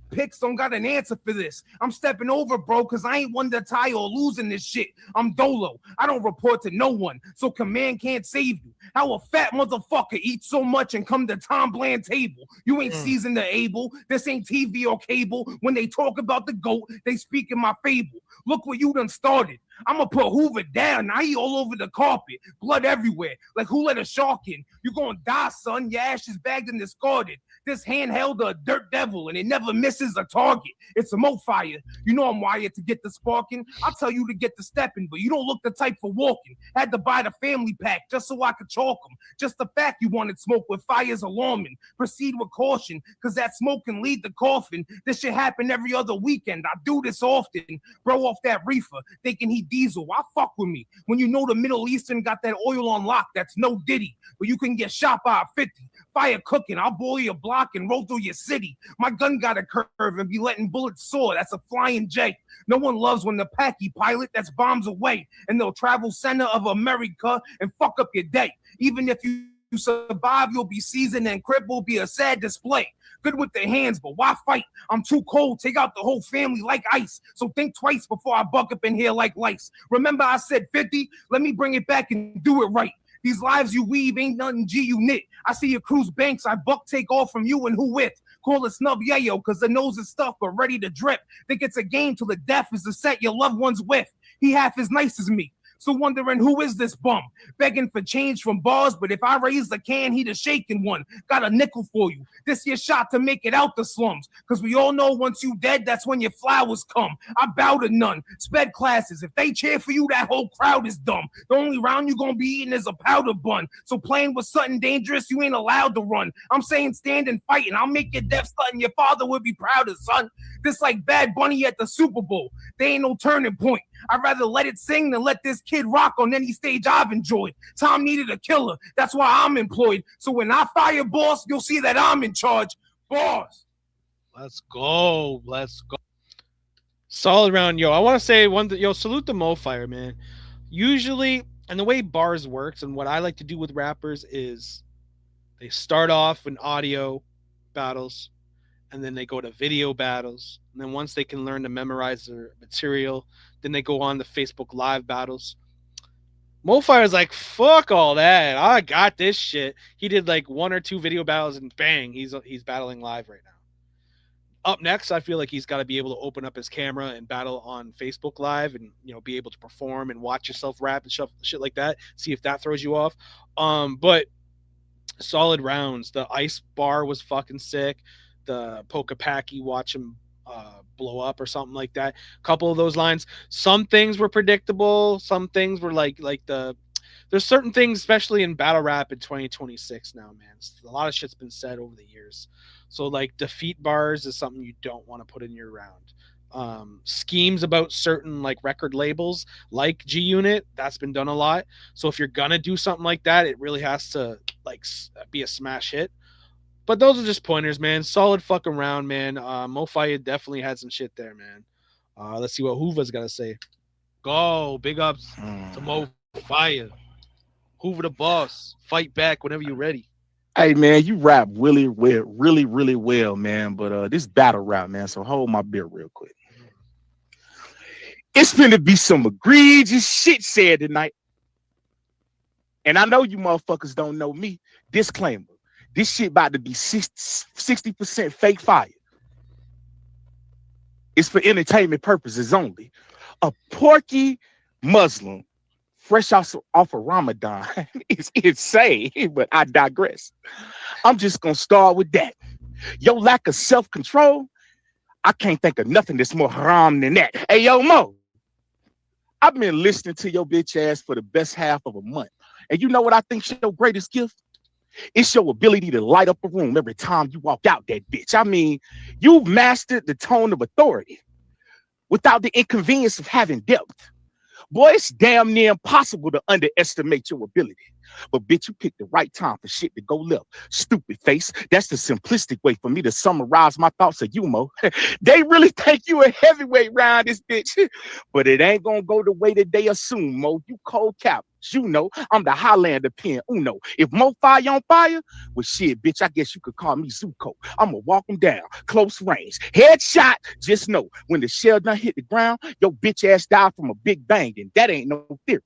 Picks don't got an answer for this. I'm stepping over, bro, because I ain't one to tie or losing this shit. I'm Dolo. I don't report to no one, so command can't save you. How a fat motherfucker eats so much and come to Tom Bland table? You ain't seasoned to able. This ain't TV or cable. When they talk about the GOAT, they speak in my fable. Look what you done started. I'ma put Hoover down. Now he all over the carpet. Blood everywhere. Like who let a shark in? You gonna die, son. Your ash is bagged and discarded. This handheld a dirt devil and it never misses a target. It's a mo fire. You know I'm wired to get the sparking. I'll tell you to get the stepping, but you don't look the type for walking. Had to buy the family pack just so I could chalk them. Just the fact you wanted smoke with fire's alarming. Proceed with caution, cause that smoke can lead to coffin. This shit happen every other weekend. I do this often. Bro off that reefer, thinking he diesel. Why fuck with me? When you know the Middle Eastern got that oil on lock, that's no Diddy. But you can get shot by a 50. Fire cooking, I'll boil your block and roll through your city. My gun got a curve and be letting bullets soar. That's a flying J. No one loves when the packy pilot that's bombs away and they'll travel center of America and fuck up your day. Even if you survive, you'll be seasoned and crib will be a sad display. Good with the hands, but why fight? I'm too cold. Take out the whole family like ice. So think twice before I buck up in here like lice. Remember I said 50? Let me bring it back and do it right. These lives you weave ain't nothing G you knit. I see your cruise banks. I buck take off from you and who with. Call it snub yayo cause the nose is stuffed but ready to drip. Think it's a game till the death is the set your loved ones with. He half as nice as me. So wondering who is this bum? Begging for change from bars, but if I raise the can, he the shaking one. Got a nickel for you. This your shot to make it out the slums. Cause we all know once you dead, that's when your flowers come. I bow to none. Sped classes. If they cheer for you, that whole crowd is dumb. The only round you gonna be eating is a powder bun. So playing with something dangerous, you ain't allowed to run. I'm saying stand and fight, and I'll make your death something your father would be proud of, son. This like Bad Bunny at the Super Bowl. They ain't no turning point. I'd rather let it sing than let this kid rock on any stage I've enjoyed. Tom needed a killer. That's why I'm employed. So when I fire boss, you'll see that I'm in charge. Boss. Let's go. Let's go. Solid round, yo. I want to say one yo, salute the Mo Fire, man. Usually, and the way bars works and what I like to do with rappers is they start off in audio battles and then they go to video battles. And then once they can learn to memorize their material, then they go on to Facebook Live battles. Mofire's like, fuck all that. I got this shit. He did like 1 or 2 video battles and bang, he's battling live right now. Up next, I feel like he's got to be able to open up his camera and battle on Facebook Live and, you know, be able to perform and watch yourself rap and shit like that. See if that throws you off. But solid rounds. The ice bar was fucking sick. The Pokapaki, watch him blow up or something like that. A couple of those lines. Some things were predictable. Some things were like the there's certain things, especially in battle rap in 2026 now, man. A lot of shit's been said over the years. So like defeat bars is something you don't want to put in your round. Schemes about certain like record labels like G Unit, that's been done a lot. So if you're gonna do something like that, it really has to like be a smash hit. But those are just pointers, man. Solid fucking round, man. Mo Fire definitely had some shit there, man. Let's see what Hoover's gonna say. Go, big ups to Mo Fire. Hoover the boss. Fight back whenever you're ready. Hey man, you rap really well, really well, man. But this battle rap, man. So hold my beer real quick. It's gonna be some egregious shit said tonight. And I know you motherfuckers don't know me. Disclaimer. This shit about to be 60% fake fire. It's for entertainment purposes only. A porky Muslim fresh off of Ramadan is insane, but I digress. I'm just gonna start with that. Your lack of self-control, I can't think of nothing that's more haram than that. Hey, yo, Mo, I've been listening to your bitch ass for the best half of a month. And you know what I think's your greatest gift? It's your ability to light up a room every time you walk out that bitch. I mean, you've mastered the tone of authority without the inconvenience of having depth. Boy, it's damn near impossible to underestimate your ability. But bitch, you picked the right time for shit to go left. Stupid face. That's the simplistic way for me to summarize my thoughts of you, Mo. They really think you a heavyweight round this bitch. But it ain't gonna go the way that they assume, Mo. You cold cap. You know, I'm the Highlander pen uno. If Mo Fire on fire, well shit, bitch, I guess you could call me Zuko. I'ma walk him down, close range. Headshot, just know, when the shell done hit the ground, your bitch ass died from a big bang, and that ain't no theory.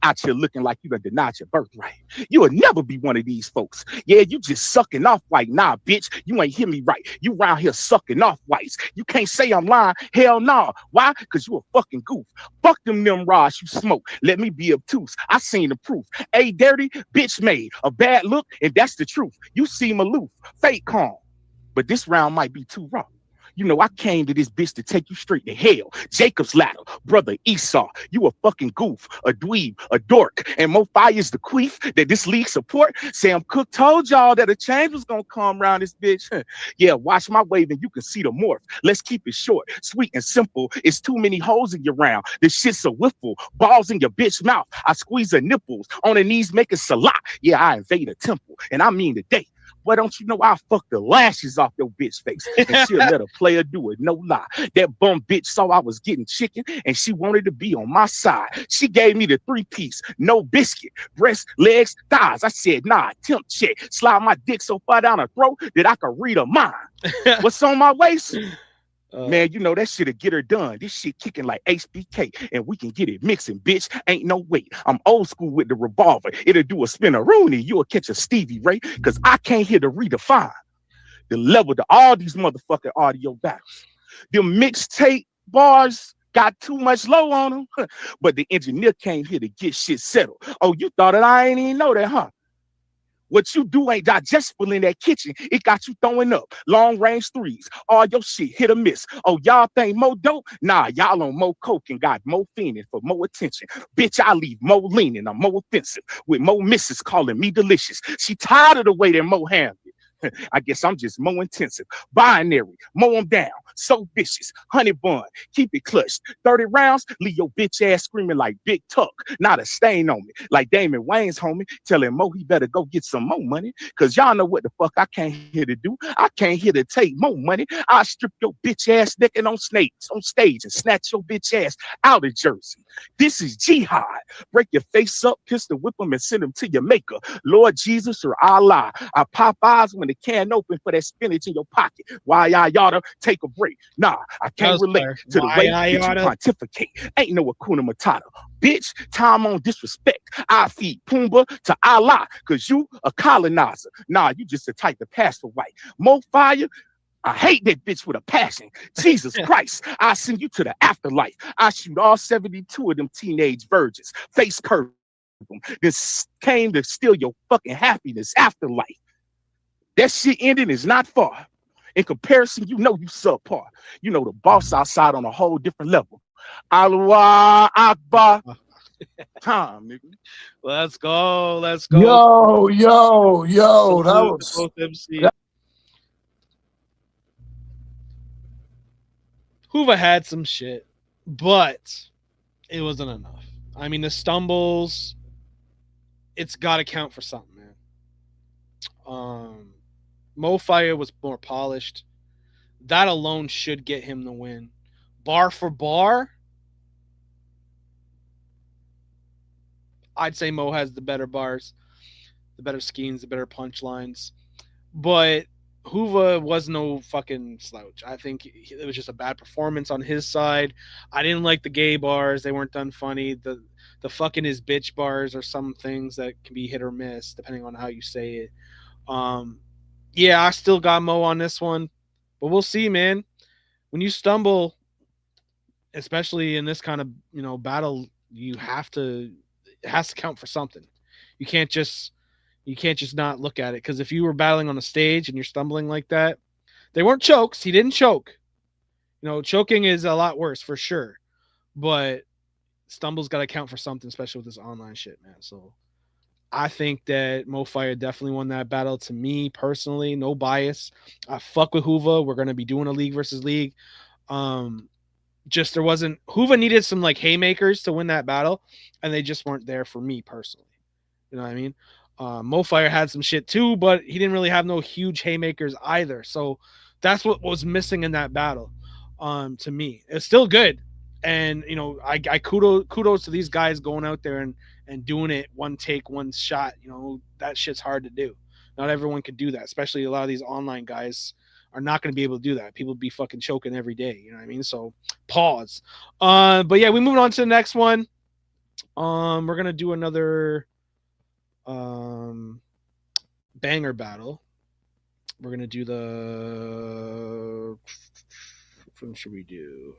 Out here looking like you done denied your birthright. You'll never be one of these folks. Yeah, you just sucking off white. Nah, bitch, you ain't hear me right. You around here sucking off whites. You can't say I'm lying. Hell nah. Why? Because you a fucking goof. Fuck them Nimrods you smoke. Let me be obtuse. I seen the proof. A dirty bitch made a bad look, and that's the truth. You seem aloof, fake calm. But this round might be too raw. You know, I came to this bitch to take you straight to hell. Jacob's ladder, brother Esau. You a fucking goof, a dweeb, a dork. And Mo Fire's the queef that this league support. Sam Cooke told y'all that a change was gonna come around this bitch. Yeah, watch my wave and you can see the morph. Let's keep it short, sweet and simple. It's too many holes in your round. This shit's a whiffle. Balls in your bitch mouth. I squeeze her nipples. On her knees making salat. Yeah, I invade a temple. And I mean today. Why don't you know I'll fuck the lashes off your bitch face and she'll let a player do it, no lie. That bum bitch saw I was getting chicken and she wanted to be on my side. She gave me the 3-piece, no biscuit, breast, legs, thighs. I said, nah, temp check. Slide my dick so far down her throat that I could read her mind. What's on my waist? Man, you know that shit'll get her done. This shit kicking like HBK, and we can get it mixing, bitch. Ain't no wait. I'm old school with the revolver. It'll do a spin-a-rooney. You'll catch a Stevie Ray, because I came here to redefine the level to all these motherfucking audio battles. Them mixtape bars got too much low on them, but the engineer came here to get shit settled. Oh, you thought that I ain't even know that, huh? What you do ain't digestible in that kitchen. It got you throwing up long range threes. All your shit hit or miss. Oh, y'all think Mo dope? Nah, y'all on Mo coke and got Mo fiending for more attention. Bitch, I leave Mo leaning. I'm Mo offensive with Mo misses calling me delicious. She tired of the way that Mo handled it. I guess I'm just Mo intensive. Binary, mow them down. So vicious. Honey bun, keep it clutched. 30 rounds, leave your bitch ass screaming like Big Tuck. Not a stain on me. Like Damon Wayne's homie, telling Mo he better go get some more money. Cause y'all know what the fuck I came here to do. I came here to take more money. I'll strip your bitch ass naked on stage and snatch your bitch ass out of Jersey. This is jihad. Break your face up, pistol whip them and send them to your maker. Lord Jesus or Allah. I pop eyes when the can open for that spinach in your pocket. Why I oughta take a break. Nah, I can't relate to the way that you pontificate. Ain't no Hakuna Matata. Bitch, time on disrespect. I feed Pumbaa to Allah, cause you a colonizer. Nah, you just a type of pass for white. Mo Fire, I hate that bitch with a passion. Jesus Christ, I send you to the afterlife. I shoot all 72 of them teenage virgins. Face curve them. This came to steal your fucking happiness afterlife. That shit ending is not far. In comparison, you know you subpar. You know the boss outside on a whole different level. Allah Akbar. Time, nigga. Let's go. Let's go. Yo, Salute that to was both MCs. Hoover had some shit, but it wasn't enough. I mean, the stumbles, it's got to count for something, man. Mo Fire was more polished. That alone should get him the win. Bar for bar, I'd say Mo has the better bars, the better schemes, the better punchlines. But Hoover was no fucking slouch. I think it was just a bad performance on his side. I didn't like the gay bars. They weren't done funny. The fucking his bitch bars are some things that can be hit or miss depending on how you say it. Yeah, I still got Mo on this one. But we'll see, man. When you stumble, especially in this kind of, battle, it has to count for something. You can't just not look at it, because if you were battling on a stage and you're stumbling like that, they weren't chokes. He didn't choke. Choking is a lot worse for sure, but stumbles got to count for something, especially with this online shit, man. So I think that Mo Fire definitely won that battle. To me personally, no bias. I fuck with Hoover. We're gonna be doing a league versus league. Just there wasn't, Hoover needed some like haymakers to win that battle, and they just weren't there for me personally. You know what I mean? Mo Fire had some shit too, but he didn't really have no huge haymakers either. So that's what was missing in that battle. To me, it's still good, and I kudos to these guys going out there and doing it one take, one shot. That shit's hard to do. Not everyone can do that, especially a lot of these online guys are not going to be able to do that. People be fucking choking every day. You know what I mean? So pause. But yeah, we moving on to the next one. We're gonna do another banger battle. We're gonna do which one should we do?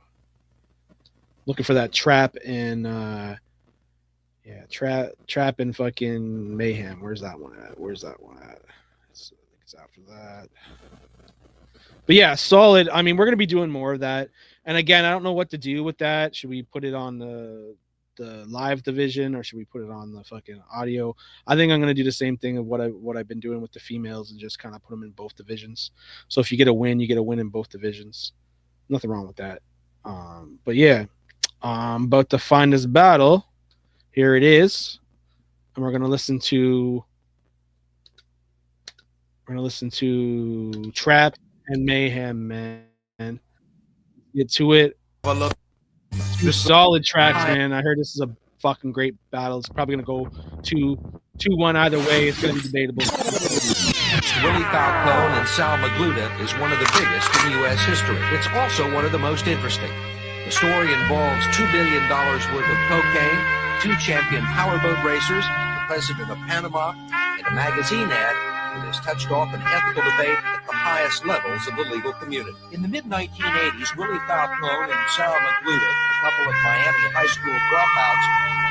Looking for that trap and trap and fucking mayhem. Where's that one at? I think it's after that. But yeah, solid. I mean, we're gonna be doing more of that. And again, I don't know what to do with that. Should we put it on the live division, or should we put it on the fucking audio? I think I'm gonna do the same thing of what I've been doing with the females, and just kind of put them in both divisions. So if you get a win, you get a win in both divisions. Nothing wrong with that. But yeah, about to find this battle. Here it is, and we're gonna listen to Trap and Mayhem, man. Get to it. Two solid tracks, man. I heard this is a fucking great battle. It's probably gonna go 2-1 either way. It's gonna be debatable. Willie Falcone and Sal Magluta is one of the biggest in U.S. history. It's also one of the most interesting. The story involves $2 billion worth of cocaine, 2 champion powerboat racers, the president of Panama, and a magazine ad that has touched off an ethical debate at the highest levels of the legal community. In the mid-1980s, Willie Falcone and Sal Magluta, a couple of Miami high school dropouts,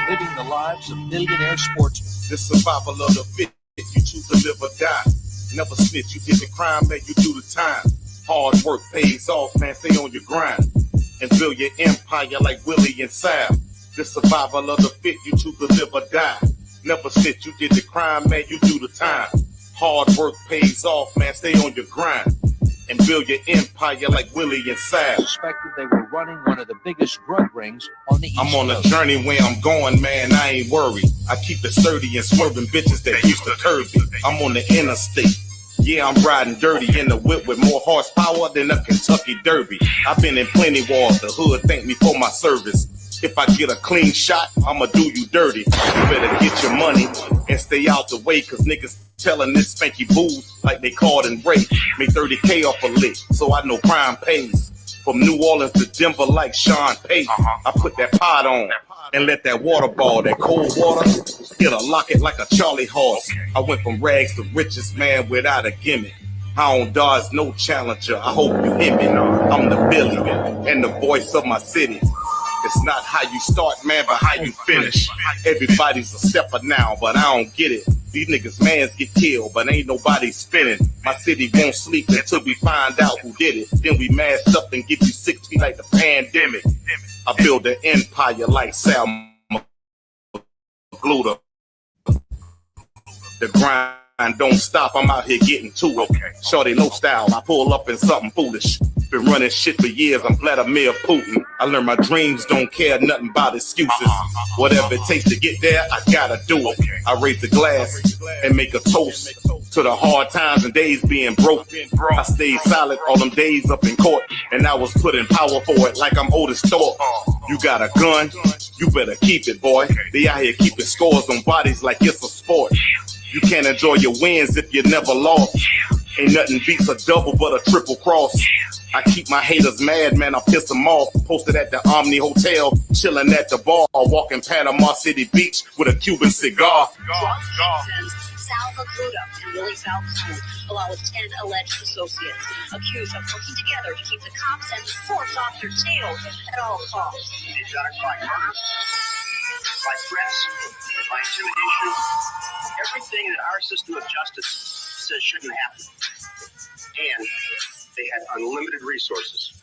living the lives of millionaire sportsmen. The survival of the fit, you choose to live or die. Never snitch, you did the crime, man, you do the time. Hard work pays off, man, stay on your grind. And build your empire like Willie and Sal. The survival of the fit, you choose to live or die. Never snitch, you did the crime, man, you do the time. Hard work pays off, man, stay on your grind. And build your empire like Willie and Sal. Suspected they were running one of the biggest drug rings on the East I'm on a Coast. journey where I'm going, man, I ain't worried. I keep it sturdy and swerving bitches that used to curb me. I'm on the interstate. Yeah, I'm riding dirty in the whip with more horsepower than a Kentucky Derby. I've been in plenty wars, the hood thank me for my service. If I get a clean shot, I'ma do you dirty. You better get your money and stay out the way, cause niggas telling this spanky booze like they called and rape. Make 30K off a lick, so I know crime pays. From New Orleans to Denver like Sean Payton. I put that pot on and let that water ball, that cold water, hit a locket like a Charlie horse. I went from rags to riches, man, without a gimmick. I don't dodge no challenger, I hope you hear me. I'm the Billy and the voice of my city. It's not how you start, man, but how you finish. Everybody's a stepper now, but I don't get it. These niggas mans get killed, but ain't nobody spinning. My city won't sleep until we find out who did it. Then we masked up and give you 6 feet like the pandemic. I build an empire like Sal glued. The grind don't stop, I'm out here getting to it. Shorty, no style, I pull up in something foolish. Been running shit for years, I'm Vladimir Putin. I learned my dreams don't care nothing about excuses. Whatever it takes to get there, I gotta do it. I raise the glass and make a toast to the hard times and days being broke. I stayed solid all them days up in court, and I was put in power for it like I'm Otis Thorpe. You got a gun, you better keep it, boy. They out here keeping scores on bodies like it's a sport. You can't enjoy your wins if you never lost. Ain't nothing beats a double but a triple cross. I keep my haters mad, man, I piss them off. Posted at the Omni Hotel, chilling at the bar, walking Panama City Beach with a Cuban cigar. Sal Magluta and Willie Falcone, along with 10 alleged associates, accused of working together to keep the cops and the force off their tails at all costs. It's by murder, by threats, by intimidation, everything that our system of justice says shouldn't happen. And they had unlimited resources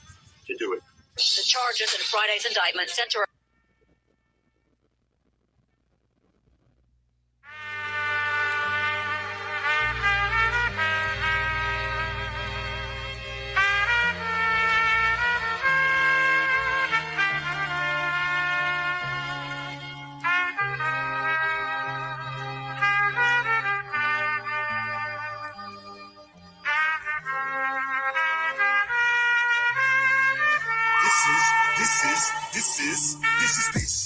to do it. The charges in Friday's indictment center.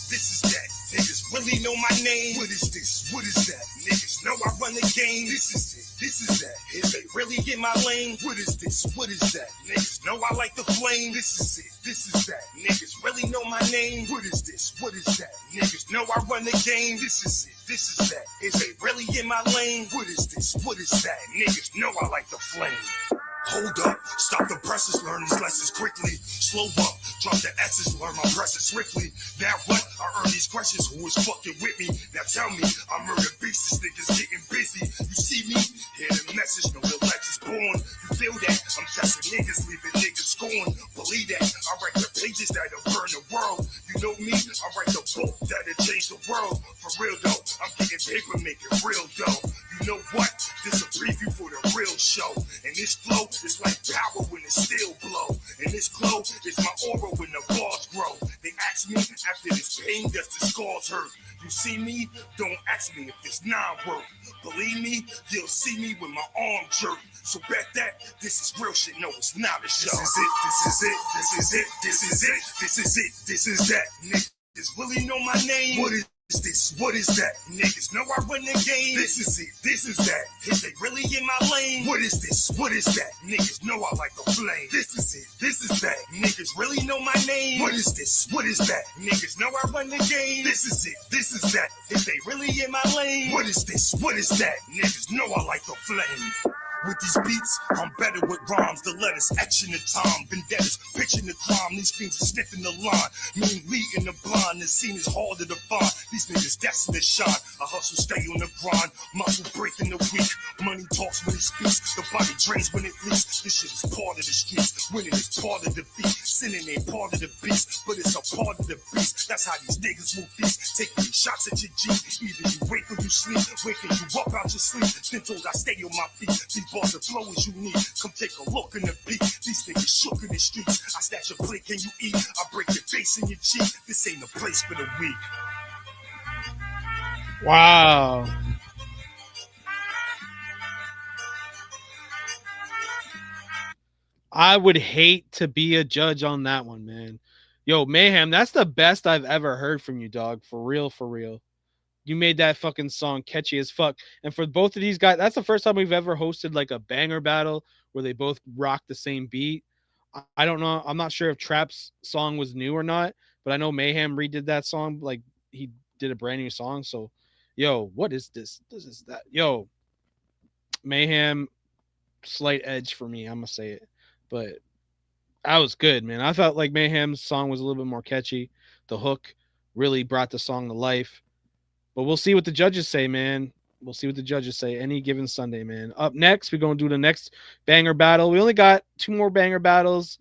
This is that. Niggas really know my name. What is this? What is that? Niggas know I run the game. This is it. This is that. Is they really in my lane? What is this? What is that? Niggas know I like the flame. This is it. This is that. Niggas really know my name. What is this? What is that? Niggas know I run the game. This is it. This is that. Is they really in my lane? What is this? What is that? Niggas know I like the flame. Hold up, stop the presses, learn these lessons quickly. Slow up, drop the S's, learn my presses swiftly. Now what? I earn these questions, who is fucking with me? Now tell me, I murder beasts, this niggas getting busy. You see me? Hear the message, no election's born. You feel that? I'm testing niggas, leaving niggas scorn. Believe that, I write the pages that'll burn the world. You know me, I write the book that'll change the world. For real though, I'm getting paper, making real dough. You know what? This a preview for the real show. And this flow is like power when it still blow. And this glow is my aura when the bars grow. They ask me after this pain, does the scars hurt? You see me? Don't ask me if this nine work. Believe me, you'll see me with my arm jerk. So bet that this is real shit. No, it's not a show. This is it. This is it. This is it. This is it. This is it. This is that. Niggas really know my name. What is this? What is that? Niggas know I run the game. This is it. This is that. Is they really in my lane? What is this? What is that? Niggas know I like the flame. This is it. This is that. Niggas really know my name. What is this? What is that? Niggas know I run the game. This is it. This is that. Is they really in my lane? What is this? What is that? Niggas know I like the flame. With these beats, I'm better with rhymes. The letters etching the time. Vendettas pitching the crime. These fiends are sniffing the line. Mean leading the blind. The scene is harder to find. These niggas destined to shine. I hustle, stay on the grind. Muscle breaking the weak. Money talks when it speaks. The body drains when it leaks. This shit is part of the streets. Winning is part of the beat. Sinning ain't part of the beast, but it's a part of the beast. That's how these niggas will feast. Taking shots at your G. Either you wake or you sleep. Waking you up out your sleep. Then told I stay on my feet. These bars of flow as you need. Come take a look in the beat. These niggas shook in the streets. I snatch your plate, can you eat? I break your face in your cheek. This ain't a place for the weak. Wow. I would hate to be a judge on that one, man. Yo, Mayhem, that's the best I've ever heard from you, dog. For real, for real. You made that fucking song catchy as fuck. And for both of these guys, that's the first time we've ever hosted like a banger battle where they both rock the same beat. I don't know. I'm not sure if Trap's song was new or not, but I know Mayhem redid that song. Like he did a brand new song. So, yo, what is this? This is that. Yo, Mayhem, slight edge for me. I'm gonna say it, but that was good, man. I felt like Mayhem's song was a little bit more catchy. The hook really brought the song to life. But we'll see what the judges say, man. We'll see what the judges say any given Sunday, man. Up next, we're going to do the next banger battle. We only got 2 more banger battles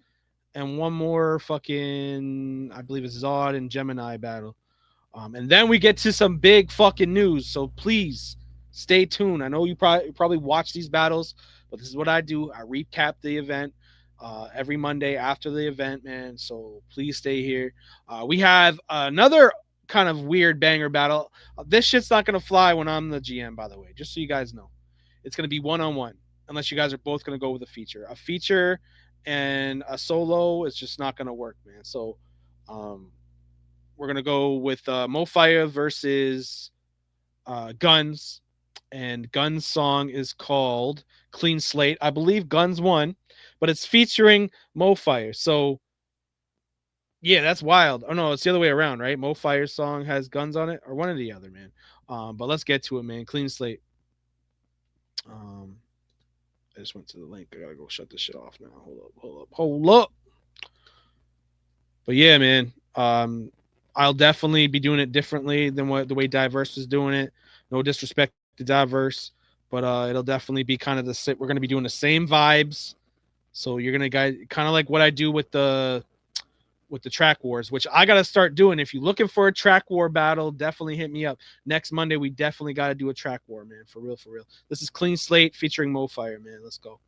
and 1 more fucking, I believe it's Zod and Gemini battle. And then we get to some big fucking news. So please stay tuned. I know you probably watch these battles, but this is what I do. I recap the event every Monday after the event, man. So please stay here. We have another kind of weird banger battle. This shit's not gonna fly when I'm the GM, by the way. Just so you guys know, it's gonna be 1-on-1 unless you guys are both gonna go with a feature. A feature and a solo is just not gonna work, man. So we're gonna go with Mofire versus Guns, and Guns' song is called "Clean Slate." I believe Guns won, but it's featuring Mofire. So yeah, that's wild. Oh no, it's the other way around, right? Mofire's song has Guns on it, or one or the other, man. But let's get to it, man. Clean Slate. I just went to the link. I gotta go shut this shit off now. Hold up. But yeah, man. I'll definitely be doing it differently than the way Diverse is doing it. No disrespect to Diverse, but it'll definitely be kind of we're gonna be doing the same vibes. So you're gonna guys kind of like what I do with the track wars, which I gotta start doing. If you're looking for a track war battle, definitely hit me up. Next Monday, we definitely gotta do a track war, man. For real, for real. This is Clean Slate featuring Mofire, man. Let's go.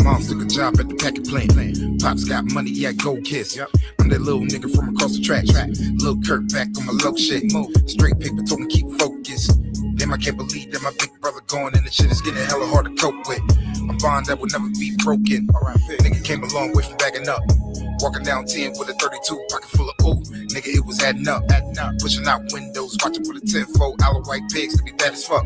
Moms took a job at the packing plant. Pops got money, yeah, go kiss. I'm that little nigga from across the track. Lil Kurt back on my low shit. Straight paper told me keep focused. Damn, I can't believe that my big brother going and the shit is getting hella hard to cope with. A bond that would never be broken. Nigga came a long way from backing up. Walking down 10 with a 32 pocket full of ooh. Nigga, it was adding up. Pushing out windows, watching for the 10-fold. Isle of White pigs to be bad as fuck.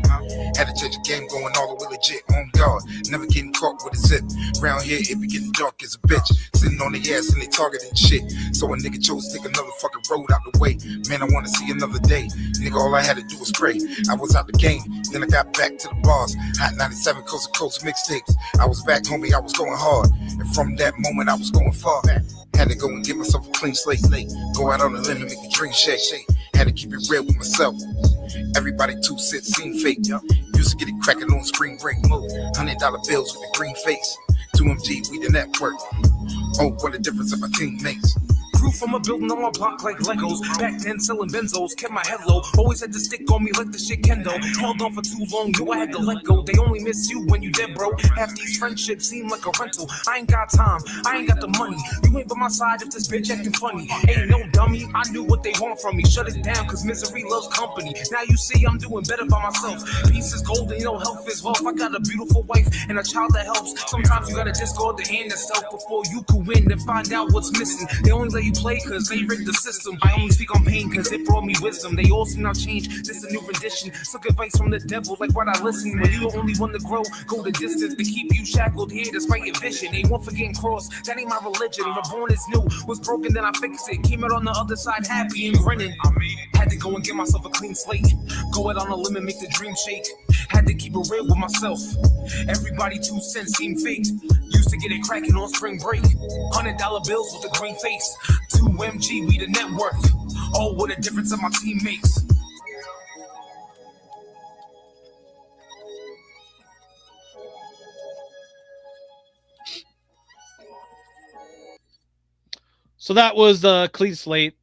Had to change the game, going all the way legit. On guard, never getting caught with a zip. Round here, it be getting dark as a bitch. Sitting on the ass and they targeting shit. So a nigga chose to take another fucking road out the way. Man, I wanna see another day. Nigga, all I had to do was pray. I was out the game, then I got back to the bars. Hot 97 coast to coast mixtapes. I was back, homie, I was going hard. And from that moment, I was going far. Had to go and get myself a clean slate. Go out on the limb and make the dream shake. Had to keep it real with myself. Everybody 2 cents seem fake. Used to get it cracking on spring break. $100 bills with a green face. 2MG, we the network. Oh, what a difference of my teammates. Grew from a building on my block like Legos. Back then selling benzos, kept my head low. Always had to stick on me like the shit kendo. Held on for too long, yo, I had to let go. They only miss you when you dead, bro. Half these friendships seem like a rental. I ain't got time, I ain't got the money. You ain't by my side if this bitch acting funny. Ain't no dummy, I knew what they want from me. Shut it down, cause misery loves company. Now you see I'm doing better by myself. Peace is golden, you know, health is wealth. I got a beautiful wife and a child that helps. Sometimes you gotta discard the hand itself before you can win and find out what's missing. They only let you play cause they rigged the system. I only speak on pain cause it brought me wisdom. They all seem now change, this a new rendition. Took advice from the devil, like what I listen. When you the only one to grow, go the distance to keep you shackled here despite your vision. Ain't one for getting crossed, that ain't my religion. Reborn is new, was broken then I fixed it. Came out on the other side happy and grinning. Had to go and get myself a clean slate. Go out on a limb and make the dream shake. Had to keep it real with myself. Everybody 2 cents seem fake. Used to get it cracking on spring break. $100 bills with a green face. 2MG, we the network. Oh, what a difference of my team makes. So that was Clean Slate.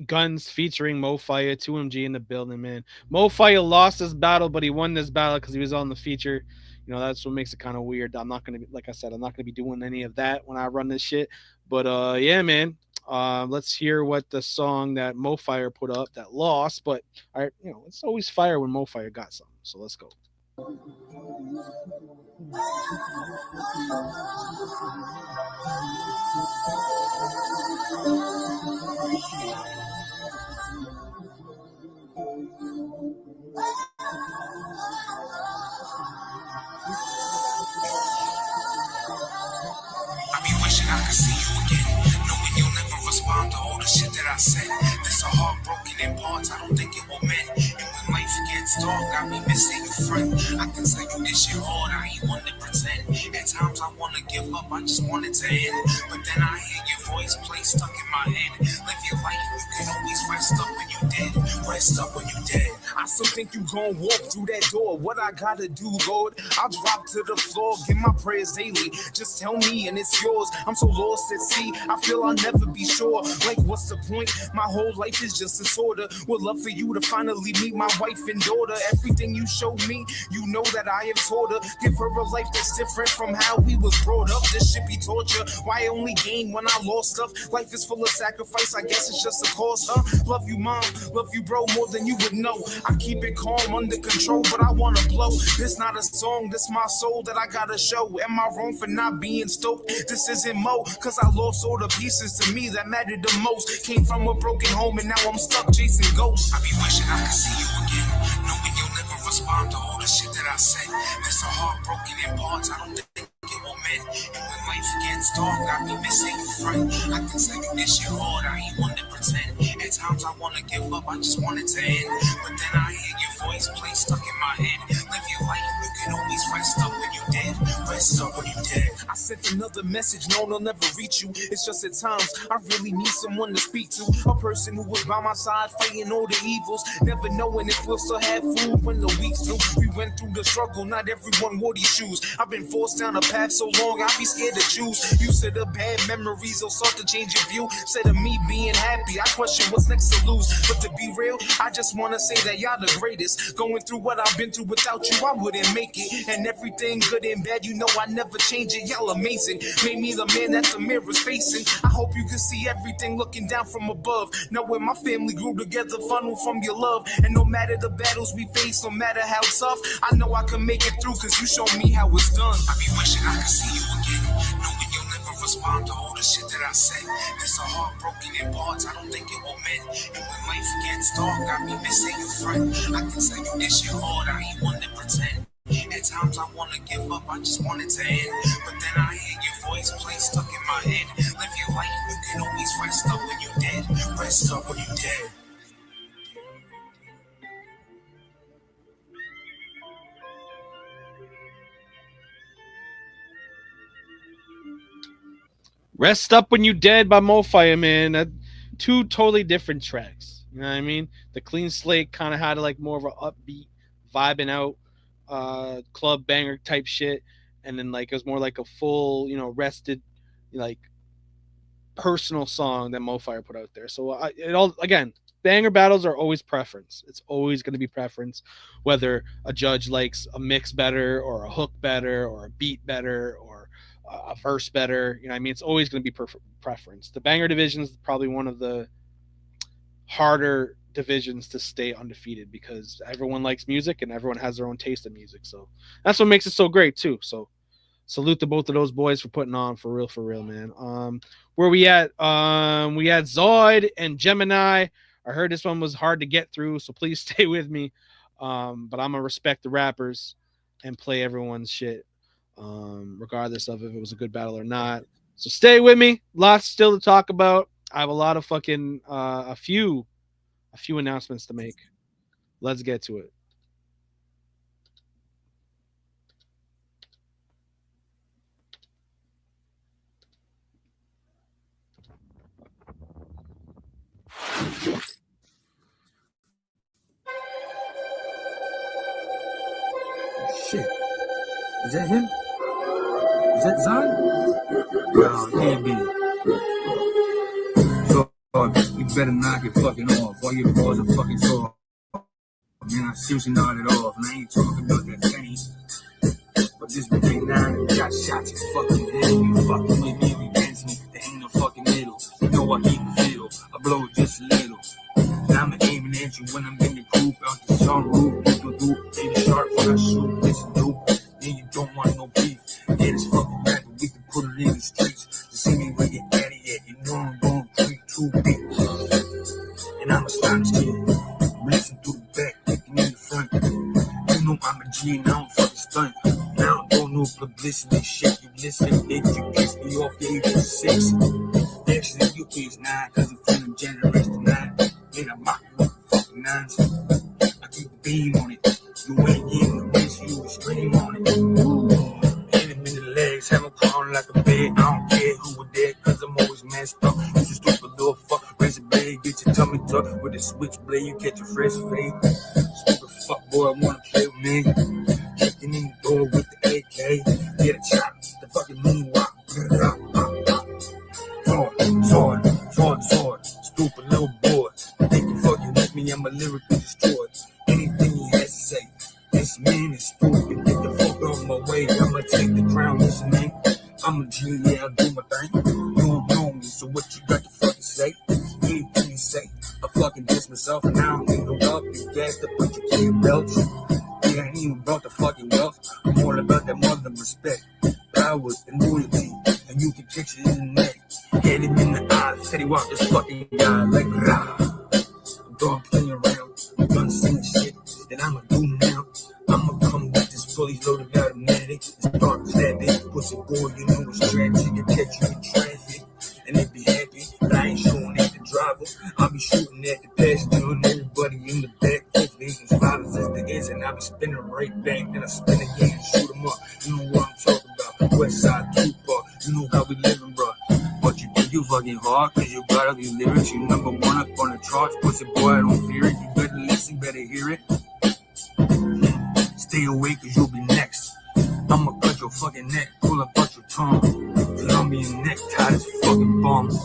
Guns featuring Mofire, 2MG in the building, man. Mofire lost this battle, but he won this battle because he was on the feature. You know, that's what makes it kind of weird. I'm not gonna be, like I said, I'm not gonna be doing any of that when I run this shit. But yeah, man. Let's hear what the song that Mofire put up that lost. But you know, it's always fire when Mofire got something. So let's go. I be wishing I could see you again, knowing you'll never respond to all the shit that I said. This a heartbroken in parts, I don't think it will mend. And when life gets dark, I be missing you, friend. I can tell you this shit hard, I ain't one to pretend. At times I wanna give up, I just want it to end. But then I hear your voice play stuck in my head. Live your life Rest up when you dead. I still think you gon' walk through that door. What I gotta do, Lord? I'll drop to the floor, give my prayers daily. Just tell me and it's yours. I'm so lost at sea, I feel I'll never be sure. Like, what's the point? My whole life is just disorder. Would love for you to finally meet my wife and daughter. Everything you showed me, you know that I have taught her. Give her a life that's different from how we was brought up. This should be torture. Why only gain when I lost stuff? Life is full of sacrifice, I guess it's just a cost, huh? Love you, mom, love you, bro, more than you would know. I keep it calm, under control, but I wanna blow. This not a song, this my soul that I gotta show. Am I wrong for not being stoked? This isn't Mo, cause I lost all the pieces to me that mattered the most. Came from a broken home and now I'm stuck chasing ghosts. I be wishing I could see you again, knowing you'll never respond to all the shit that I said. There's a heart broken in parts, I don't think it will mend. And when life gets dark, I be missing you, friend. I can say this shit hard, I ain't one to pretend. At times I wanna give up, I just want it to end. But then I hear your voice play stuck in my head. Live your life, you can always rest up when you dead. Rest up when you dead. I sent another message, no, they'll never reach you. It's just at times I really need someone to speak to. A person who was by my side, fighting all the evils. Never knowing if we'll still have food when the week's through. We went through the struggle, not everyone wore these shoes. I've been forced down a path so long, I be scared to choose. You said the bad memories will start to change your view. Said of me being happy, I question what's next to lose. But to be real, I just wanna say that y'all the greatest. Going through what I've been through without you, I wouldn't make it. And everything good and bad, you know I never change it. Y'all amazing, made me the man that the mirror's facing. I hope you can see everything looking down from above. Knowing my family grew together, funnel from your love. And no matter the battles we face, no matter how tough, I know I can make it through, cause you showed me how it's done. I be wishing I could see you again, knowing you'll never respond to all the shit that I said. There's a heart broken in parts, I don't think it will mend. And when life gets dark, I be missing you, friend. I can say you this shit hard, I ain't one to pretend. At times I wanna give up, I just want it to end. But then I hear your voice play stuck in my head. Live your life, you can always rest up when you dead. Rest up when you dead. Rest Up When You Dead by Mo Fireman. Two totally different tracks. You know what I mean? The Clean Slate kind of had like more of an upbeat, vibing out, club banger type shit. And then like it was more like a full, rested, like personal song that Mo Fire put out there. So it all, again, banger battles are always preference. It's always going to be preference, whether a judge likes a mix better or a hook better or a beat better or a verse better. You know what I mean? It's always going to be preference. The banger division is probably one of the harder divisions to stay undefeated because everyone likes music and everyone has their own taste of music. So that's what makes it so great too. So salute to both of those boys for putting on for real, man. Where we at? We had Zoid and Gemini. I heard this one was hard to get through, so please stay with me. But I'm gonna respect the rappers and play everyone's shit, regardless of if it was a good battle or not. So stay with me. Lots still to talk about. I have a lot of fucking a few announcements to make. Let's get to it. Shit. Is that him? Is that Zon? Well, can't be. So, you better knock it fucking off. All your balls are fucking sore. Man, I seriously nodded off. And I ain't talking about that penny. But this big 9 and got shots in fucking head. You fucking with me, you against me. There ain't no fucking middle. You know I keep it fiddle. I blow it just a little. And I'm aiming at you when I'm in the group. Out the sunroof, you can do baby sharp when I shoot. Listen, dude. Then you don't want no beef. Yeah, this fucking rapper, we can put it in the streets. To see me where you're at it at. You know I'm going 3-2 beats. And I'm a stylish kid. Racing through the back, kicking in the front. You know I'm a G and I don't fucking stunt. Now I don't know publicity shit. You listen, bitch, you piss me off the age of 6. Actually, you is 9, cause I'm feeling generation 9. Man, I'm mocking with the fucking 9s. I keep the beam on it. You ain't getting the bitch, you can scream on it. Hit him in the legs, have him crawling like a bed. I don't care who was there, cause I'm always messed up. You just stupid little fuck. Raise a blade, get your tummy tucked with a switchblade. play, you catch a fresh fade. Stupid fuck boy, wanna play with me. Kicking in the door with the AK. Get a chop, the fucking moonwalk. Sword. Stupid little boy. Think you fucking with me, I'ma lyrically destroy anything he has to say. This man is stupid. Get the fuck on my way. I'ma take the crown, listen, man. I'm a G, yeah, I'll do my thing. You don't know me, so what you got to fucking say? Anything you say, I fucking diss myself, and I don't need no love. You gassed up with your kid belts. Yeah, I ain't even about the fucking wealth. I'm all about that mother respect, power, and loyalty. And you can catch it in the neck. Hit him in the eye, said he walked this fucking guy like rah. I'm done playing around, I'm done saying shit that I'ma do now. I'ma come with this fully loaded automatic. It's dark savage, pussy boy, you know it's tragic. You catch you in traffic, and they be happy. But I ain't shooting at the driver, I'll be shooting at the passenger and everybody in the back. Hopefully some spotters is the answer, and I'll be spinning right back. Then I spin again and shoot them up. You know what I'm talking about, West Side Tupac. You know how we living, bro. But you think you fucking hard, cause you got all these lyrics. You number one up on the charts, pussy boy, I don't fear it. You better listen, better hear it. Stay awake, cause you'll be next. I'ma cut your fucking neck, pull up out your tongue. Cause I'm being neck tied as fucking bums.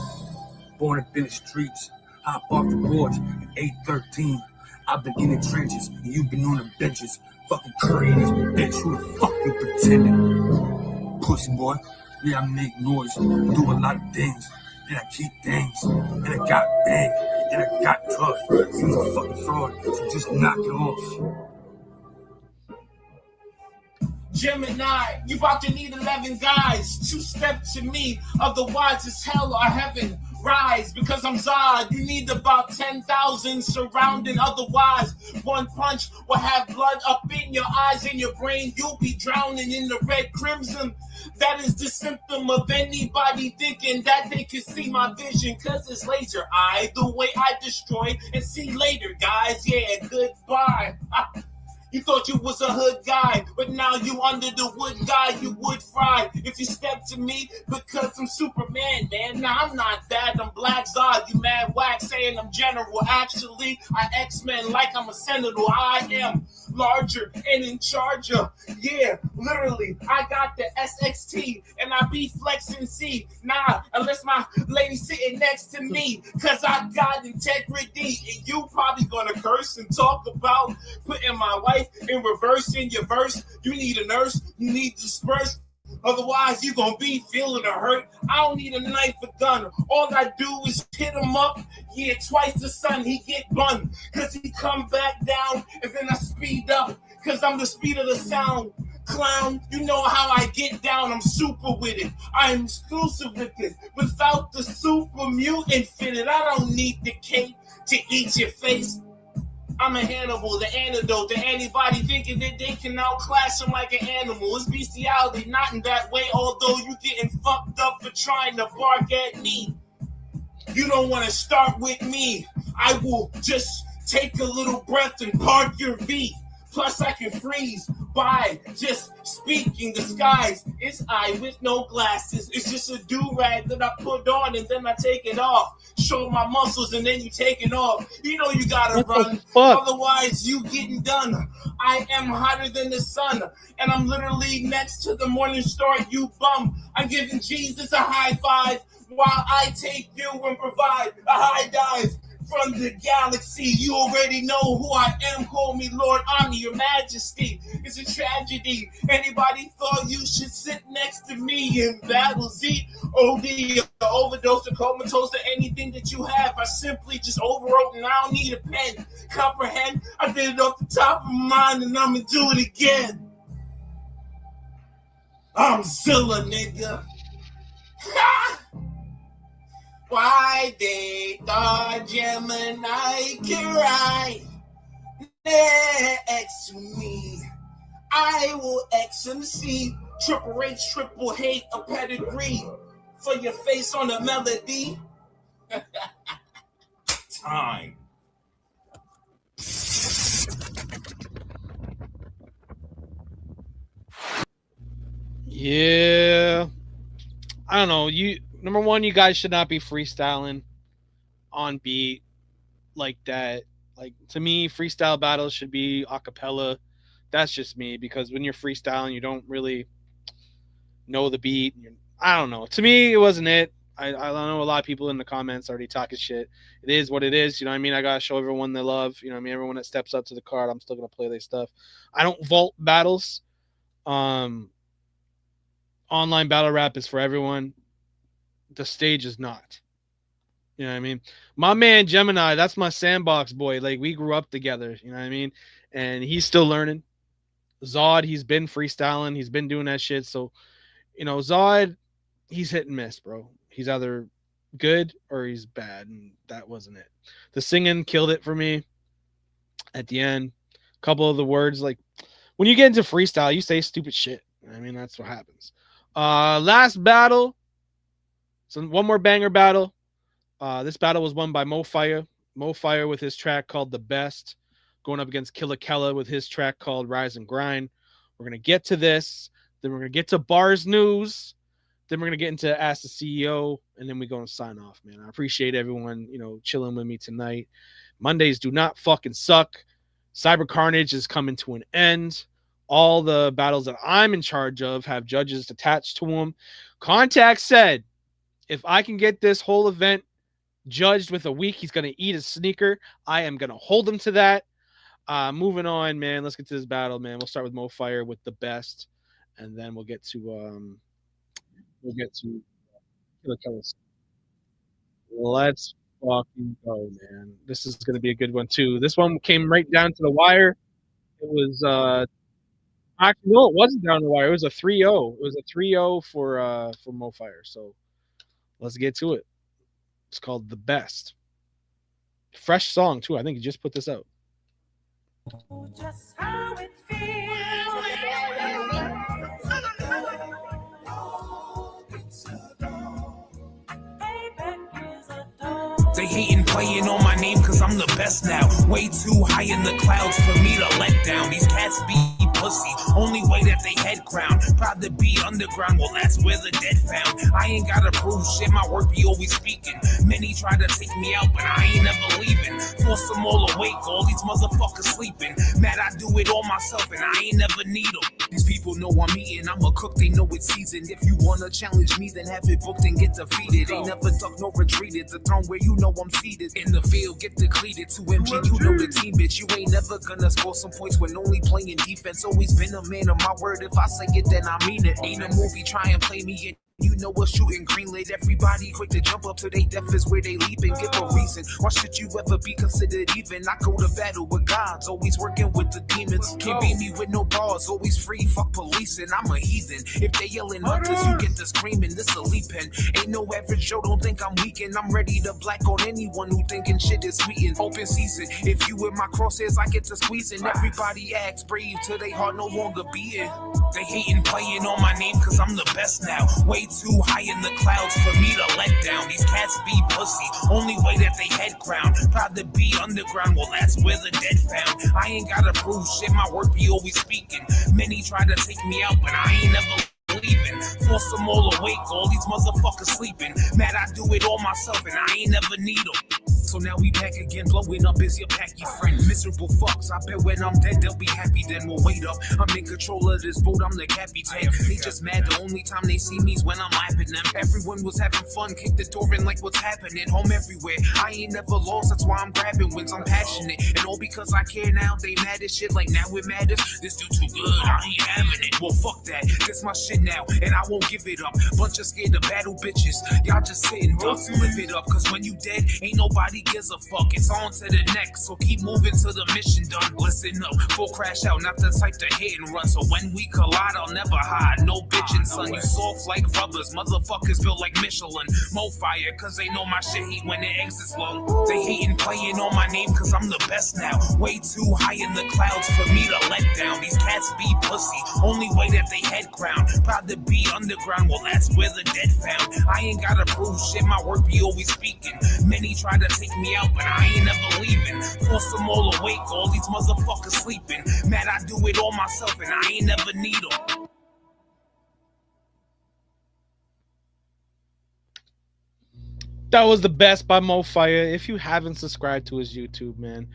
Born up in the streets, hop off the porch at 8:13. I've been in the trenches, and you've been on the benches. Fucking curry in this bitch, who the fuck you pretending? Pussy boy, yeah, I make noise, do a lot of things, and I keep things, and I got big, and I got tough. You're a fucking fraud, so just knock it off. Gemini, you about to need 11 guys. 2 step to me, otherwise it's hell or heaven. Rise, because I'm Zod. You need about 10,000 surrounding, otherwise one punch will have blood up in your eyes and your brain. You'll be drowning in the red crimson. That is the symptom of anybody thinking that they can see my vision, cause it's laser eye, the way I destroy and see later, guys. Yeah, goodbye. You thought you was a hood guy, but now you under the wood guy, you would fry. If you step to me, because I'm Superman, man. Nah, I'm not that, I'm Black Zod. You mad whack saying I'm general. Actually, I X-Men like I'm a senator. I am larger and in charge of, yeah, literally, I got the SXT, and I be flexing C. Nah, unless my lady sitting next to me, cause I got integrity, and you probably gonna curse and talk about putting my wife in reverse in your verse. You need a nurse, you need to disperse. Otherwise, you gonna be feeling a hurt. I don't need a knife or gun. All I do is hit him up. Yeah, twice the sun, he get bun. Cause he come back down, and then I speed up. Cause I'm the speed of the sound. Clown, you know how I get down. I'm super with it. I'm exclusive with this. Without the super mutant fitted, I don't need the cape to eat your face. I'm a Hannibal, the antidote to anybody thinking that they can outclass him like an animal. It's bestiality, not in that way, although you getting fucked up for trying to bark at me. You don't want to start with me. I will just take a little breath and park your V. Plus I can freeze by just speaking. The skies, it's I with no glasses. It's just a do-rag that I put on and then I take it off. Show my muscles and then you take it off. You know you gotta run, otherwise you getting done. I am hotter than the sun, and I'm literally next to the morning star, you bum. I'm giving Jesus a high five while I take you and provide a high dive from the galaxy. You already know who I am. Call me Lord Omni, your majesty. It's a tragedy. Anybody thought you should sit next to me in B.A.R.Z? OD, overdose, or comatose, or anything that you have. I simply just overwrote and I don't need a pen. Comprehend? I did it off the top of my mind and I'm gonna do it again. I'm Zilla, nigga. Why they thought Gemini can ride next to me? I will XMC, triple H, triple hate, a pedigree for your face on a melody. Time. Yeah. I don't know. Number one, you guys should not be freestyling on beat like that. Like to me, freestyle battles should be a cappella. That's just me because when you're freestyling, you don't really know the beat. I don't know. To me, it wasn't it. I know a lot of people in the comments already talking shit. It is what it is. You know what I mean? I gotta show everyone their love. You know what I mean? Everyone that steps up to the card, I'm still gonna play their stuff. I don't vault battles. Um, Online battle rap is for everyone. The stage is not. You know what I mean? My man Gemini, that's my sandbox boy. Like we grew up together. You know what I mean? And he's still learning. Zod, he's been freestyling. He's been doing that shit. So, Zod, he's hit and miss, bro. He's either good or he's bad, and that wasn't it. The singing killed it for me at the end. A couple of the words, like when you get into freestyle, you say stupid shit. I mean, that's what happens. Last battle. So one more banger battle. This battle was won by Mo Fire. Mo Fire with his track called The Best, going up against Killa Kella with his track called Rise and Grind. We're going to get to this. Then we're going to get to B.A.R.Z news. Then we're going to get into Ask the CEO. And then we're going to sign off, man. I appreciate everyone, chilling with me tonight. Mondays do not fucking suck. Cyber Carnage is coming to an end. All the battles that I'm in charge of have judges attached to them. Contact said, if I can get this whole event judged with a week, he's going to eat a sneaker. I am going to hold him to that. Moving on, man. Let's get to this battle, man. We'll start with Mo Fire with The Best, and then we'll get to Killa Kellis. Let's fucking go, man. This is going to be a good one too. This one came right down to the wire. It was actually no, it wasn't down the wire. It was a 3-0. It was a 3-0 for Mo Fire. So let's get to it. It's called The Best. Fresh song too. I think he just put this out. Just how it feels. They hating playing on my name cause I'm the best now. Way too high in the clouds for me to let down. These cats be pussy, only way that they head crown. Proud to be underground, well that's where the dead found. I ain't gotta prove shit, my work be always speaking. Many try to take me out, but I ain't never leaving. Force them all awake, all these motherfuckers sleeping. Mad I do it all myself and I ain't never need them. These people know I'm eating, I'm a cook, they know it's seasoned. If you wanna challenge me, then have it booked and get defeated. Ain't never duck, no retreated. The throne where you know I'm seated. In the field, get depleted. 2MG, you know the team, bitch. You ain't never gonna score some points when only playing defense. Always been a man of my word. If I say it, then I mean it. Ain't a movie, try and play me in. You know what's shooting greenlit. Everybody quick to jump up to their death is where they leaping. Give a reason. Why should you ever be considered even? I go to battle with gods, always working with the demons. Can't beat me with no bars, always free. Fuck policing, I'm a heathen. If they yelling hunters, you get the screaming. This a leaping. Ain't no average Joe, don't think I'm weakened. I'm ready to black on anyone who thinking shit is sweetened. Open season. If you with my crosshairs, I get to squeezing. Everybody acts brave till they heart no longer beating. They hating playing on my name cause I'm the best now. Way too high in the clouds for me to let down. These cats be pussy, only way that they head crown. Proud to be underground, well that's where the dead found. I ain't gotta prove shit, my work be always speaking. Many try to take me out, but I ain't never leaving. Force them all awake, all these motherfuckers sleeping. Mad I do it all myself and I ain't never need them. So now we back again, blowing up is your packy friend. Miserable fucks, I bet when I'm dead they'll be happy then. We'll wait up, I'm in control of this boat, I'm the captain. They just mad the only time they see me's when I'm lapping them. Everyone was having fun, kick the door in like what's happening. Home everywhere, I ain't never lost, that's why I'm grabbing wins. I'm passionate, and all because I care now. They mad as shit like now it matters. This dude too good, I ain't having it. Well fuck that, this my shit now, and I won't give it up. Bunch of scared to battle bitches, y'all just sitting ducks. Live it up, cause when you dead, ain't nobody gives a fuck. It's on to the next, so keep moving till the mission done. Listen up, full crash out, not the type to hit and run. So when we collide, I'll never hide. No bitchin', son, you soft like rubbers. Motherfuckers built like Michelin. Mo Fire, cause they know my shit heat when it exits low. They hating playing on my name cause I'm the best now. Way too high in the clouds for me to let down. These cats be pussy, only way that they head crown. Proud to be underground, well that's where the dead found. I ain't gotta prove shit, my work be always speaking. Many try to take me out, but I ain't never leaving. Force them all awake, all these motherfuckers sleeping. Mad I do it all myself and I ain't never need them. That was The Best by Mo Fire. If you haven't subscribed to his YouTube, man,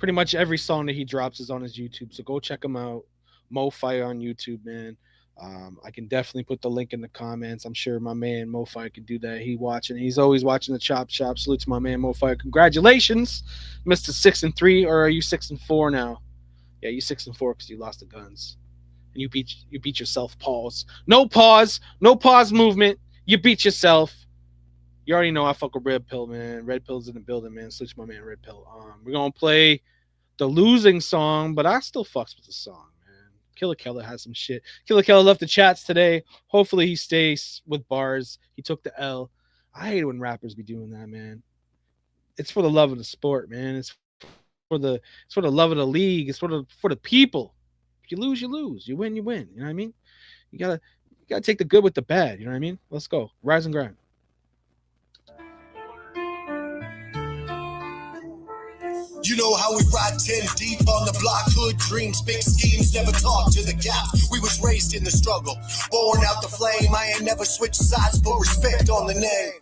Pretty much every song that he drops is on his YouTube, so go check him out. Mo Fire on YouTube, man. I can definitely put the link in the comments. I'm sure my man Mo Fire can do that. He's always watching the Chop Shop. Salute to my man Mo Fire. Congratulations, Mr. 6-3, or are you 6-4 now? Yeah, you 6-4 because you lost the guns. And you beat yourself. Pause. No pause. No pause movement. You beat yourself. You already know I fuck with Red Pill, man. Red Pill's in the building, man. Switch my man Red Pill. We're gonna play the losing song, but I still fucks with the song, man. Killer Keller has some shit. Killer Keller left the chats today. Hopefully he stays with bars. He took the L. I hate it when rappers be doing that, man. It's for the love of the sport, man. It's for the love of the league. It's for the people. If you lose, you lose. You win, you win. You know what I mean? You gotta take the good with the bad. You know what I mean? Let's go. Rise and grind. You know how we ride 10 deep on the block, hood dreams, big schemes, never talk to the gap. We was raised in the struggle, born out the flame. I ain't never switched sides, put respect on the name.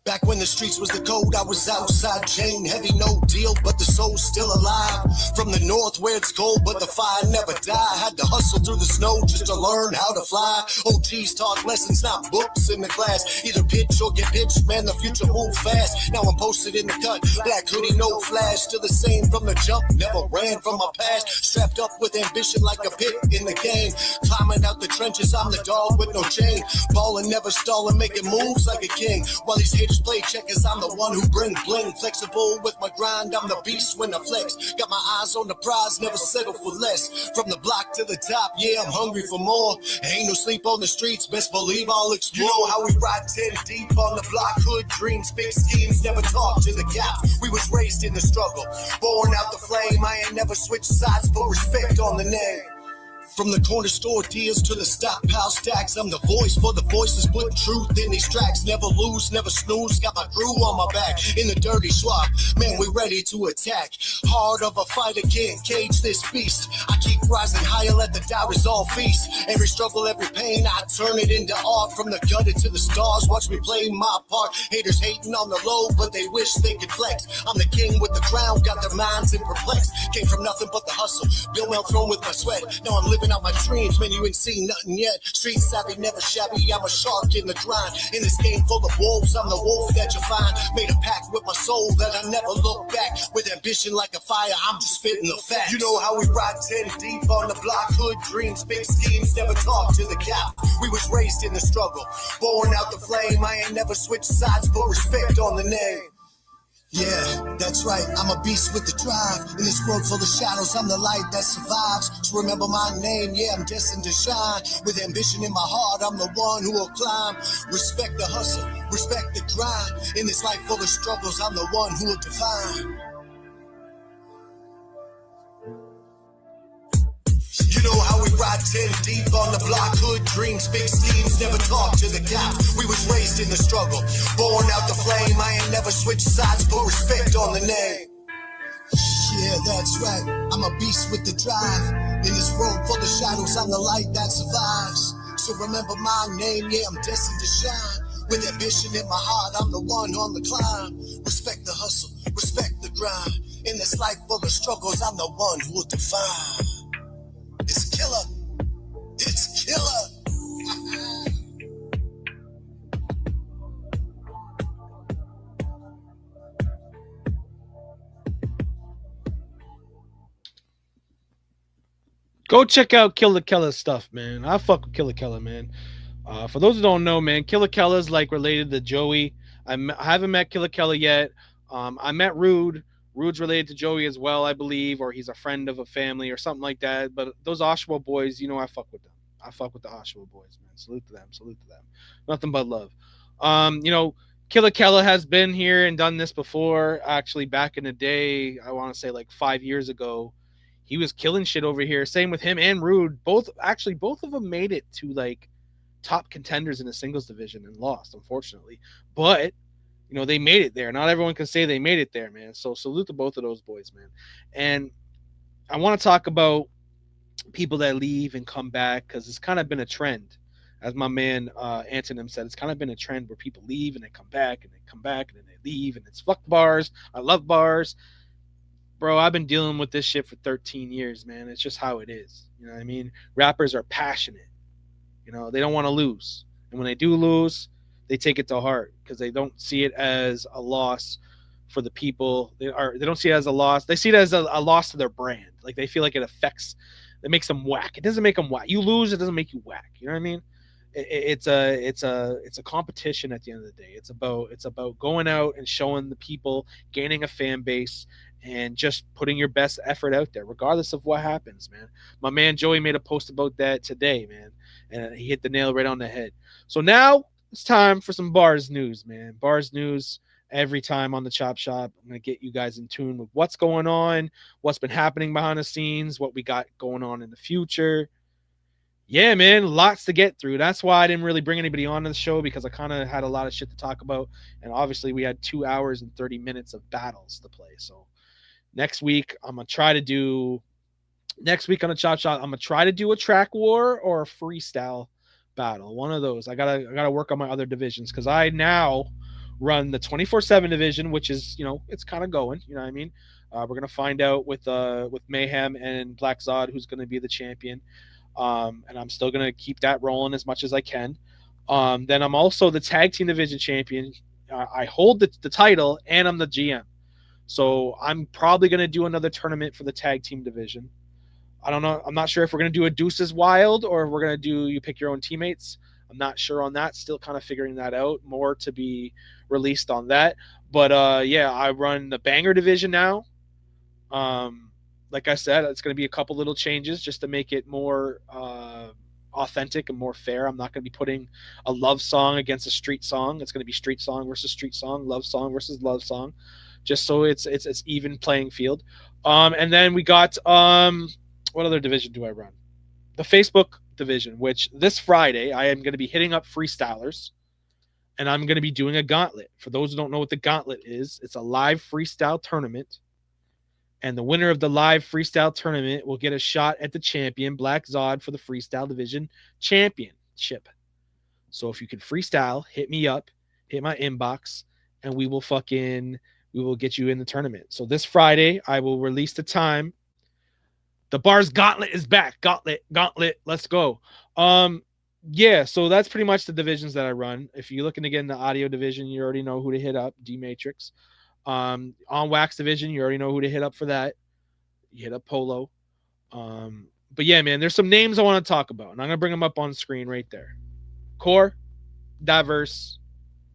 Back when the streets was the code, I was outside, chain heavy, no deal, but the soul's still alive. From the north where it's cold, but the fire never die. Had to hustle through the snow just to learn how to fly. OGs taught lessons, not books in the class. Either pitch or get pitched, man, the future move fast. Now I'm posted in the cut, black hoodie, no flash. Still the same from the jump, never ran from my past. Strapped up with ambition like a pit in the game. Climbing out the trenches, I'm the dog with no chain. Ballin', never stalling, making moves like a king. While these haters play checkers, I'm the one who bring bling. Flexible with my grind, I'm the beast when I flex. Got my eyes on the prize, never settle for less. From the block to the top, yeah, I'm hungry for more. Ain't no sleep on the streets, best believe I'll explore. You know how we ride 10 deep on the block, hood dreams, big schemes, never talk to the gap. We was raised in the struggle, born out the flame. I ain't never switched sides, put respect on the name. From the corner store deals to the stockpile stacks, I'm the voice for the voices, putting truth in these tracks. Never lose, never snooze, got my crew on my back. In the dirty swap, man, we ready to attack. Heart of a fighter, can't cage this beast. I keep rising higher, let the doubters all feast. Every struggle, every pain, I turn it into art. From the gutter to the stars, watch me play my part. Haters hating on the low, but they wish they could flex. I'm the king with the crown, got their minds in perplexed. Came from nothing but the hustle, built well thrown with my sweat. Now I'm living out my dreams, man, you ain't seen nothing yet. Street savvy, never shabby, I'm a shark in the grind. In this game full of wolves, I'm the wolf that you find. Made a pact with my soul that I never look back. With ambition like a fire, I'm just spitting the facts. You know how we ride 10 deep on the block, hood dreams, big schemes, never talk to the cap. We was raised in the struggle, born out the flame. I ain't never switched sides, put respect on the name. Yeah, that's right, I'm a beast with the drive. In this world full of shadows, I'm the light that survives. So remember my name, yeah, I'm destined to shine. With ambition in my heart, I'm the one who will climb. Respect the hustle, respect the grind. In this life full of struggles, I'm the one who will define. You know how we ride 10 deep on the block, hood dreams, big schemes, never talk to the gap. We was raised in the struggle, born out the flame. I ain't never switched sides, put respect on the name. Yeah, that's right, I'm a beast with the drive. In this world full of shadows, I'm the light that survives. So remember my name, yeah, I'm destined to shine. With ambition in my heart, I'm the one on the climb. Respect the hustle, respect the grind. In this life full of struggles, I'm the one who will define. It's killer. It's killer. Go check out Killer Keller stuff, man. I fuck with Killer Keller, man. For those who don't know, man, Killer Keller's like related to Joey. I haven't met Killer Keller yet. I met Rude. Rude's related to Joey as well, I believe, or he's a friend of a family or something like that. But those Oshawa boys, I fuck with them. I fuck with the Oshawa boys, man. Salute to them. Salute to them. Nothing but love. Killer Keller has been here and done this before. Actually, back in the day, I want to say like 5 years ago, he was killing shit over here. Same with him and Rude. Both of them made it to like top contenders in the singles division and lost, unfortunately. But they made it there. Not everyone can say they made it there, man. So salute to both of those boys, man. And I want to talk about people that leave and come back because it's kind of been a trend. As my man Antonym said, it's kind of been a trend where people leave and they come back and they come back and then they leave, and it's fuck bars. I love bars. Bro, I've been dealing with this shit for 13 years, man. It's just how it is. You know what I mean? Rappers are passionate. You know, they don't want to lose. And when they do lose, they take it to heart because they don't see it as a loss for the people. They don't see it as a loss. They see it as a loss to their brand. Like they feel like it makes them whack. It doesn't make them whack. You lose, it doesn't make you whack. You know what I mean? It's a competition at the end of the day. It's about going out and showing the people, gaining a fan base, and just putting your best effort out there, regardless of what happens, man. My man Joey made a post about that today, man, and he hit the nail right on the head. So now it's time for some bars news, man. Bars news every time on the Chop Shop. I'm gonna get you guys in tune with what's going on, what's been happening behind the scenes, what we got going on in the future. Yeah, man, lots to get through. That's why I didn't really bring anybody on to the show because I kind of had a lot of shit to talk about. And obviously, we had 2 hours and 30 minutes of battles to play. So next week, I'm going to try to do, next week on the Chop Shop, I'm going to try to do a track war or a freestyle battle. One of those. I gotta work on my other divisions because I now run the 24/7 division, which is, it's kind of going. You know what I mean? We're going to find out with Mayhem and Black Zod who's going to be the champion. And I'm still going to keep that rolling as much as I can. Then I'm also the tag team division champion. I hold the title and I'm the GM. So I'm probably going to do another tournament for the tag team division. I don't know. I'm not sure if we're going to do a Deuces Wild or if we're going to do you pick your own teammates. I'm not sure on that. Still kind of figuring that out. More to be released on that. But yeah, I run the Banger division now. Like I said, it's going to be a couple little changes just to make it more authentic and more fair. I'm not going to be putting a love song against a street song. It's going to be street song versus street song, love song versus love song, just so it's even playing field. And then we got what other division do I run? The Facebook division, which this Friday I am going to be hitting up freestylers, and I'm going to be doing a gauntlet. For those who don't know what the gauntlet is, it's a live freestyle tournament. And the winner of the live freestyle tournament will get a shot at the champion, Black Zod, for the freestyle division championship. So if you can freestyle, hit me up, hit my inbox, and we will get you in the tournament. So this Friday, I will release the time. The B.A.R.Z gauntlet is back. Gauntlet, let's go. Yeah, so that's pretty much the divisions that I run. If you're looking to get in the audio division, you already know who to hit up, D Matrix. On Wax division, you already know who to hit up for that. You hit up Polo. But yeah, man, there's some names I want to talk about, and I'm gonna bring them up on screen right there. Core, Diverse,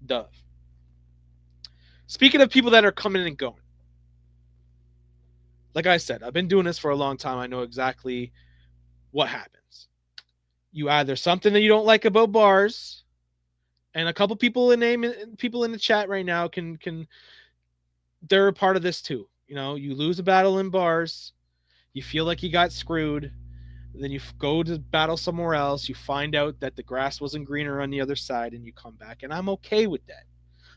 Dove. Speaking of people that are coming and going, like I said, I've been doing this for a long time. I know exactly what happens. You either something that you don't like about B.A.R.Z, and a couple people in the chat right now can they're a part of this too. You lose a battle in B.A.R.Z, you feel like you got screwed, then you go to battle somewhere else, you find out that the grass wasn't greener on the other side, and you come back, and I'm okay with that.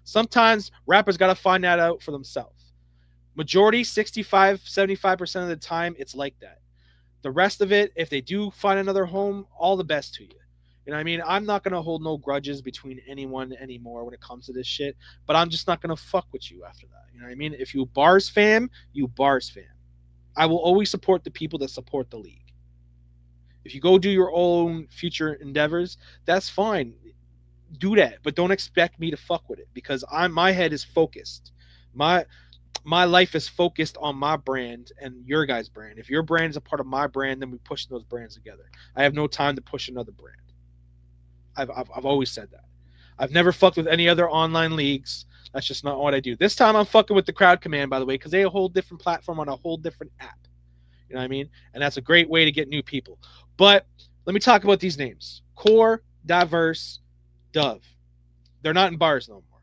Sometimes rappers got to find that out for themselves. Majority, 65-75% of the time, it's like that. The rest of it, if they do find another home, all the best to you. You know what I mean? I'm not going to hold no grudges between anyone anymore when it comes to this shit, but I'm just not going to fuck with you after that. You know what I mean? If you B.A.R.Z fam, you B.A.R.Z fam. I will always support the people that support the league. If you go do your own future endeavors, that's fine. Do that, but don't expect me to fuck with it because my head is focused. My life is focused on my brand and your guys' brand. If your brand is a part of my brand, then we push those brands together. I have no time to push another brand. I've always said that. I've never fucked with any other online leagues. That's just not what I do. This time I'm fucking with the Crowd Command, by the way, because they have a whole different platform on a whole different app. You know what I mean? And that's a great way to get new people. But let me talk about these names. Core, Diverse, Dove. They're not in B.A.R.Z no more.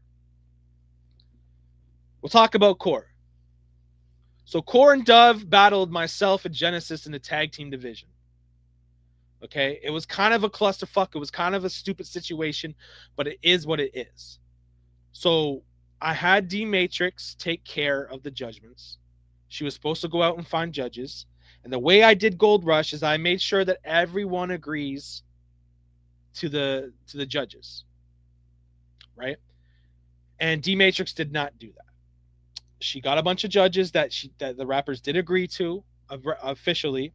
We'll talk about Core. So Core and Dove battled myself and Genesis in the tag team division. Okay, it was kind of a clusterfuck. It was kind of a stupid situation, but it is what it is. So I had D Matrix take care of the judgments. She was supposed to go out and find judges. And the way I did Gold Rush is I made sure that everyone agrees to the judges. Right? And D Matrix did not do that. She got a bunch of judges that the rappers did agree to officially,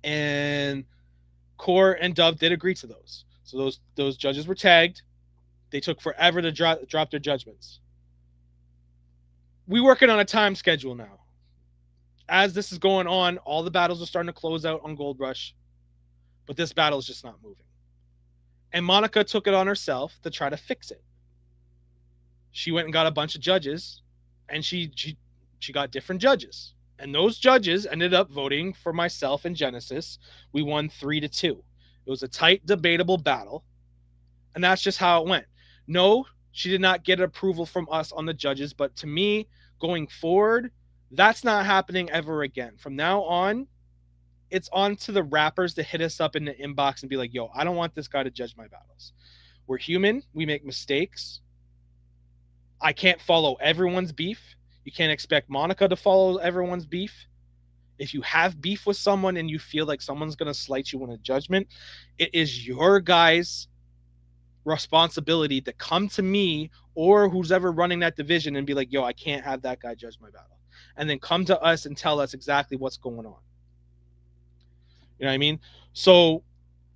and Core and Dove did agree to those. So those judges were tagged. They took forever to drop their judgments. We working on a time schedule now. As this is going on, all the battles are starting to close out on Gold Rush, but this battle is just not moving. And Monica took it on herself to try to fix it. She went and got a bunch of judges, and she got different judges. And those judges ended up voting for myself and Genesis. We won 3-2. It was a tight, debatable battle. And that's just how it went. No, she did not get approval from us on the judges. But to me, going forward, that's not happening ever again. From now on, it's on to the rappers to hit us up in the inbox and be like, yo, I don't want this guy to judge my battles. We're human. We make mistakes. I can't follow everyone's beef. You can't expect Monica to follow everyone's beef. If you have beef with someone and you feel like someone's going to slight you in a judgment, it is your guys' responsibility to come to me or who's ever running that division and be like, yo, I can't have that guy judge my battle. And then come to us and tell us exactly what's going on. You know what I mean? So,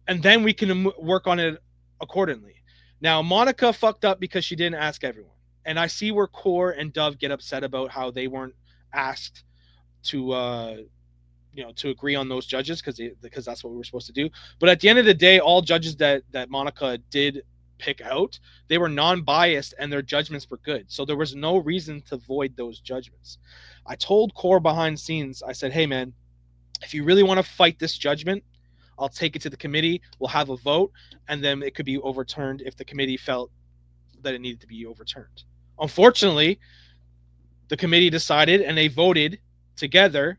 and then we can work on it accordingly. Now, Monica fucked up because she didn't ask everyone. And I see where Core and Dove get upset about how they weren't asked to, to agree on those judges because that's what we were supposed to do. But at the end of the day, all judges that Monica did pick out, they were non-biased and their judgments were good. So there was no reason to void those judgments. I told Core behind scenes, I said, hey, man, if you really want to fight this judgment, I'll take it to the committee. We'll have a vote, and then it could be overturned if the committee felt that it needed to be overturned. Unfortunately, the committee decided and they voted together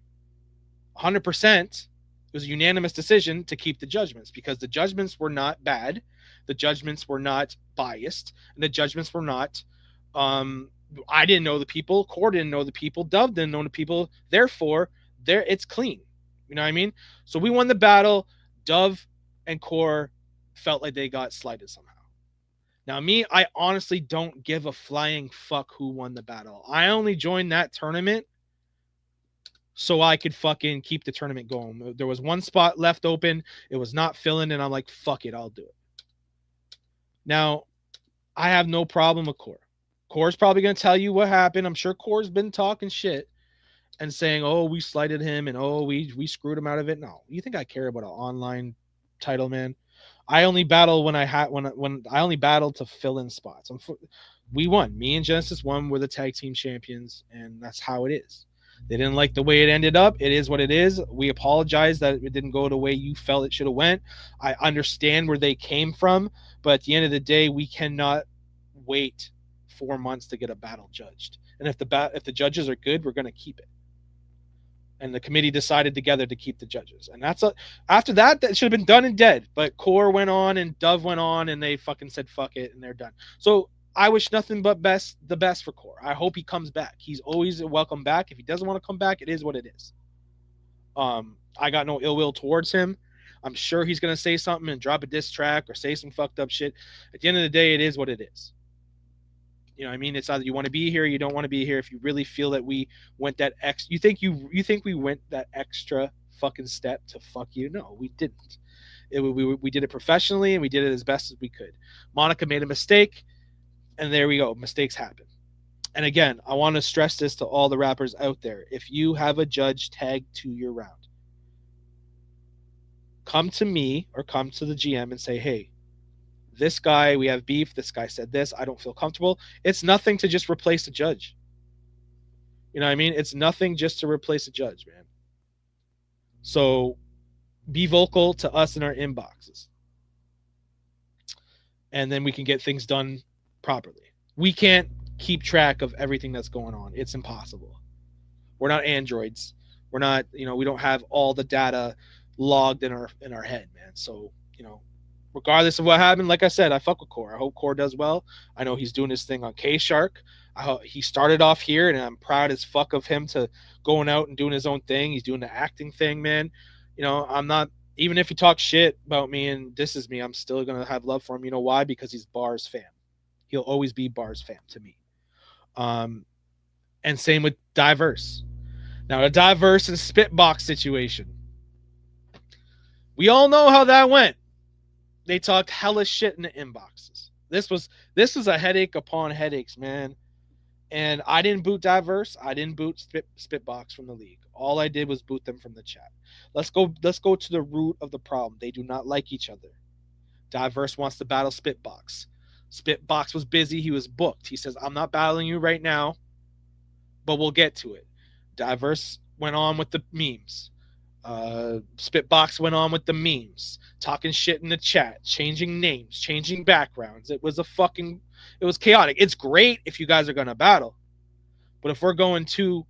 100%. It was a unanimous decision to keep the judgments because the judgments were not bad. The judgments were not biased. And the judgments were not, I didn't know the people. Core didn't know the people. Dove didn't know the people. Therefore, it's clean. You know what I mean? So we won the battle. Dove and Core felt like they got slighted somehow. Now, me, I honestly don't give a flying fuck who won the battle. I only joined that tournament so I could fucking keep the tournament going. There was one spot left open. It was not filling, and I'm like, fuck it, I'll do it. Now, I have no problem with Core. Core's probably going to tell you what happened. I'm sure Core's been talking shit and saying, oh, we slighted him, and oh, we screwed him out of it. No, you think I care about an online title, man? I only battle when I only battled to fill in spots. We won. Me and Genesis won. We're the tag team champions, and that's how it is. They didn't like the way it ended up. It is what it is. We apologize that it didn't go the way you felt it should have went. I understand where they came from, but at the end of the day, we cannot wait 4 months to get a battle judged. And if the judges are good, we're going to keep it. And the committee decided together to keep the judges. And after that should have been done and dead. But Core went on and Dove went on and they fucking said fuck it and they're done. So I wish nothing but the best for Core. I hope he comes back. He's always welcome back. If he doesn't want to come back, it is what it is. I got no ill will towards him. I'm sure he's gonna say something and drop a diss track or say some fucked up shit. At the end of the day, it is what it is. You know what I mean? It's either you want to be here or you don't want to be here. If you really feel that we went that you think we went that extra fucking step to fuck you? No, we didn't. We did it professionally and we did it as best as we could. Monica made a mistake, and there we go. Mistakes happen. And again, I want to stress this to all the rappers out there. If you have a judge tagged to your round, come to me or come to the GM and say, hey, this guy, we have beef. This guy said this. I don't feel comfortable. It's nothing to just replace the judge. You know what I mean? It's nothing just to replace a judge, man. So be vocal to us in our inboxes. And then we can get things done properly. We can't keep track of everything that's going on. It's impossible. We're not androids. We're not, we don't have all the data logged in our head, man. So, regardless of what happened, like I said, I fuck with Core. I hope Core does well. I know he's doing his thing on K-Shark. He started off here, and I'm proud as fuck of him to going out and doing his own thing. He's doing the acting thing, man. I'm not, even if he talks shit about me and disses me, I'm still going to have love for him. You know why? Because he's B.A.R.Z fam. He'll always be B.A.R.Z fam to me. And same with Diverse. Now, the Diverse and Spitbox situation. We all know how that went. They talked hella shit in the inboxes. This was a headache upon headaches, man. And I didn't boot Diverse. I didn't boot Spitbox from the league. All I did was boot them from the chat. Let's go to the root of the problem. They do not like each other. Diverse wants to battle Spitbox. Spitbox was busy. He was booked. He says, I'm not battling you right now, but we'll get to it. Diverse went on with the memes. Spitbox went on with the memes, talking shit in the chat, changing names, changing backgrounds. It was chaotic. It's great if you guys are going to battle. But if we're going 2-3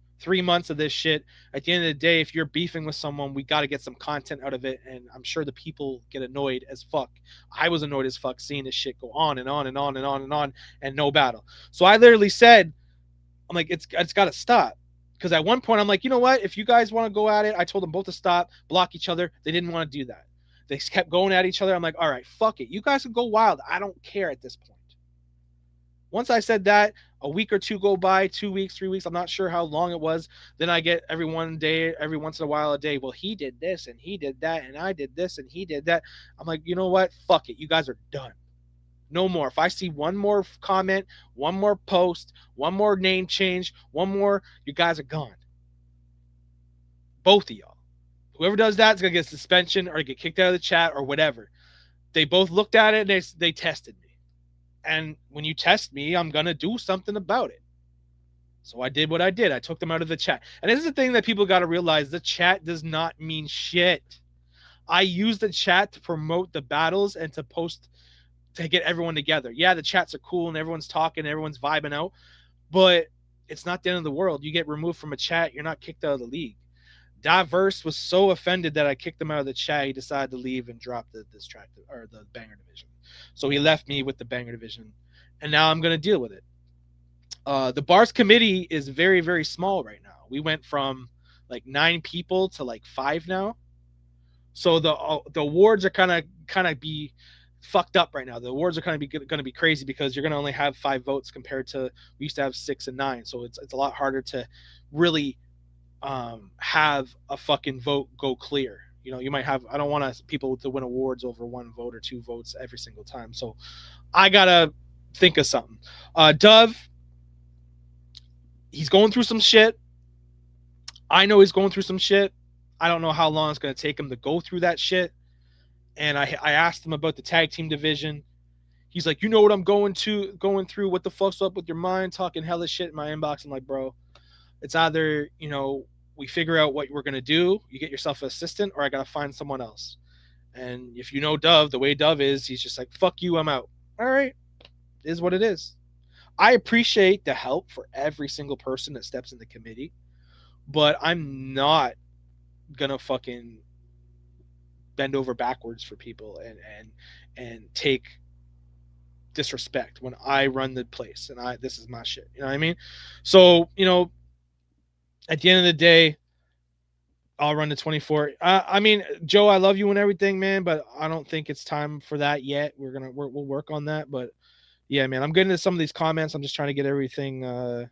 months of this shit, at the end of the day, if you're beefing with someone, we got to get some content out of it. And I'm sure the people get annoyed as fuck. I was annoyed as fuck seeing this shit go on and on and on and on and on and no battle. So I literally said, I'm like, it's got to stop. Because at one point, I'm like, you know what? If you guys want to go at it, I told them both to stop, block each other. They didn't want to do that. They kept going at each other. I'm like, all right, fuck it. You guys can go wild. I don't care at this point. Once I said that, a week or two go by, 2 weeks, 3 weeks. I'm not sure how long it was. Then I get every once in a while a day. Well, he did this and he did that and I did this and he did that. I'm like, you know what? Fuck it. You guys are done. No more. If I see one more comment, one more post, one more name change, one more, you guys are gone. Both of y'all. Whoever does that is going to get suspension or get kicked out of the chat or whatever. They both looked at it and they tested me. And when you test me, I'm going to do something about it. So I did what I did. I took them out of the chat. And this is the thing that people got to realize. The chat does not mean shit. I use the chat to promote the battles and to post to get everyone together. Yeah, the chats are cool and everyone's talking, everyone's vibing out, but it's not the end of the world. You get removed from a chat, you're not kicked out of the league. Diverse was so offended that I kicked him out of the chat, he decided to leave and drop this track or the banger division. So he left me with the banger division, and now I'm going to deal with it. The B.A.R.Z committee is very, very small right now. We went from like 9 people to like 5 now. So the awards are kind of be fucked up right now. The awards are going to be crazy because you're going to only have 5 votes compared to we used to have 6 and 9. So it's a lot harder to really have a fucking vote go clear. You know, you might have, I don't want people to win awards over 1 vote or 2 votes every single time. So I got to think of something. Dove, he's going through some shit. I know he's going through some shit. I don't know how long it's going to take him to go through that shit. And I asked him about the tag team division. He's like, you know what I'm going through? What the fuck's up with your mind? Talking hella shit in my inbox. I'm like, bro, it's either, you know, we figure out what we're going to do. You get yourself an assistant or I got to find someone else. And if you know Dove, the way Dove is, he's just like, fuck you, I'm out. All right. It is what it is. I appreciate the help for every single person that steps in the committee, but I'm not going to fucking bend over backwards for people and take disrespect when I run the place and this is my shit. You know what I mean? So, you know, at the end of the day, I'll run the 24. I mean, Joe, I love you and everything, man, but I don't think it's time for that yet. We'll work on that. But yeah, man, I'm getting into some of these comments. I'm just trying to get everything in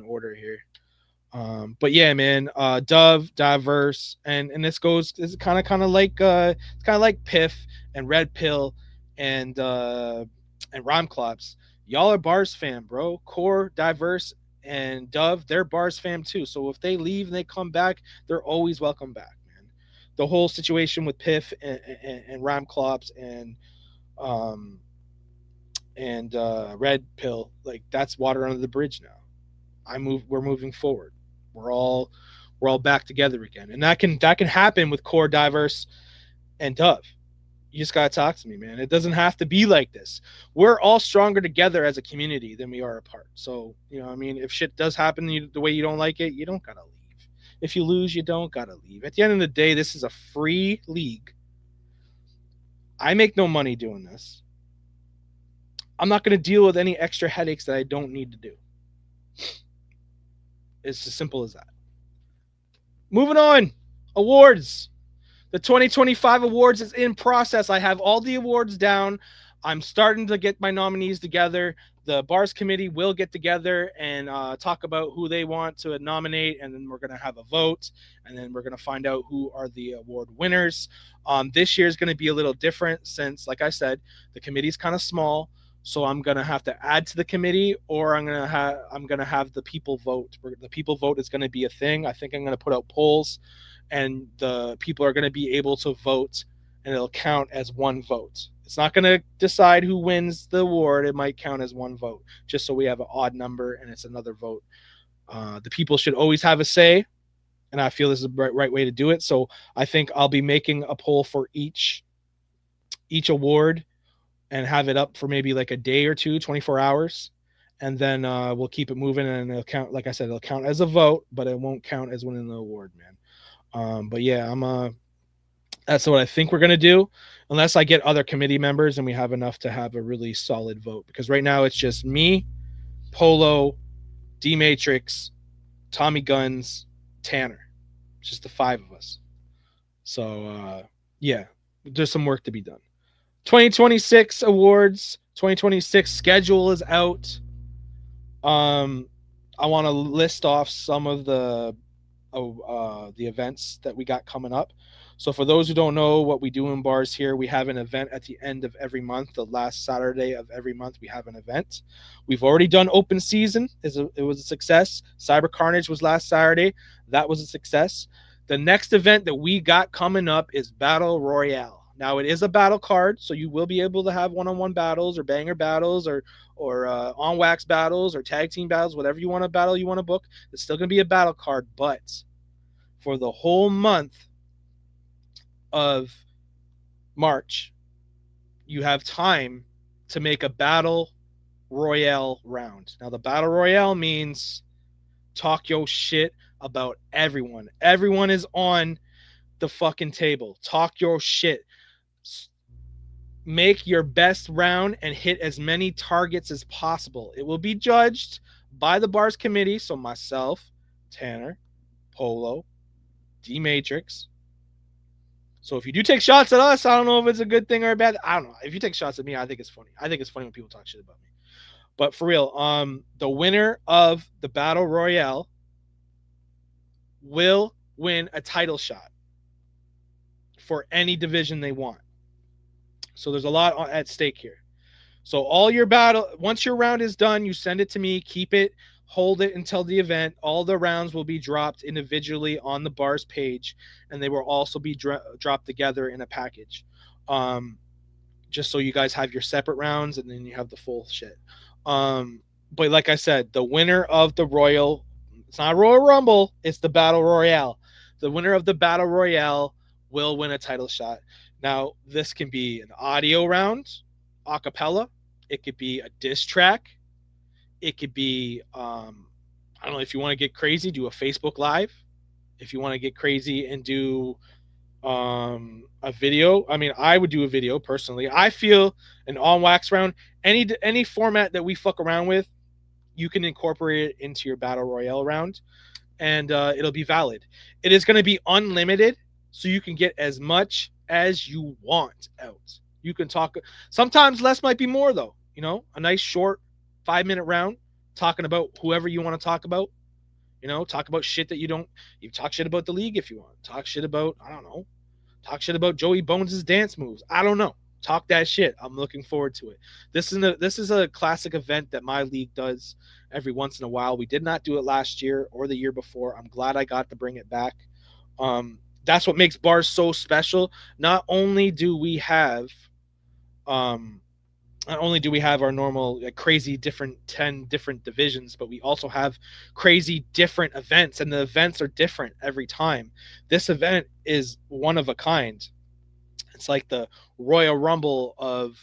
order here. But yeah, man, Dove, Diverse, and this is kind of like it's kind of like Piff and Red Pill and Rhyme Clops. Y'all are B.A.R.Z fam, bro. Core, Diverse, and Dove, they're B.A.R.Z fam too. So if they leave and they come back, they're always welcome back, man. The whole situation with Piff and Rhyme Clops and Red Pill, like that's water under the bridge now. We're moving forward. We're all back together again, and that can happen with Core, Diverse, and Dove. You just gotta talk to me, man. It doesn't have to be like this. We're all stronger together as a community than we are apart. So, you know what I mean? If shit does happen the way you don't like it, you don't gotta leave. If you lose, you don't gotta leave. At the end of the day, this is a free league. I make no money doing this. I'm not gonna deal with any extra headaches that I don't need to do. It's as simple as that. Moving on. Awards. The 2025 awards is in process. I have all the awards down. I'm starting to get my nominees together. The bars committee will get together and talk about who they want to nominate, and then we're going to have a vote, and then we're going to find out who are the award winners. This year is going to be a little different since, like I said, the committee's kind of small. So I'm gonna have to add to the committee, or I'm gonna have the people vote. The people vote is gonna be a thing. I think I'm gonna put out polls, and the people are gonna be able to vote, and it'll count as one vote. It's not gonna decide who wins the award. It might count as one vote, just so we have an odd number and it's another vote. The people should always have a say, and I feel this is the right way to do it. So I think I'll be making a poll for each award and have it up for maybe like a day or two, 24 hours. And then we'll keep it moving, and it'll count, like I said, it'll count as a vote, but it won't count as winning the award, man. But yeah, that's what I think we're going to do, unless I get other committee members and we have enough to have a really solid vote. Because right now it's just me, Polo, D Matrix, Tommy Guns, Tanner. It's just the 5 of us. So yeah, there's some work to be done. 2026 awards, 2026 schedule is out. I want to list off some of the events that we got coming up. So for those who don't know what we do in bars here, we have an event at the end of every month. The last Saturday of every month, we have an event. We've already done open season. It was a success. Cyber Carnage was last Saturday. That was a success. The next event that we got coming up is Battle Royale. Now it is a battle card, so you will be able to have one-on-one battles or banger battles or on wax battles or tag team battles, whatever you want to battle, you want to book. It's still going to be a battle card, but for the whole month of March, you have time to make a battle royale round. Now the battle royale means talk your shit about everyone. Everyone is on the fucking table. Talk your shit. Make your best round and hit as many targets as possible. It will be judged by the bars committee. So myself, Tanner, Polo, D Matrix. So if you do take shots at us, I don't know if it's a good thing or a bad. I don't know. If you take shots at me, I think it's funny. I think it's funny when people talk shit about me. But for real, the winner of the battle royale will win a title shot for any division they want. So there's a lot at stake here. So all your once your round is done, you send it to me, keep it, hold it until the event. All the rounds will be dropped individually on the bars page, and they will also be dropped together in a package. Just so you guys have your separate rounds, and then you have the full shit. But like I said, the winner of the Royal, it's not Royal Rumble, it's the Battle Royale. The winner of the Battle Royale will win a title shot. Now, this can be an audio round, a cappella. It could be a diss track. It could be, I don't know, if you want to get crazy, do a Facebook Live. If you want to get crazy and do a video, I mean, I would do a video personally. I feel an on wax round, any format that we fuck around with, you can incorporate it into your battle royale round, and it'll be valid. It is going to be unlimited, so you can get as much as you want out. You can talk. Sometimes less might be more, though. You know, a nice short 5-minute round talking about whoever you want to talk about. You know, talk about shit that you don't. You talk shit about the league if you want. Talk shit about, I don't know. Talk shit about Joey Bones' dance moves. I don't know. Talk that shit. I'm looking forward to it. This is a classic event that my league does every once in a while. We did not do it last year or the year before. I'm glad I got to bring it back. That's what makes bars so special. Not only do we have our normal crazy different 10 different divisions, but we also have crazy different events, and the events are different every time. This event is one of a kind. It's like the Royal Rumble of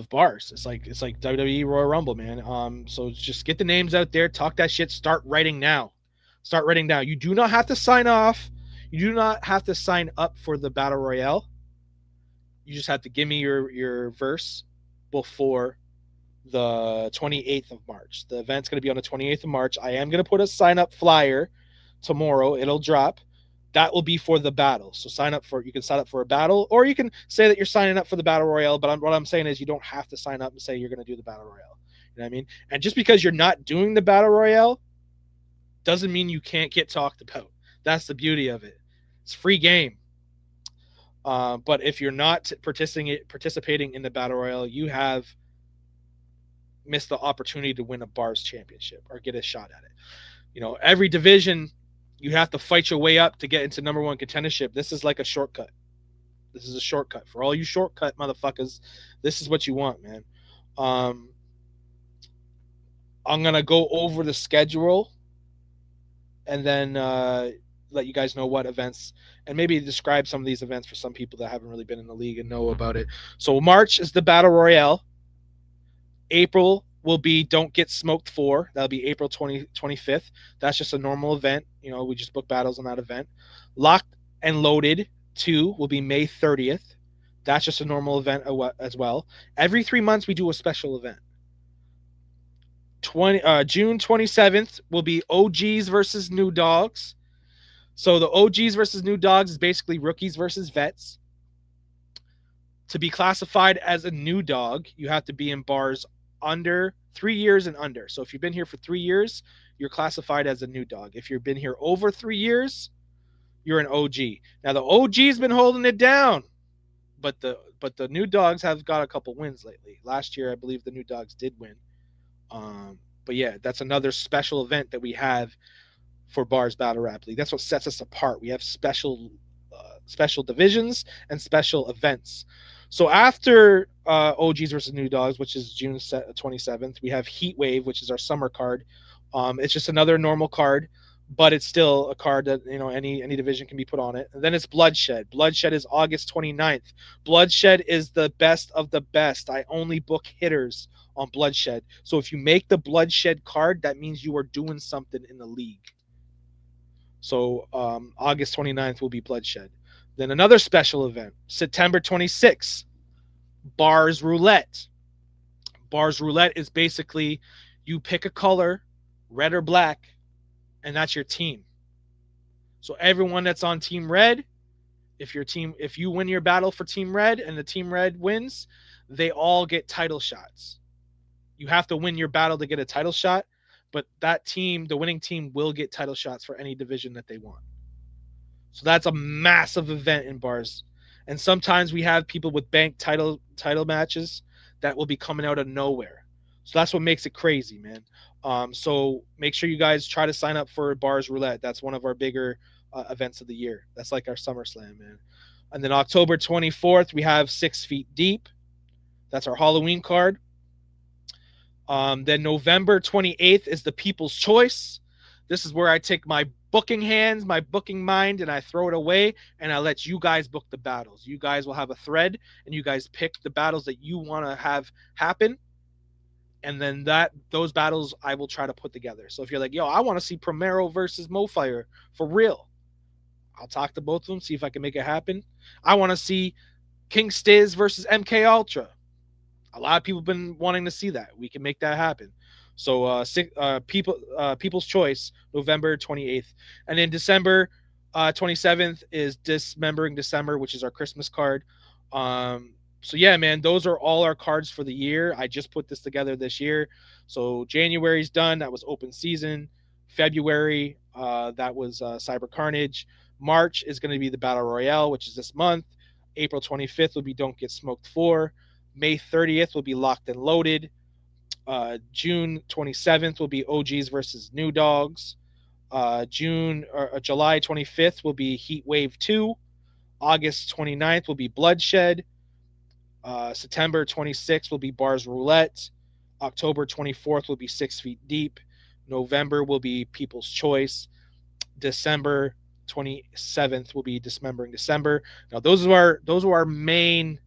bars. It's like WWE Royal Rumble, man. So just get the names out there, talk that shit, start writing now. Start writing now. You do not have to sign off. You do not have to sign up for the Battle Royale. You just have to give me your verse before the 28th of March. The event's going to be on the 28th of March. I am going to put a sign up flyer tomorrow. It'll drop. That will be for the battle. So you can sign up for a battle, or you can say that you're signing up for the battle royale. But what I'm saying is you don't have to sign up and say you're going to do the battle royale. You know what I mean? And just because you're not doing the battle royale doesn't mean you can't get talked about. That's the beauty of it. It's free game. But if you're not participating in the battle royale, you have missed the opportunity to win a B.A.R.Z championship or get a shot at it. You know, every division you have to fight your way up to get into number one contendership. This is like a shortcut. This is a shortcut for all you shortcut motherfuckers. This is what you want, man. I'm gonna go over the schedule and then let you guys know what events, and maybe describe some of these events for some people that haven't really been in the league and know about it. So March is the Battle Royale. April will be Don't Get Smoked 4. That'll be April 25th. That's just a normal event. You know, we just book battles on that event. Locked and Loaded 2 will be May 30th. That's just a normal event as well. Every 3 months we do a special event. June 27th will be OGs versus New Dogs. So the OGs versus New Dogs is basically rookies versus vets. To be classified as a new dog, you have to be in B.A.R.Z under 3 years and under. So if you've been here for 3 years, you're classified as a new dog. If you've been here over 3 years, you're an OG. Now the OG's been holding it down, but the new dogs have got a couple wins lately. Last year, I believe the new dogs did win. But yeah, that's another special event that we have for B.A.R.Z Battle Rap League. That's what sets us apart. We have special divisions and special events. So after OGs versus New Dogs, which is June 27th, we have Heat Wave, which is our summer card. It's just another normal card, but it's still a card that, you know, any division can be put on it. And then it's Bloodshed. Bloodshed is August 29th. Bloodshed is the best of the best. I only book hitters on Bloodshed. So if you make the Bloodshed card, that means you are doing something in the league. So August 29th will be Bloodshed. Then another special event, September 26th, B.A.R.Z Roulette. B.A.R.Z Roulette is basically you pick a color, red or black, and that's your team. So everyone that's on Team Red, if you win your battle for Team Red and the Team Red wins, they all get title shots. You have to win your battle to get a title shot, but that team, the winning team, will get title shots for any division that they want. So that's a massive event in B.A.R.Z. And sometimes we have people with bank title matches that will be coming out of nowhere. So that's what makes it crazy, man. So make sure you guys try to sign up for B.A.R.Z Roulette. That's one of our bigger events of the year. That's like our SummerSlam, man. And then October 24th, we have 6 Feet Deep. That's our Halloween card. Then November 28th is the People's Choice. This is where I take my booking hands, my booking mind, and I throw it away, and I let you guys book the battles. You guys will have a thread, and you guys pick the battles that you want to have happen, and then those battles I will try to put together. So if you're like, yo, I want to see Primero versus MoFire for real, I'll talk to both of them, see if I can make it happen. I want to see King Stiz versus MK Ultra. A lot of people have been wanting to see that. We can make that happen. So People's Choice, November 28th. And then December 27th is Dismembering December, which is our Christmas card. So yeah, man, those are all our cards for the year. I just put this together this year. So January's done. That was open season. February, that was Cyber Carnage. March is going to be the Battle Royale, which is this month. April 25th will be Don't Get Smoked 4. May 30th will be Locked and Loaded. June 27th will be OGs versus New Dogs. July 25th will be Heat Wave 2. August 29th will be Bloodshed. September 26th will be B.A.R.Z Roulette. October 24th will be 6 Feet Deep. November will be People's Choice. December 27th will be Dismembering December. Now those are our main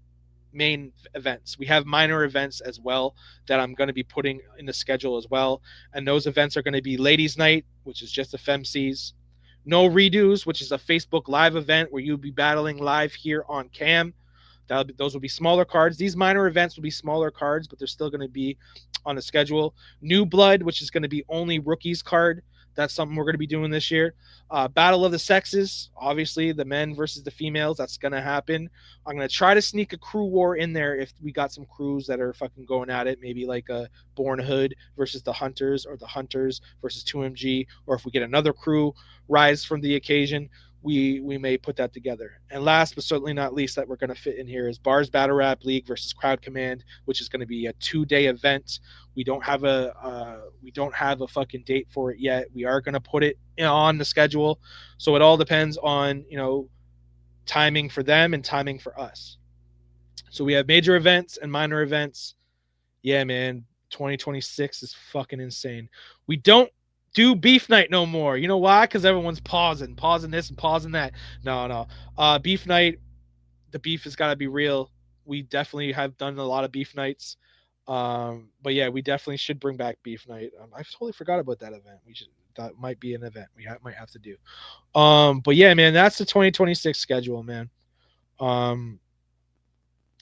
events. We have minor events as well that I'm going to be putting in the schedule as well, and those events are going to be Ladies Night, which is just the femcs. No Redos, which is a Facebook Live event where you'll be battling live here on cam. Those will be smaller cards. These minor events will be smaller cards, but they're still going to be on the schedule. New Blood, which is going to be only rookies card. That's something we're going to be doing this year. Battle of the sexes, obviously the men versus the females. That's going to happen. I'm going to try to sneak a crew war in there if we got some crews that are fucking going at it. Maybe like a Born Hood versus the Hunters, or the Hunters versus 2MG, or if we get another crew rise from the occasion, we may put that together. And last but certainly not least that we're going to fit in here is B.A.R.Z Battle Rap League versus Crowd Command, which is going to be a 2-day event. We don't have a fucking date for it yet. We are going to put it on the schedule, so it all depends on timing for them and timing for us. So we have major events and minor events. Yeah, man, 2026 is fucking insane. We don't do beef night no more. You know why? Because everyone's pausing this and pausing that. No. Beef night, the beef has got to be real. We definitely have done a lot of beef nights. But yeah, we definitely should bring back beef night. I totally forgot about that event. That might be an event might have to do. But yeah, man, that's the 2026 schedule, man.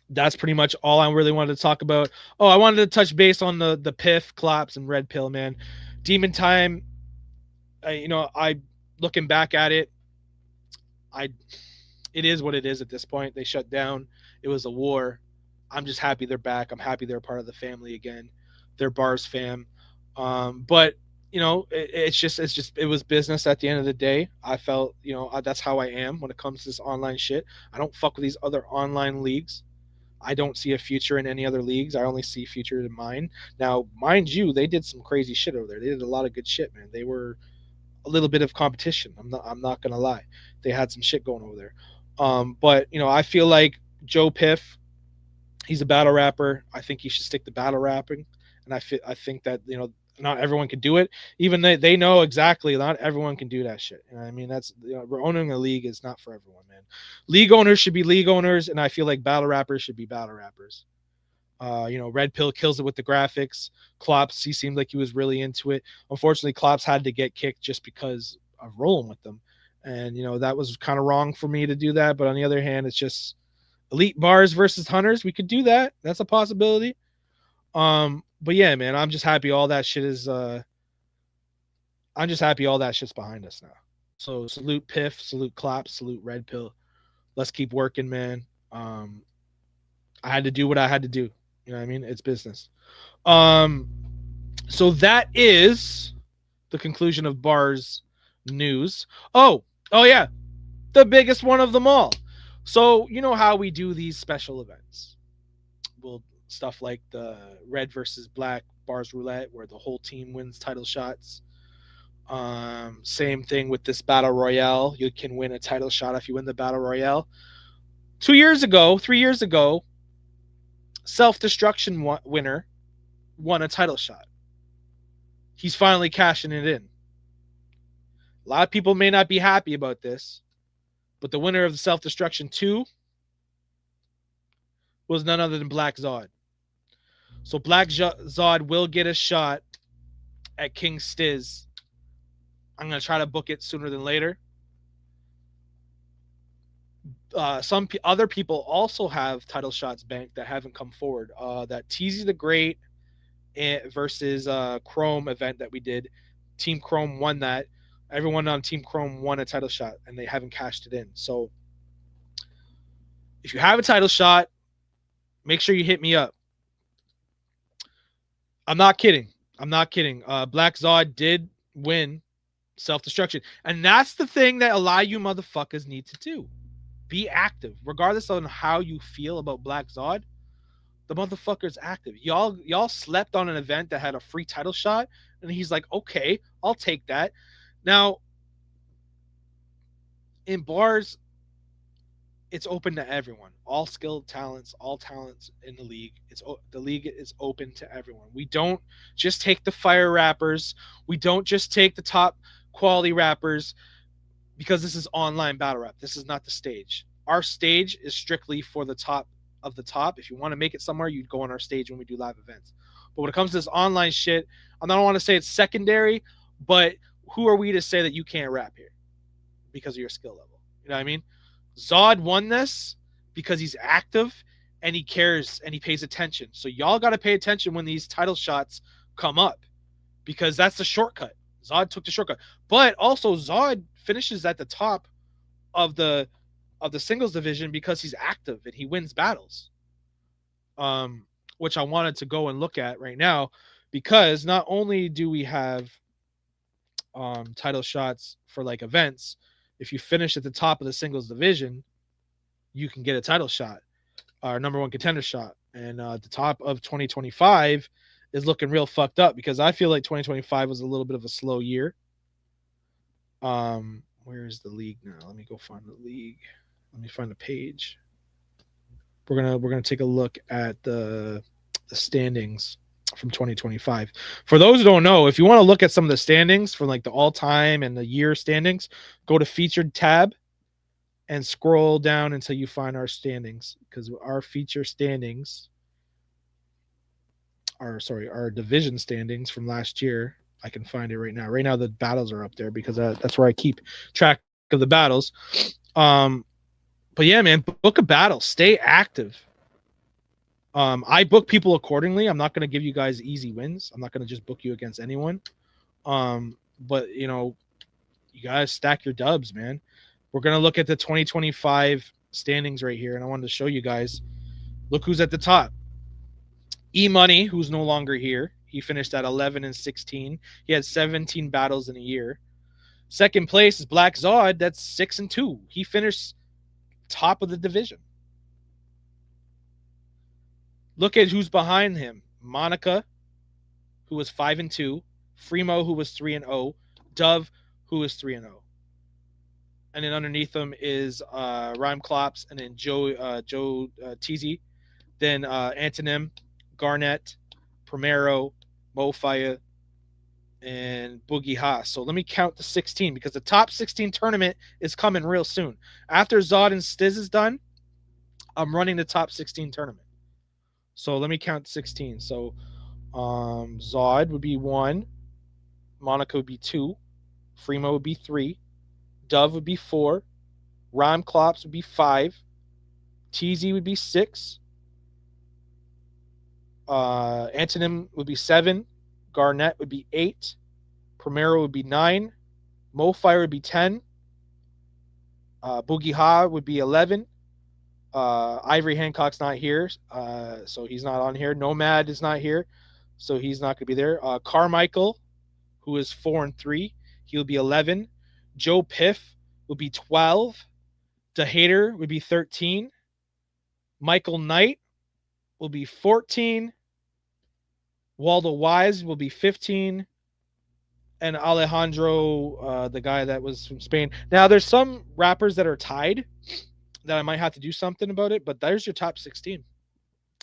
That's pretty much all I really wanted to talk about. Oh, I wanted to touch base on the Piff, Collapse, and Red Pill, man. Demon Time, I looking back at it, it is what it is at this point. They shut down. It was a war. I'm just happy they're back. I'm happy they're part of the family again. They're B.A.R.Z fam. But it was business at the end of the day. I felt, that's how I am when it comes to this online shit. I don't fuck with these other online leagues. I don't see a future in any other leagues. I only see future in mine. Now, mind you, they did some crazy shit over there. They did a lot of good shit, man. They were a little bit of competition. I'm not gonna lie. They had some shit going over there. But I feel like Joe Piff, he's a battle rapper. I think he should stick to battle rapping. And I think that, not everyone can do it. Even they know exactly not everyone can do that shit. I mean, that's owning a league is not for everyone, man. League owners should be league owners, and I feel like battle rappers should be battle rappers. Red Pill kills it with the graphics. Klops, he seemed like he was really into it. Unfortunately, Klops had to get kicked just because of rolling with them. And that was kind of wrong for me to do that. But on the other hand, it's just elite bars versus hunters. We could do that. That's a possibility. But yeah, man, I'm just happy all that shit is I'm just happy all that shit's behind us now. So salute Piff, salute Klops, salute Red Pill. Let's keep working, man. I had to do what I had to do. You know what I mean? It's business. So that is the conclusion of B.A.R.Z news. Oh yeah. The biggest one of them all. So you know how we do these special events. We'll stuff like the red versus black B.A.R.Z roulette where the whole team wins title shots. Same thing with this battle royale. You can win a title shot if you win the battle royale. 3 years ago, Self-Destruction winner won a title shot. He's finally cashing it in. A lot of people may not be happy about this, but the winner of the Self-Destruction 2 was none other than Black Zod. So Black Zod will get a shot at King Stiz. I'm going to try to book it sooner than later. Some other people also have title shots banked that haven't come forward. That Teasy the Great versus Chrome event that we did. Team Chrome won that. Everyone on Team Chrome won a title shot, and they haven't cashed it in. So if you have a title shot, make sure you hit me up. I'm not kidding. Black Zod did win Self-Destruction. And that's the thing that a lot of you motherfuckers need to do. Be active. Regardless on how you feel about Black Zod, the motherfucker's active. Y'all slept on an event that had a free title shot, and he's like, okay, I'll take that. Now, in B.A.R.Z, it's open to everyone. All skilled talents, all talents in the league. The league is open to everyone. We don't just take the fire rappers. We don't just take the top quality rappers because this is online battle rap. This is not the stage. Our stage is strictly for the top of the top. If you want to make it somewhere, you'd go on our stage when we do live events. But when it comes to this online shit, I don't want to say it's secondary, but who are we to say that you can't rap here because of your skill level? You know what I mean? Zod won this because he's active and he cares and he pays attention. So y'all got to pay attention when these title shots come up because that's the shortcut. Zod took the shortcut, but also Zod finishes at the top of the singles division because he's active and he wins battles. Which I wanted to go and look at right now, because not only do we have title shots for like events, if you finish at the top of the singles division, you can get a title shot, our number one contender shot. And the top of 2025 is looking real fucked up because I feel like 2025 was a little bit of a slow year. Where's the league now? Let me go find the league. Let me find the page. We're gonna take a look at the standings from 2025. For those who don't know, if you want to look at some of the standings from like the all-time and the year standings, go to featured tab and scroll down until you find our standings, because our feature standings our division standings from last year. I can find it right now. Right now the battles are up there because that's where I keep track of the battles. But yeah, man, book a battle, stay active. I book people accordingly. I'm not going to give you guys easy wins. I'm not going to just book you against anyone. But you know, you guys stack your dubs, man. We're going to look at the 2025 standings right here, and I wanted to show you guys. Look who's at the top. E-Money, who's no longer here. He finished at 11-16. He had 17 battles in a year. Second place is Black Zod. That's 6-2. He finished top of the division. Look at who's behind him. Monica, who was 5-2. Fremo, who was 3-0. Dove, who was 3-0. And then underneath them is Rhyme Clops, and then Joe Teasy. Then Antonym, Garnett, Primero, Mofire, and Boogie Haas. So let me count the 16, because the top 16 tournament is coming real soon. After Zod and Stiz is done, I'm running the top 16 tournament. So let me count 16. So Zod would be 1, Monaco would be 2, Fremo would be 3, Dove would be 4, Rhyme Clops would be 5, TZ would be 6, Antonym would be 7, Garnett would be 8, Primero would be 9, Mofire would be 10, Boogie Ha would be 11, Ivory Hancock's not here, so he's not on here. Nomad is not here, so he's not going to be there. Carmichael, who is 4-3, he'll be 11. Joe Piff will be 12. The Hater would be 13. Michael Knight will be 14. Waldo Wise will be 15. And Alejandro, the guy that was from Spain. Now, there's some rappers that are tied that I might have to do something about it, but there's your top 16.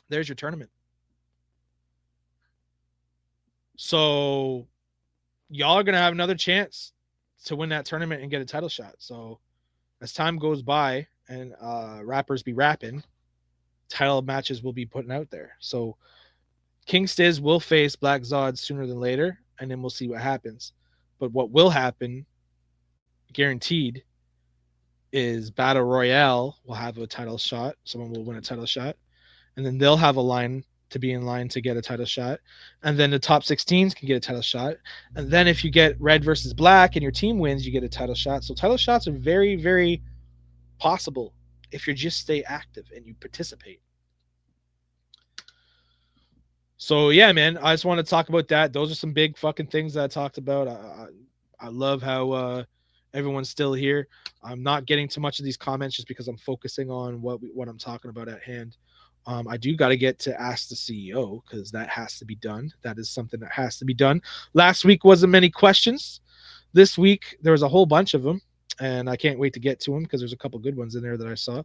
There's your tournament. So y'all are going to have another chance to win that tournament and get a title shot. So as time goes by and rappers be rapping, title matches will be putting out there. So King Stiz will face Black Zod sooner than later, and then we'll see what happens. But what will happen, guaranteed, is Battle Royale will have a title shot. Someone will win a title shot. And then they'll have a line to be in line to get a title shot. And then the top 16s can get a title shot. And then if you get red versus black and your team wins, you get a title shot. So title shots are very, very possible if you just stay active and you participate. So yeah, man, I just want to talk about that. Those are some big fucking things that I talked about. I love how everyone's still here. I'm not getting too much of these comments just because I'm focusing on what I'm talking about at hand. I do got to get to Ask the CEO because that has to be done. That is something that has to be done. Last week wasn't many questions. This week there was a whole bunch of them, and I can't wait to get to them because there's a couple good ones in there that I saw.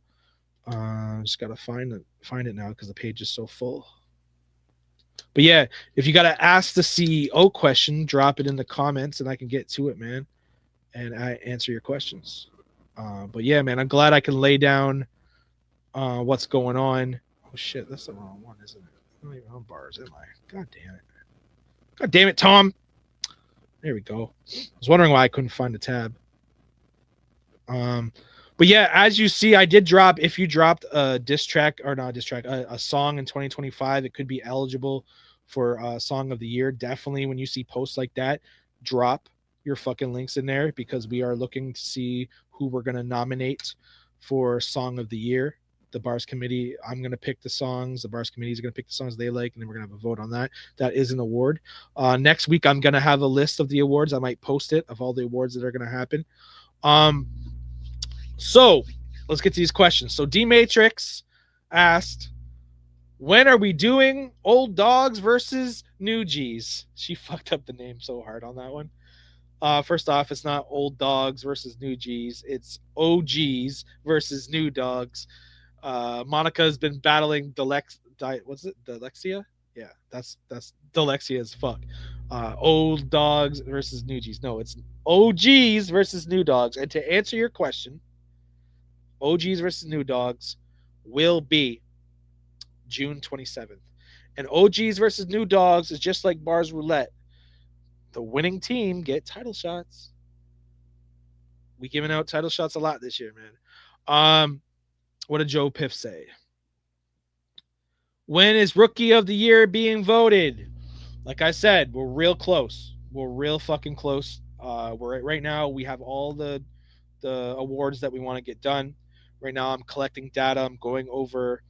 Just got to find it now because the page is so full. But yeah, if you got to ask the CEO question, drop it in the comments and I can get to it, man, and I answer your questions. But yeah, man, I'm glad I can lay down what's going on. Oh shit, that's the wrong one, isn't it? I'm not even on bars, am I? God damn it. God damn it, Tom. There we go. I was wondering why I couldn't find the tab. But yeah, as you see, I did drop, if you dropped a diss track, or not a diss track, a song in 2025, it could be eligible for Song of the Year. Definitely when you see posts like that, drop your fucking links in there because we are looking to see who we're going to nominate for Song of the Year. The Bars Committee, I'm going to pick the songs. The Bars Committee is going to pick the songs they like, and then we're going to have a vote on that. That is an award. Next week, I'm going to have a list of the awards. I might post it of all the awards that are going to happen. So let's get to these questions. So D Matrix asked, when are we doing Old Dogs versus New G's? She fucked up the name so hard on that one. First off, it's not Old Dogs versus New G's. It's OGs versus New Dogs. Monica has been battling dyslexia? Yeah, that's dyslexia as fuck. Old Dogs versus New G's. No, it's OGs versus New Dogs. And to answer your question, OGs versus New Dogs will be June 27th. And OGs versus New Dogs is just like Bars Roulette. The winning team get title shots. We giving out title shots a lot this year, man. What did Joe Piff say? When is Rookie of the Year being voted? Like I said, we're real close. We're real fucking close. We're right now. We have all the awards that we want to get done. Right now, I'm collecting data. I'm going over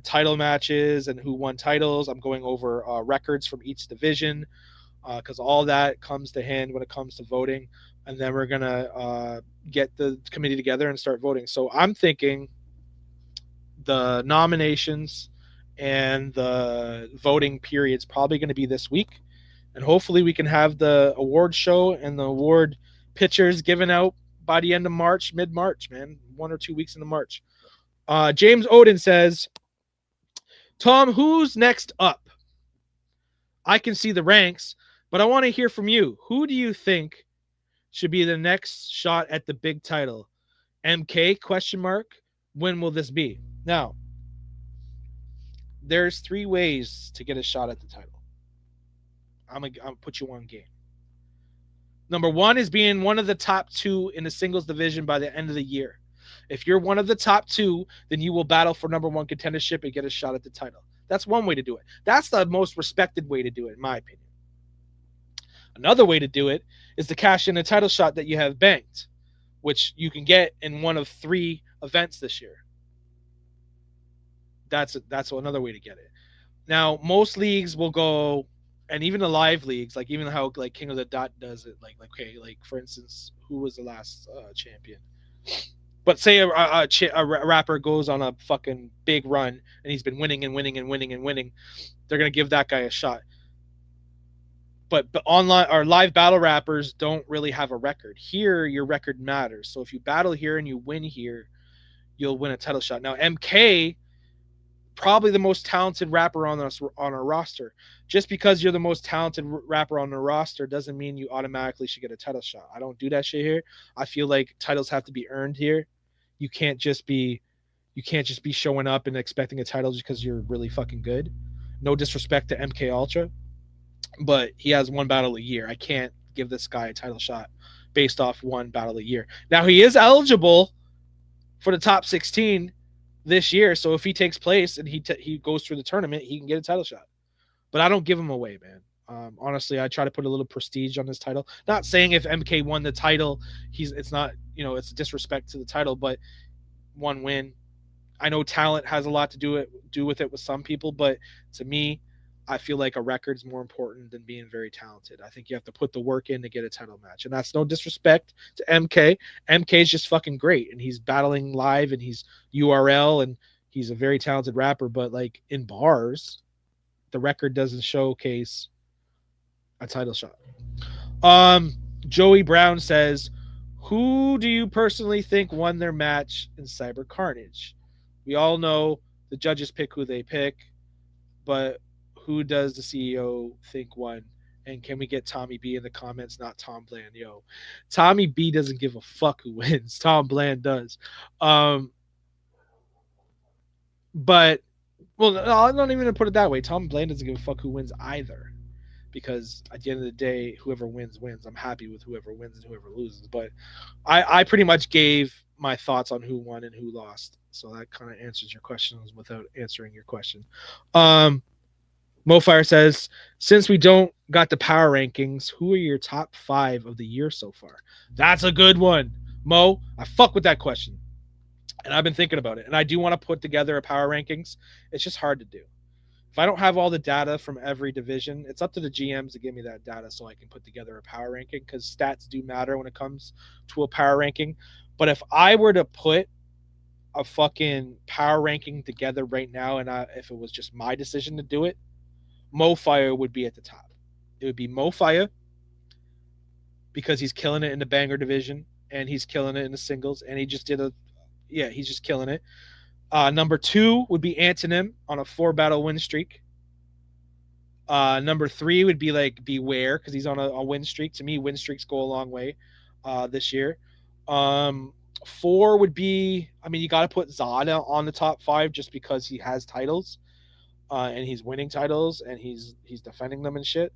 title matches and who won titles. I'm going over records from each division because all that comes to hand when it comes to voting. And then we're gonna get the committee together and start voting. So I'm thinking the nominations and the voting period's probably going to be this week, and hopefully we can have the award show and the award pictures given out by the end of March, mid-March, man, 1 or 2 weeks into March. James Odin says, Tom, who's next up? I can see the ranks, but I want to hear from you. Who do you think should be the next shot at the big title? MK, question mark. When will this be? Now, there's 3 ways to get a shot at the title. I'm gonna put you on game. Number 1 is being one of the top 2 in the singles division by the end of the year. If you're one of the top 2, then you will battle for number 1 contendership and get a shot at the title. That's one way to do it. That's the most respected way to do it, in my opinion. Another way to do it is to cash in a title shot that you have banked, which you can get in one of 3 events this year. That's another way to get it. Now, most leagues will go, and even the live leagues, like even how like King of the Dot does it, like okay, like for instance, who was the last champion? But say a rapper goes on a fucking big run and he's been winning and winning and winning and winning, they're gonna give that guy a shot. But online or live battle rappers don't really have a record. Here, your record matters. So if you battle here and you win here, you'll win a title shot. Now, MK, probably the most talented rapper on our roster. Just because you're the most talented rapper on the roster doesn't mean you automatically should get a title shot. I don't do that shit here. I feel like titles have to be earned here. You can't just be showing up and expecting a title just because you're really fucking good. No disrespect to MK Ultra, but he has 1 battle a year. I can't give this guy a title shot based off 1 battle a year. Now he is eligible for the top 16 this year, so if he takes place and he goes through the tournament, he can get a title shot. But I don't give him away, man. Honestly, I try to put a little prestige on this title. Not saying if MK won the title, it's not, it's a disrespect to the title, but 1 win. I know talent has a lot to do with it with some people, but to me, I feel like a record's more important than being very talented. I think you have to put the work in to get a title match. And that's no disrespect to MK. MK is just fucking great. And he's battling live and he's URL and he's a very talented rapper. But like in bars, the record doesn't showcase a title shot. Joey Brown says, who do you personally think won their match in Cyber Carnage? We all know the judges pick who they pick, but who does the CEO think won? And can we get Tommy B in the comments, not Tom Bland? Yo, Tommy B doesn't give a fuck who wins. Tom Bland does. But, well, I'm not even going to put it that way. Tom Bland doesn't give a fuck who wins either. Because at the end of the day, whoever wins, wins. I'm happy with whoever wins and whoever loses. But I pretty much gave my thoughts on who won and who lost. So that kind of answers your questions without answering your question. Mofire says, since we don't got the power rankings, who are your top 5 of the year so far? That's a good one. Mo, I fuck with that question. And I've been thinking about it. And I do want to put together a power rankings. It's just hard to do. If I don't have all the data from every division, it's up to the GMs to give me that data so I can put together a power ranking, because stats do matter when it comes to a power ranking. But if I were to put a fucking power ranking together right now, and if it was just my decision to do it, Mofire would be at the top. It would be Mofire because he's killing it in the banger division and he's killing it in the singles, and he's just killing it. Number 2 would be Antonym on a 4-battle win streak. Number 3 would be like B.A.R.Z because he's on a win streak. To me, win streaks go a long way this year. 4 would be, I mean, you got to put Zada on the top 5 just because he has titles and he's winning titles and he's defending them and shit.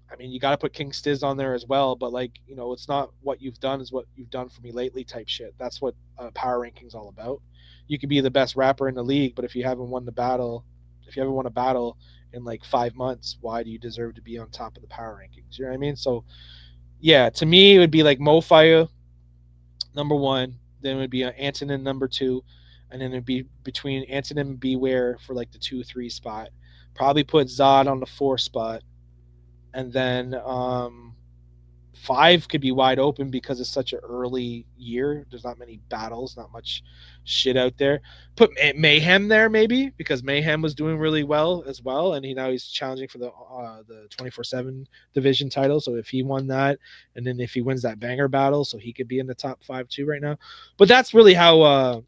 I mean, you got to put King Stiz on there as well, but like, you know, it's not what you've done is what you've done for me lately type shit. That's what power ranking's all about. You could be the best rapper in the league, but if you haven't won a battle in like 5 months, why do you deserve to be on top of the power rankings? You know what I mean? So yeah, to me, it would be like Mofire, number 1, then it would be Antonin, number 2, and then it'd be between Antonin and B.A.R.Z for like the 2-3 spot. Probably put Zod on the 4 spot. And then 5 could be wide open because it's such an early year. There's not many battles, not much shit out there. Put Mayhem there maybe because Mayhem was doing really well as well, and he's challenging for the 24/7 division title. So if he won that, and then if he wins that banger battle, so he could be in the top 5 too right now. But that's really how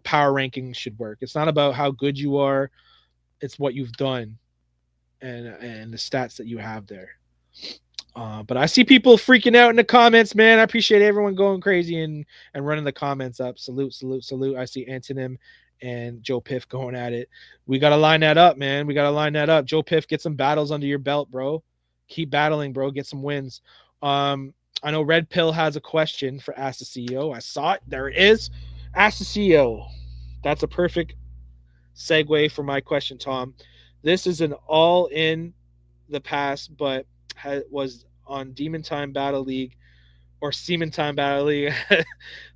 power ranking should work. It's not about how good you are; it's what you've done and the stats that you have there. But I see people freaking out in the comments, man. I appreciate everyone going crazy and running the comments up. Salute. I see Antonym and Joe Piff going at it. We got to line that up, man. We got to line that up. Joe Piff, get some battles under your belt, bro. Keep battling, bro. Get some wins. I know Red Pill has a question for Ask the CEO. I saw it. There it is. Ask the CEO. That's a perfect segue for my question, Tom. This is an all in the past, but was on Demon Time Battle League or Seaman Time Battle League.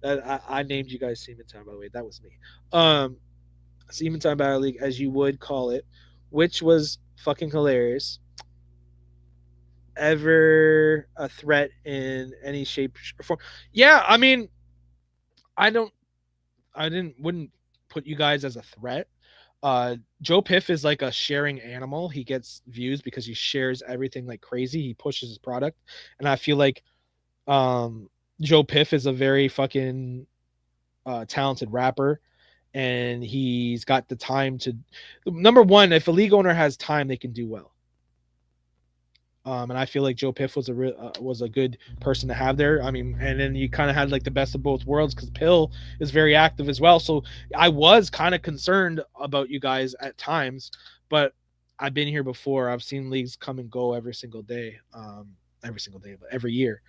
I named you guys Seaman Time, by the way. That was me. Seaman Time Battle League, as you would call it, which was fucking hilarious. Ever a threat in any shape or form? Yeah, I mean, wouldn't put you guys as a threat. Joe Piff is like a sharing animal. He gets views because he shares everything like crazy. He pushes his product, and I feel like Joe Piff is a very fucking talented rapper, and he's got the time to. Number one, if a league owner has time, they can do well. And I feel like Joe Piff was a good person to have there. I mean, and then you kind of had like the best of both worlds because Pill is very active as well. So I was kind of concerned about you guys at times, but I've been here before. I've seen leagues come and go every single day, but every year.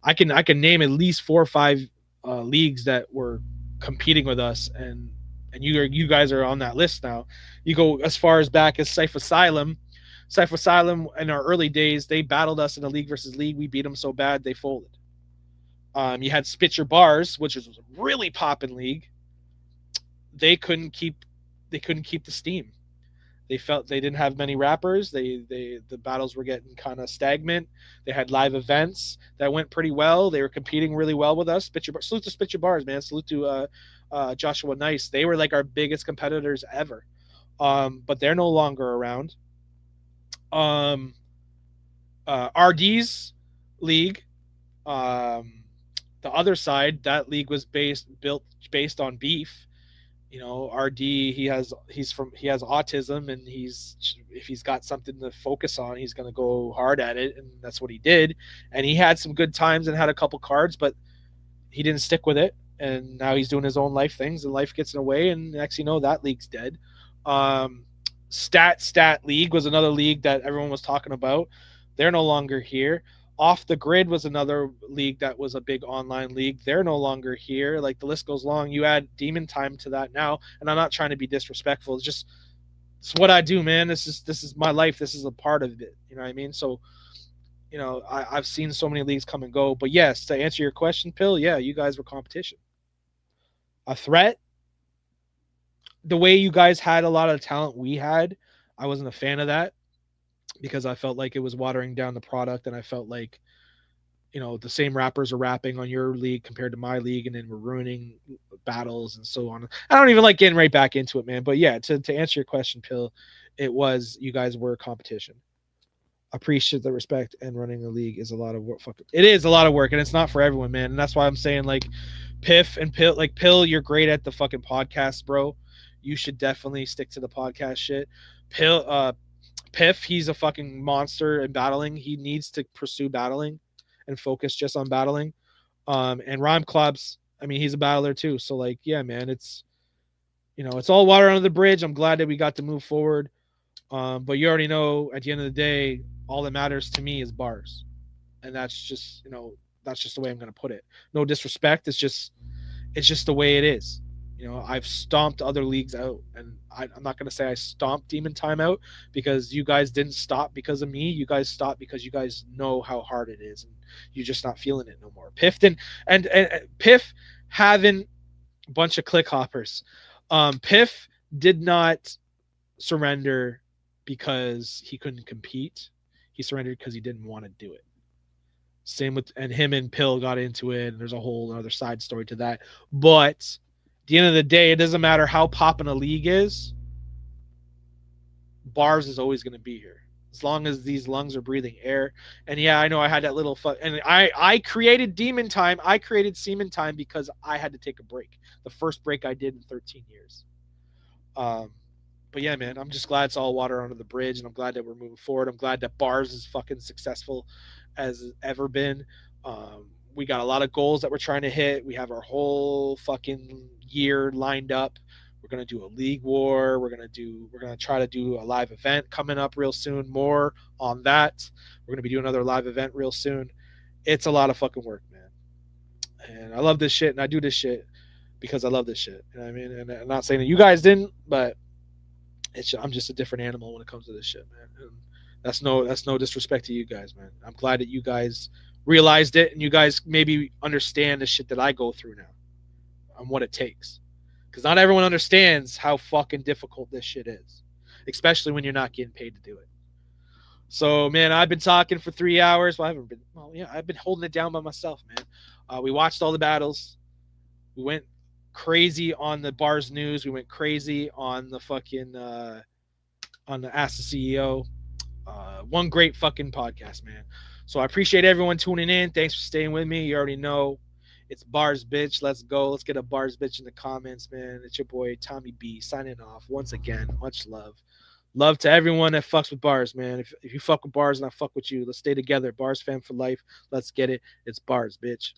I can name at least 4 or 5 leagues that were competing with us, and you guys are on that list now. You go as far as back as Cypher Asylum. Cypher Asylum in our early days, they battled us in a league versus league. We beat them so bad they folded. You had Spit Your Bars, which was a really poppin' league. They couldn't keep the steam. They felt they didn't have many rappers. The battles were getting kind of stagnant. They had live events that went pretty well. They were competing really well with us. Salute to Spit Your Bars, man. Salute to Joshua Nice. They were like our biggest competitors ever. But they're no longer around. RD's league, the other side, that league was built based on beef. You know, RD, he has autism, and if he's got something to focus on, he's going to go hard at it, and that's what he did. And he had some good times and had a couple cards, but he didn't stick with it, and now he's doing his own life things, and life gets in the way, and next you know, that league's dead. Stat League was another league that everyone was talking about. They're no longer here. Off the Grid was another league that was a big online league. They're no longer here. Like, the list goes long. You add Demon Time to that now, and I'm not trying to be disrespectful. It's just It's what I do, man. This is my life. This is a part of it. You know what I mean? So, I've seen so many leagues come and go. But yes, to answer your question, Pill, yeah, you guys were competition. A threat. The way you guys had a lot of talent we had, I wasn't a fan of that because I felt like it was watering down the product, and I felt like the same rappers are rapping on your league compared to my league, and then we're ruining battles and so on. I don't even like getting right back into it, man. But yeah, to answer your question, Pill, it was you guys were competition. Appreciate the respect, and running the league is a lot of work. It is a lot of work, and it's not for everyone, man. And that's why I'm saying like Piff and Pill, like Pill, you're great at the fucking podcast, bro. You should definitely stick to the podcast shit. Piff, he's a fucking monster in battling. He needs to pursue battling and focus just on battling. And Rhyme Clubs, I mean, he's a battler too. So like, yeah, man, it's it's all water under the bridge. I'm glad that we got to move forward. But you already know at the end of the day, all that matters to me is bars. And that's just the way I'm gonna put it. No disrespect. It's just the way it is. I've stomped other leagues out, and I'm not going to say I stomped Demon Time out because you guys didn't stop because of me. You guys stopped because you guys know how hard it is, and you're just not feeling it no more. Piff and Piff having a bunch of click hoppers. Piff did not surrender because he couldn't compete. He surrendered because he didn't want to do it. Same with, and him and Pill got into it, and there's a whole other side story to that. But at the end of the day, it doesn't matter how poppin' a league is. B.A.R.Z is always going to be here as long as these lungs are breathing air. And yeah, I know I had that little and I created Demon Time. I created Semen Time because I had to take a break. The first break I did in 13 years. But yeah, man, I'm just glad it's all water under the bridge, and I'm glad that we're moving forward. I'm glad that B.A.R.Z is fucking successful as it's ever been. We got a lot of goals that we're trying to hit. We have our whole fucking year lined up. We're gonna do a league war. We're gonna try to do a live event coming up real soon. More on that. We're gonna be doing another live event real soon. It's a lot of fucking work, man. And I love this shit, and I do this shit because I love this shit. You know what I mean? And I'm not saying that you guys didn't, but I'm just a different animal when it comes to this shit, man. And that's no disrespect to you guys, man. I'm glad that you guys realized it, and you guys maybe understand the shit that I go through now and what it takes. Because not everyone understands how fucking difficult this shit is, especially when you're not getting paid to do it. So, man, I've been talking for 3 hours. Well, I've been holding it down by myself, man. We watched all the battles. We went crazy on the B.A.R.Z news. We went crazy on the fucking on the Ask the CEO. One great fucking podcast, man. So I appreciate everyone tuning in. Thanks for staying with me. You already know it's B.A.R.Z bitch. Let's go. Let's get a B.A.R.Z bitch in the comments, man. It's your boy Tommy B signing off once again. Much love. Love to everyone that fucks with B.A.R.Z, man. If you fuck with B.A.R.Z and I fuck with you, let's stay together. B.A.R.Z fam for life. Let's get it. It's B.A.R.Z bitch.